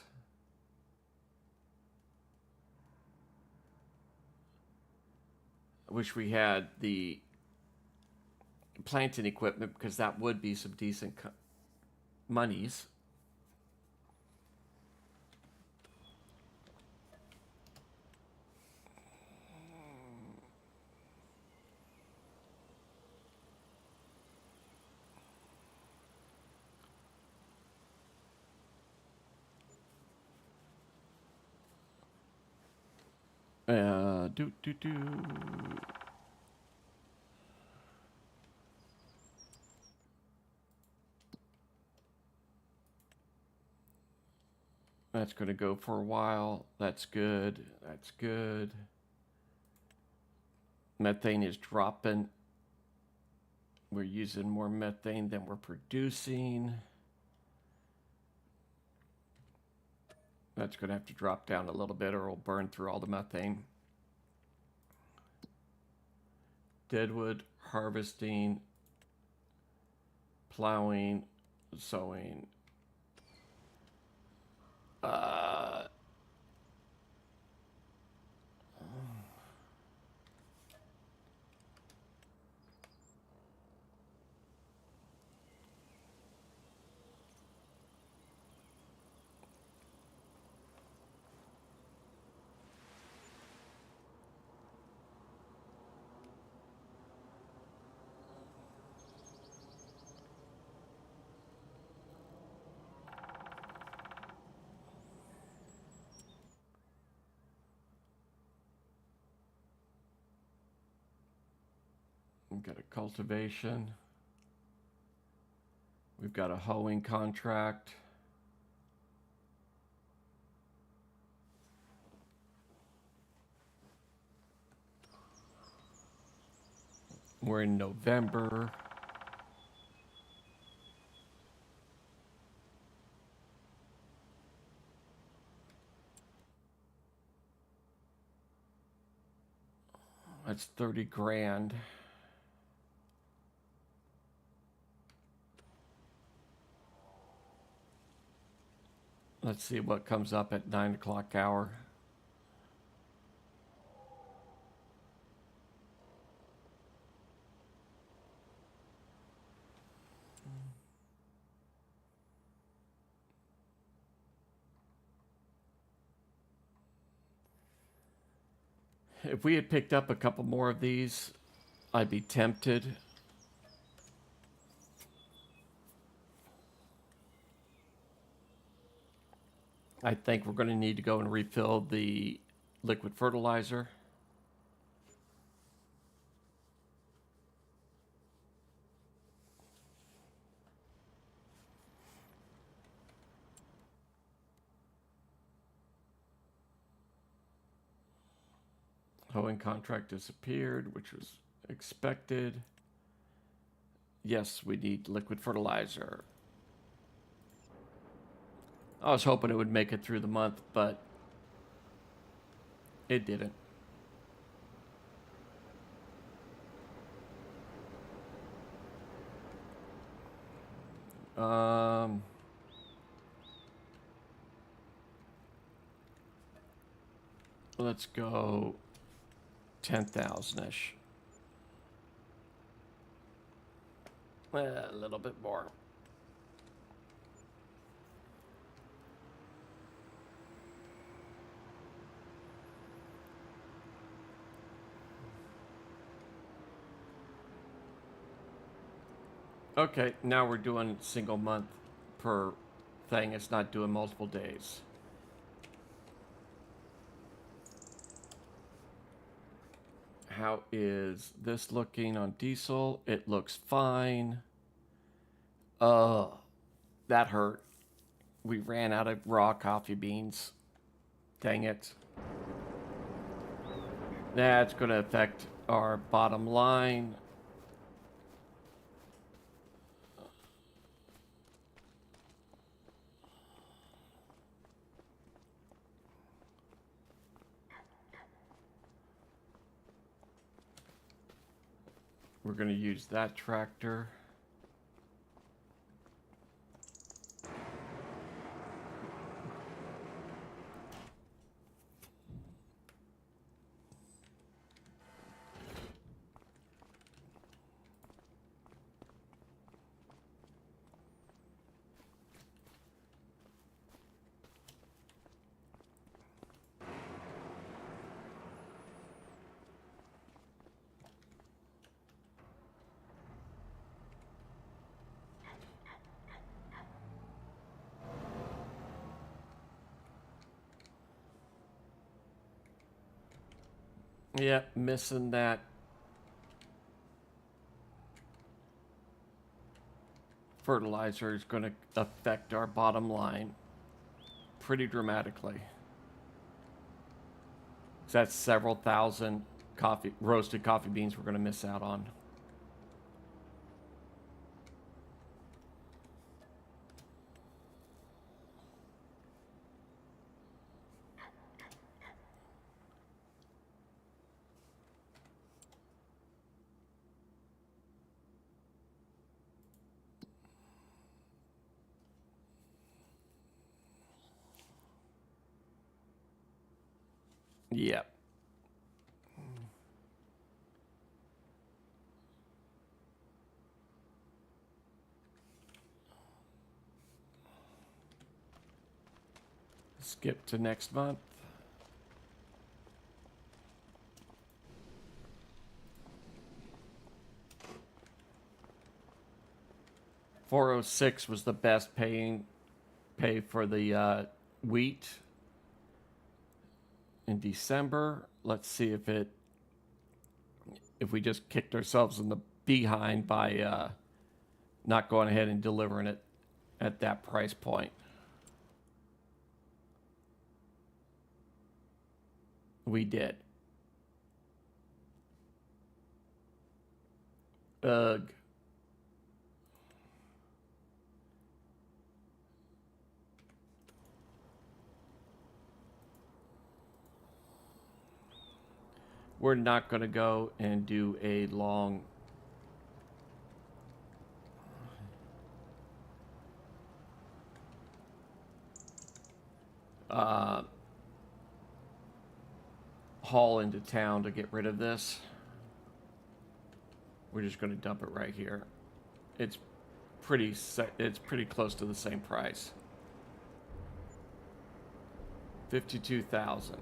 I wish we had the planting equipment because that would be some decent monies. Do. That's going to go for a while. That's good. That's good. Methane is dropping. We're using more methane than we're producing. That's going to have to drop down a little bit or it'll burn through all the methane. Deadwood, harvesting, plowing, sowing. We've got a cultivation. We've got a hoeing contract. We're in November. That's 30 grand. Let's see what comes up at 9 o'clock hour. If we had picked up a couple more of these, I'd be tempted. I think we're going to need to go and refill the liquid fertilizer. Hoeing contract disappeared, which was expected. Yes, we need liquid fertilizer. I was hoping it would make it through the month, but it didn't. Let's go 10,000-ish. A little bit more. Okay, now we're doing single month per thing. It's not doing multiple days. How is this looking on diesel? It looks fine. That hurt. We ran out of raw coffee beans. Dang it. That's going to affect our bottom line. We're going to use that tractor. Yep, missing that fertilizer is going to affect our bottom line pretty dramatically. So that's several thousand roasted coffee beans we're going to miss out on. Yep. Skip to next month. $406 was the best pay for the wheat in December. Let's see if it if we just kicked ourselves in the behind by not going ahead and delivering it at that price point. We did. Ugh. We're not going to go and do a long haul into town to get rid of this. We're just going to dump it right here. It's pretty close to the same price. 52,000.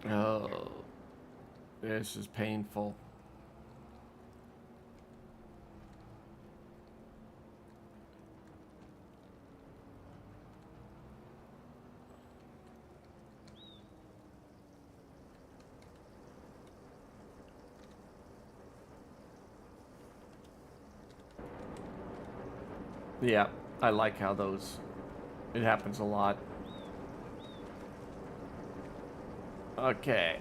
Oh, this is painful. Yeah, I like how it happens a lot. Okay.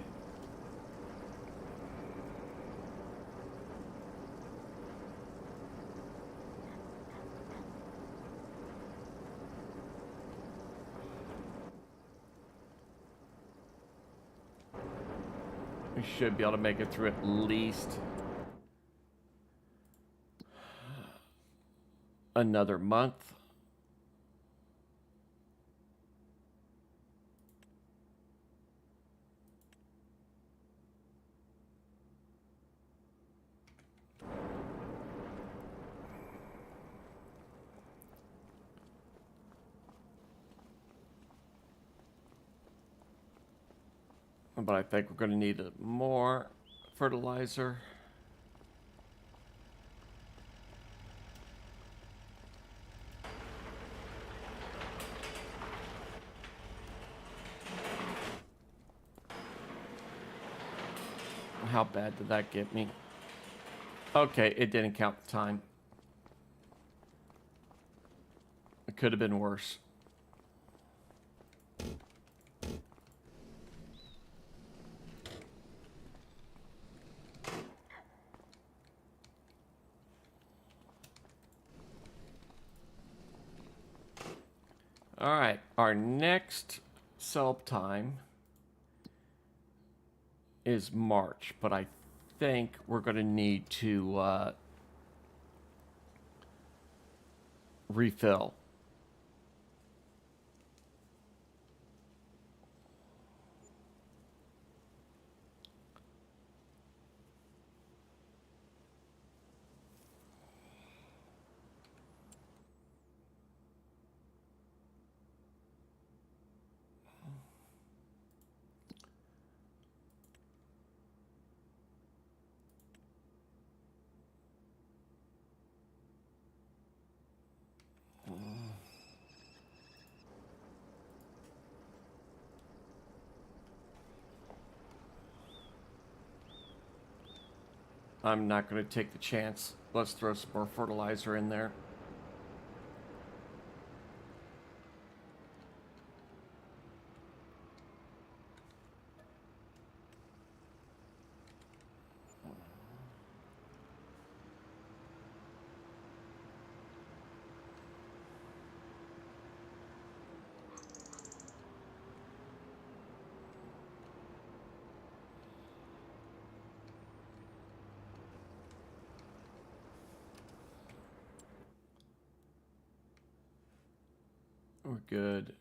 We should be able to make it through at least another month. But I think we're going to need more fertilizer. How bad did that get me? Okay, it didn't count the time. It could have been worse. All right, our next sell time is March, but I think we're going to need to refill. I'm not going to take the chance. Let's throw some more fertilizer in there. We're good.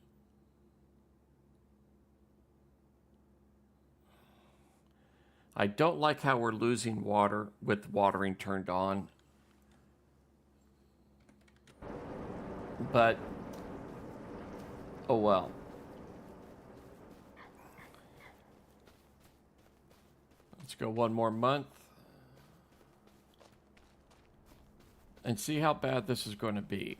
I don't like how we're losing water with watering turned on. But, oh well. Let's go one more month. And see how bad this is going to be.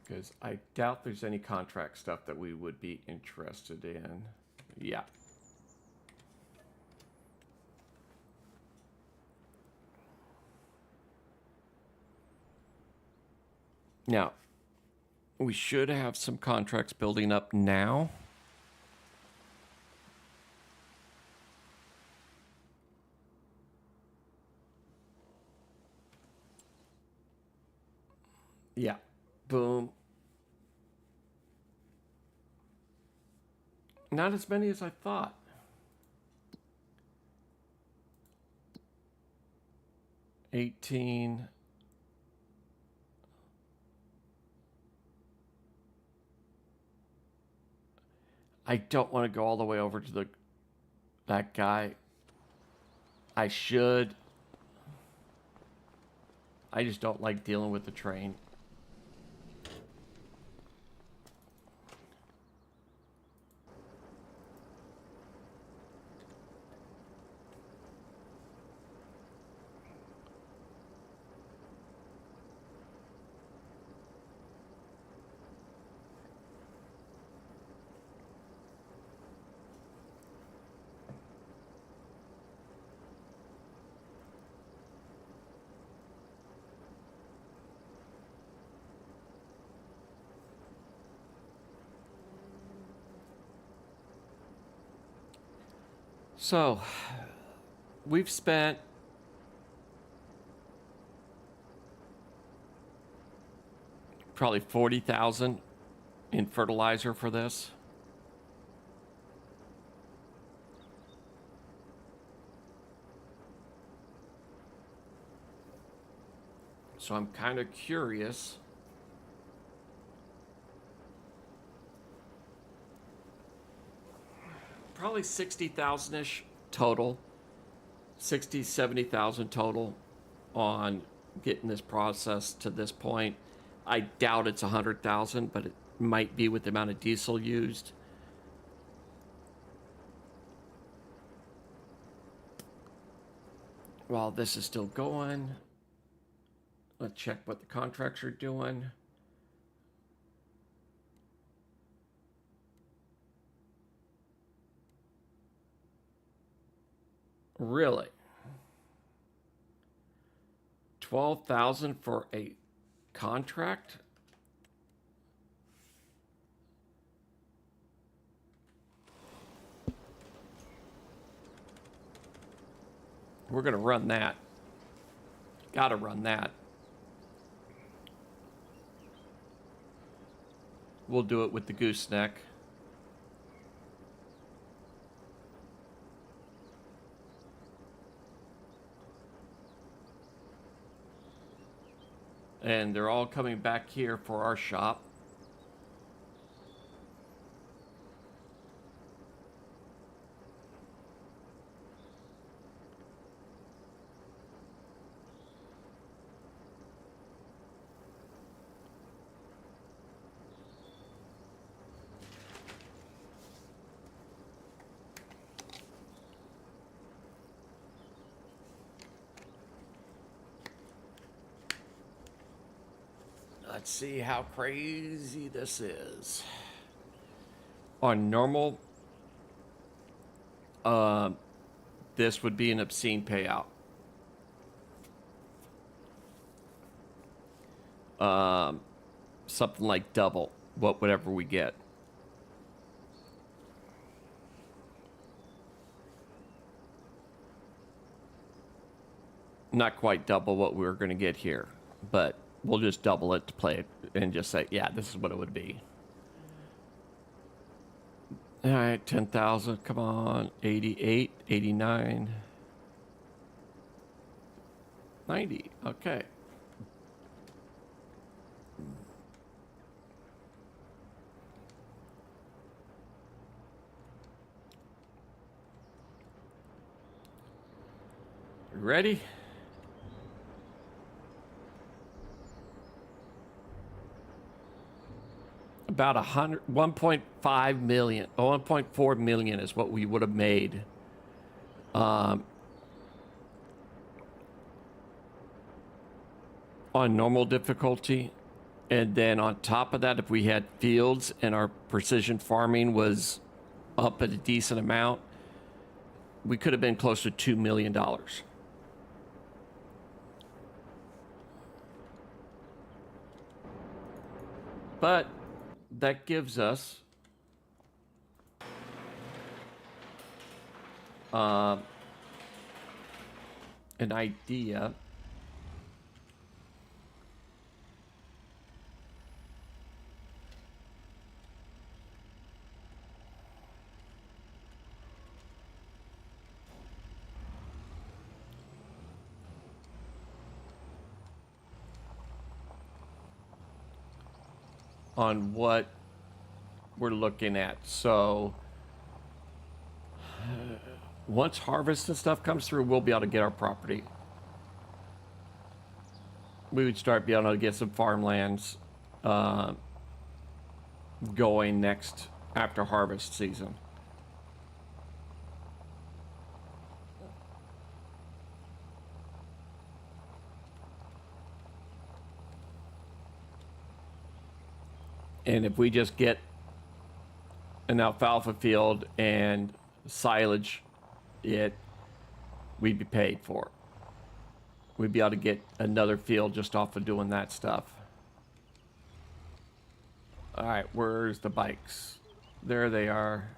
Because I doubt there's any contract stuff that we would be interested in. Yeah. Now, we should have some contracts building up now. Yeah. Boom. Not as many as I thought. $18. I don't want to go all the way over to that guy. I should. I just don't like dealing with the train. So, we've spent probably 40,000 in fertilizer for this. So I'm kind of curious. Probably 60,000-ish total. 60, 70,000 total on getting this process to this point. I doubt it's 100,000, but it might be with the amount of diesel used. While this is still going, let's check what the contracts are doing. Really? 12,000 for a contract? We're going to run that. Got to run that. We'll do it with the gooseneck. And they're all coming back here for our shop. Let's see how crazy this is. On normal, this would be an obscene payout. Something like double whatever we get. Not quite double what we were going to get here, but we'll just double it to play it and just say, yeah, this is what it would be. All right, 10,000, come on, 88, 89, 90, okay. Ready? About 1.5 million, 1.4 million is what we would have made. On normal difficulty, And then on top of that, if we had fields and our precision farming was up at a decent amount, we could have been close to $2 million. But that gives us an idea on what we're looking at. So once harvest and stuff comes through, we'll be able to get our property. We would start being able to get some farmlands going next after harvest season. And if we just get an alfalfa field and silage it, we'd be paid for it. We'd be able to get another field just off of doing that stuff. All right, where's the bikes? There they are.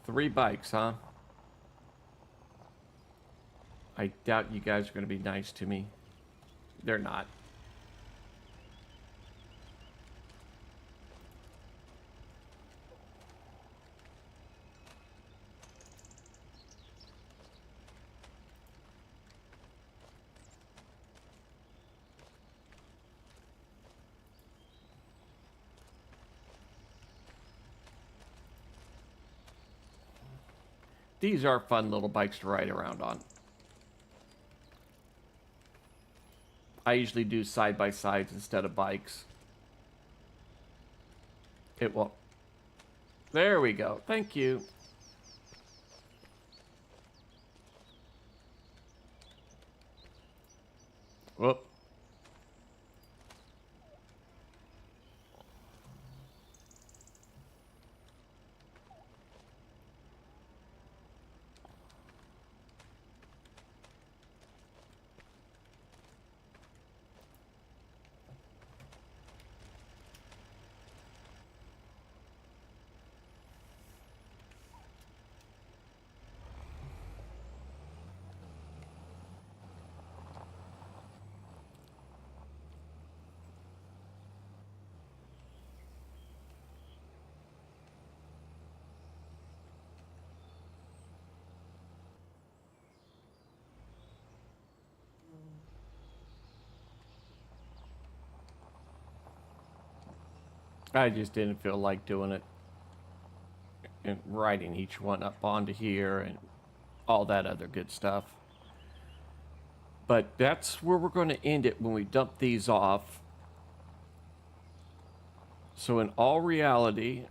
3 bikes, huh? I doubt you guys are going to be nice to me. They're not. These are fun little bikes to ride around on. I usually do side-by-sides instead of bikes. It won't. There we go. Thank you. Whoop. I just didn't feel like doing it and writing each one up onto here and all that other good stuff. But that's where we're going to end it when we dump these off. So in all reality,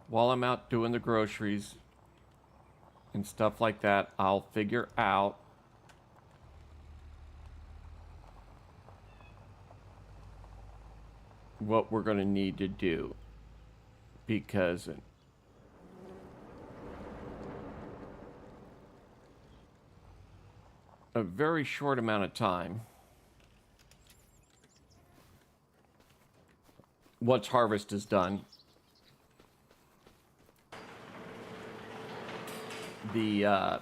while I'm out doing the groceries and stuff like that, I'll figure out what we're going to need to do, because a very short amount of time, once harvest is done, the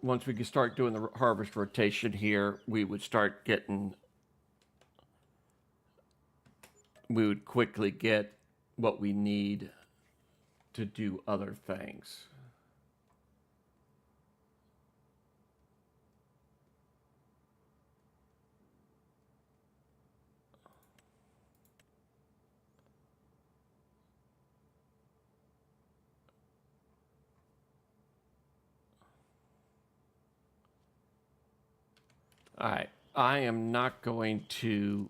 once we could start doing the harvest rotation here, we would quickly get what we need to do other things. All right. I am not going to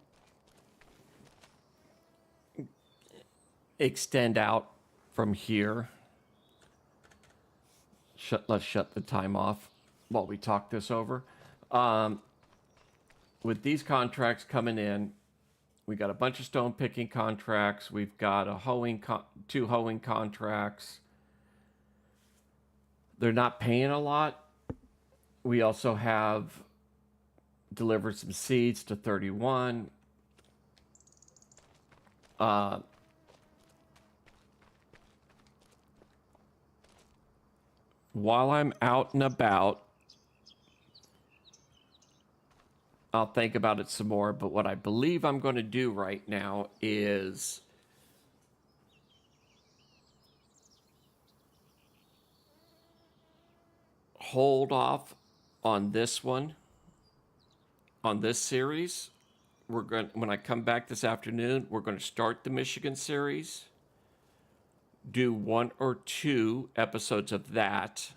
extend out from here. Let's shut the time off while we talk this over. With these contracts coming in, we got a bunch of stone picking contracts. We've got two hoeing contracts. They're not paying a lot. We also have delivered some seeds to 31. While I'm out and about, I'll think about it some more, but what I believe I'm going to do right now is hold off on this one, on this series. When I come back this afternoon, we're going to start the Michigan series, do 1 or 2 episodes of that.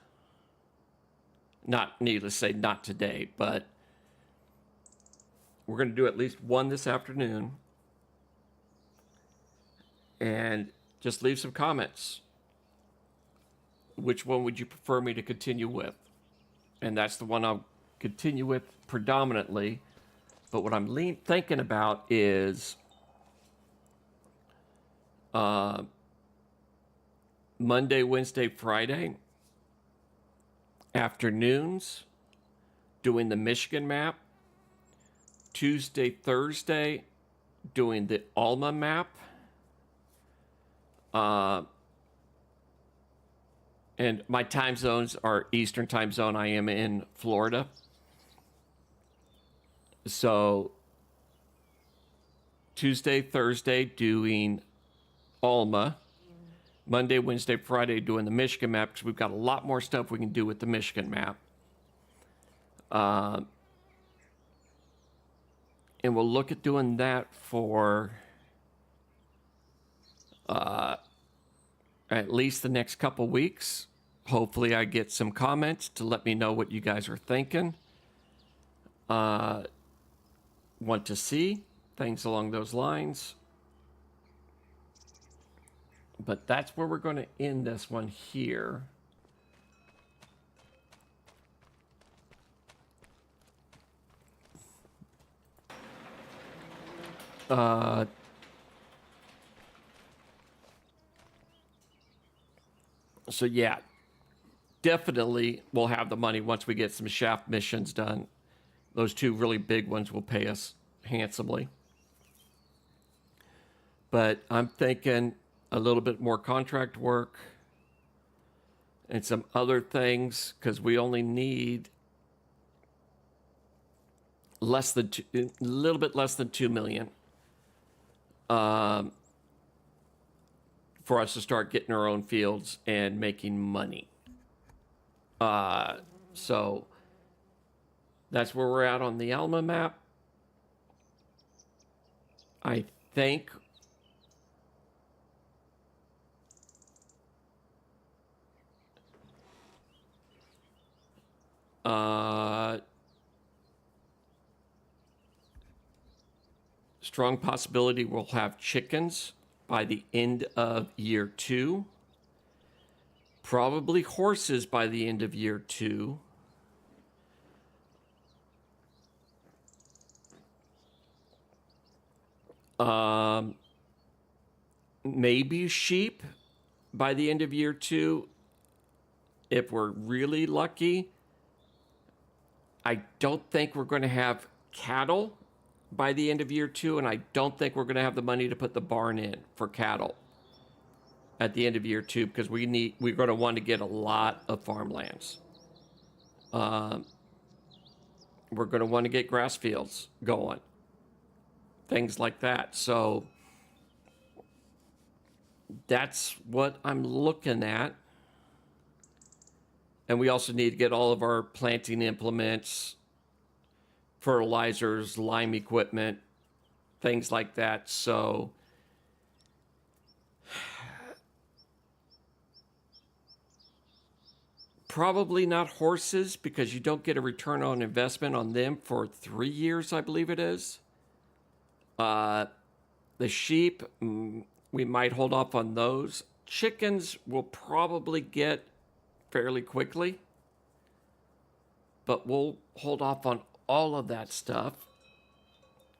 Not, needless to say, not today, but we're going to do at least one this afternoon. And just leave some comments. Which one would you prefer me to continue with? And that's the one I'll continue with predominantly. But what I'm thinking about is Monday, Wednesday, Friday afternoons doing the Michigan map. Tuesday, Thursday doing the Alma map. And my time zones are Eastern time zone. I am in Florida. So Tuesday, Thursday doing Alma. Monday, Wednesday, Friday doing the Michigan map, because we've got a lot more stuff we can do with the Michigan map. And we'll look at doing that for at least the next couple weeks. Hopefully I get some comments to let me know what you guys are thinking. Want to see things along those lines. But that's where we're going to end this one here. So yeah, definitely we'll have the money once we get some shaft missions done. Those 2 really big ones will pay us handsomely. But I'm thinking a little bit more contract work and some other things, because we only need a little bit less than 2 million for us to start getting our own fields and making money. So that's where we're at on the Alma map. I think strong possibility we'll have chickens by the end of year 2. Probably horses by the end of year 2. Maybe sheep by the end of year 2, if we're really lucky. I don't think we're going to have cattle by the end of year 2, and I don't think we're going to have the money to put the barn in for cattle at the end of year 2, because we're going to want to get a lot of farmlands. We're going to want to get grass fields going, things like that. So that's what I'm looking at. And we also need to get all of our planting implements, fertilizers, lime equipment, things like that. So Probably not horses, because you don't get a return on investment on them for 3 years, I believe it is. The sheep, we might hold off on those. Chickens will probably get fairly quickly, but we'll hold off on all of that stuff.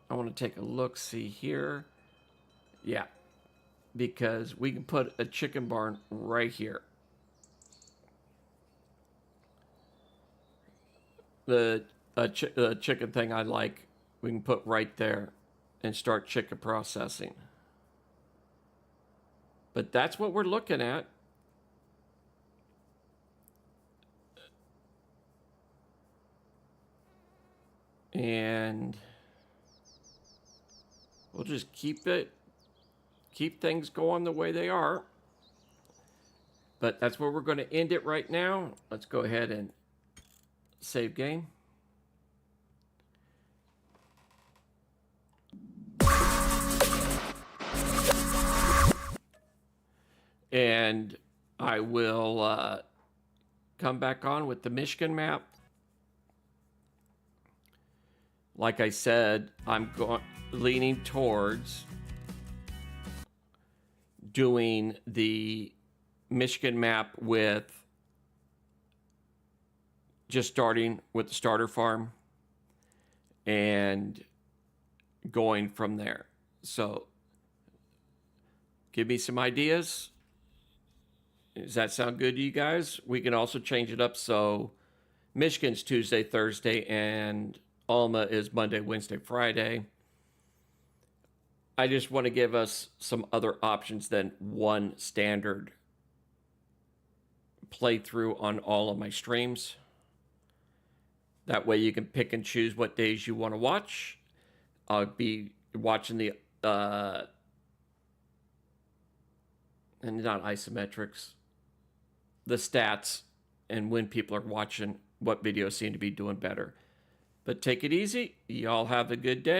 I want to take a look, see here. Yeah, because we can put a chicken barn right here. The chicken thing I like, we can put right there and start chicken processing. But that's what we're looking at. And we'll just keep things going the way they are. But that's where we're going to end it right now. Let's go ahead and save game. And I will come back on with the Michigan map. Like I said, I'm leaning towards doing the Michigan map with just starting with the starter farm and going from there. So give me some ideas. Does that sound good to you guys? We can also change it up so Michigan's Tuesday, Thursday, and Alma is Monday, Wednesday, Friday. I just want to give us some other options than one standard playthrough on all of my streams. That way you can pick and choose what days you want to watch. I'll be watching the and not isometrics, the stats, and when people are watching, what videos seem to be doing better. But take it easy. Y'all have a good day.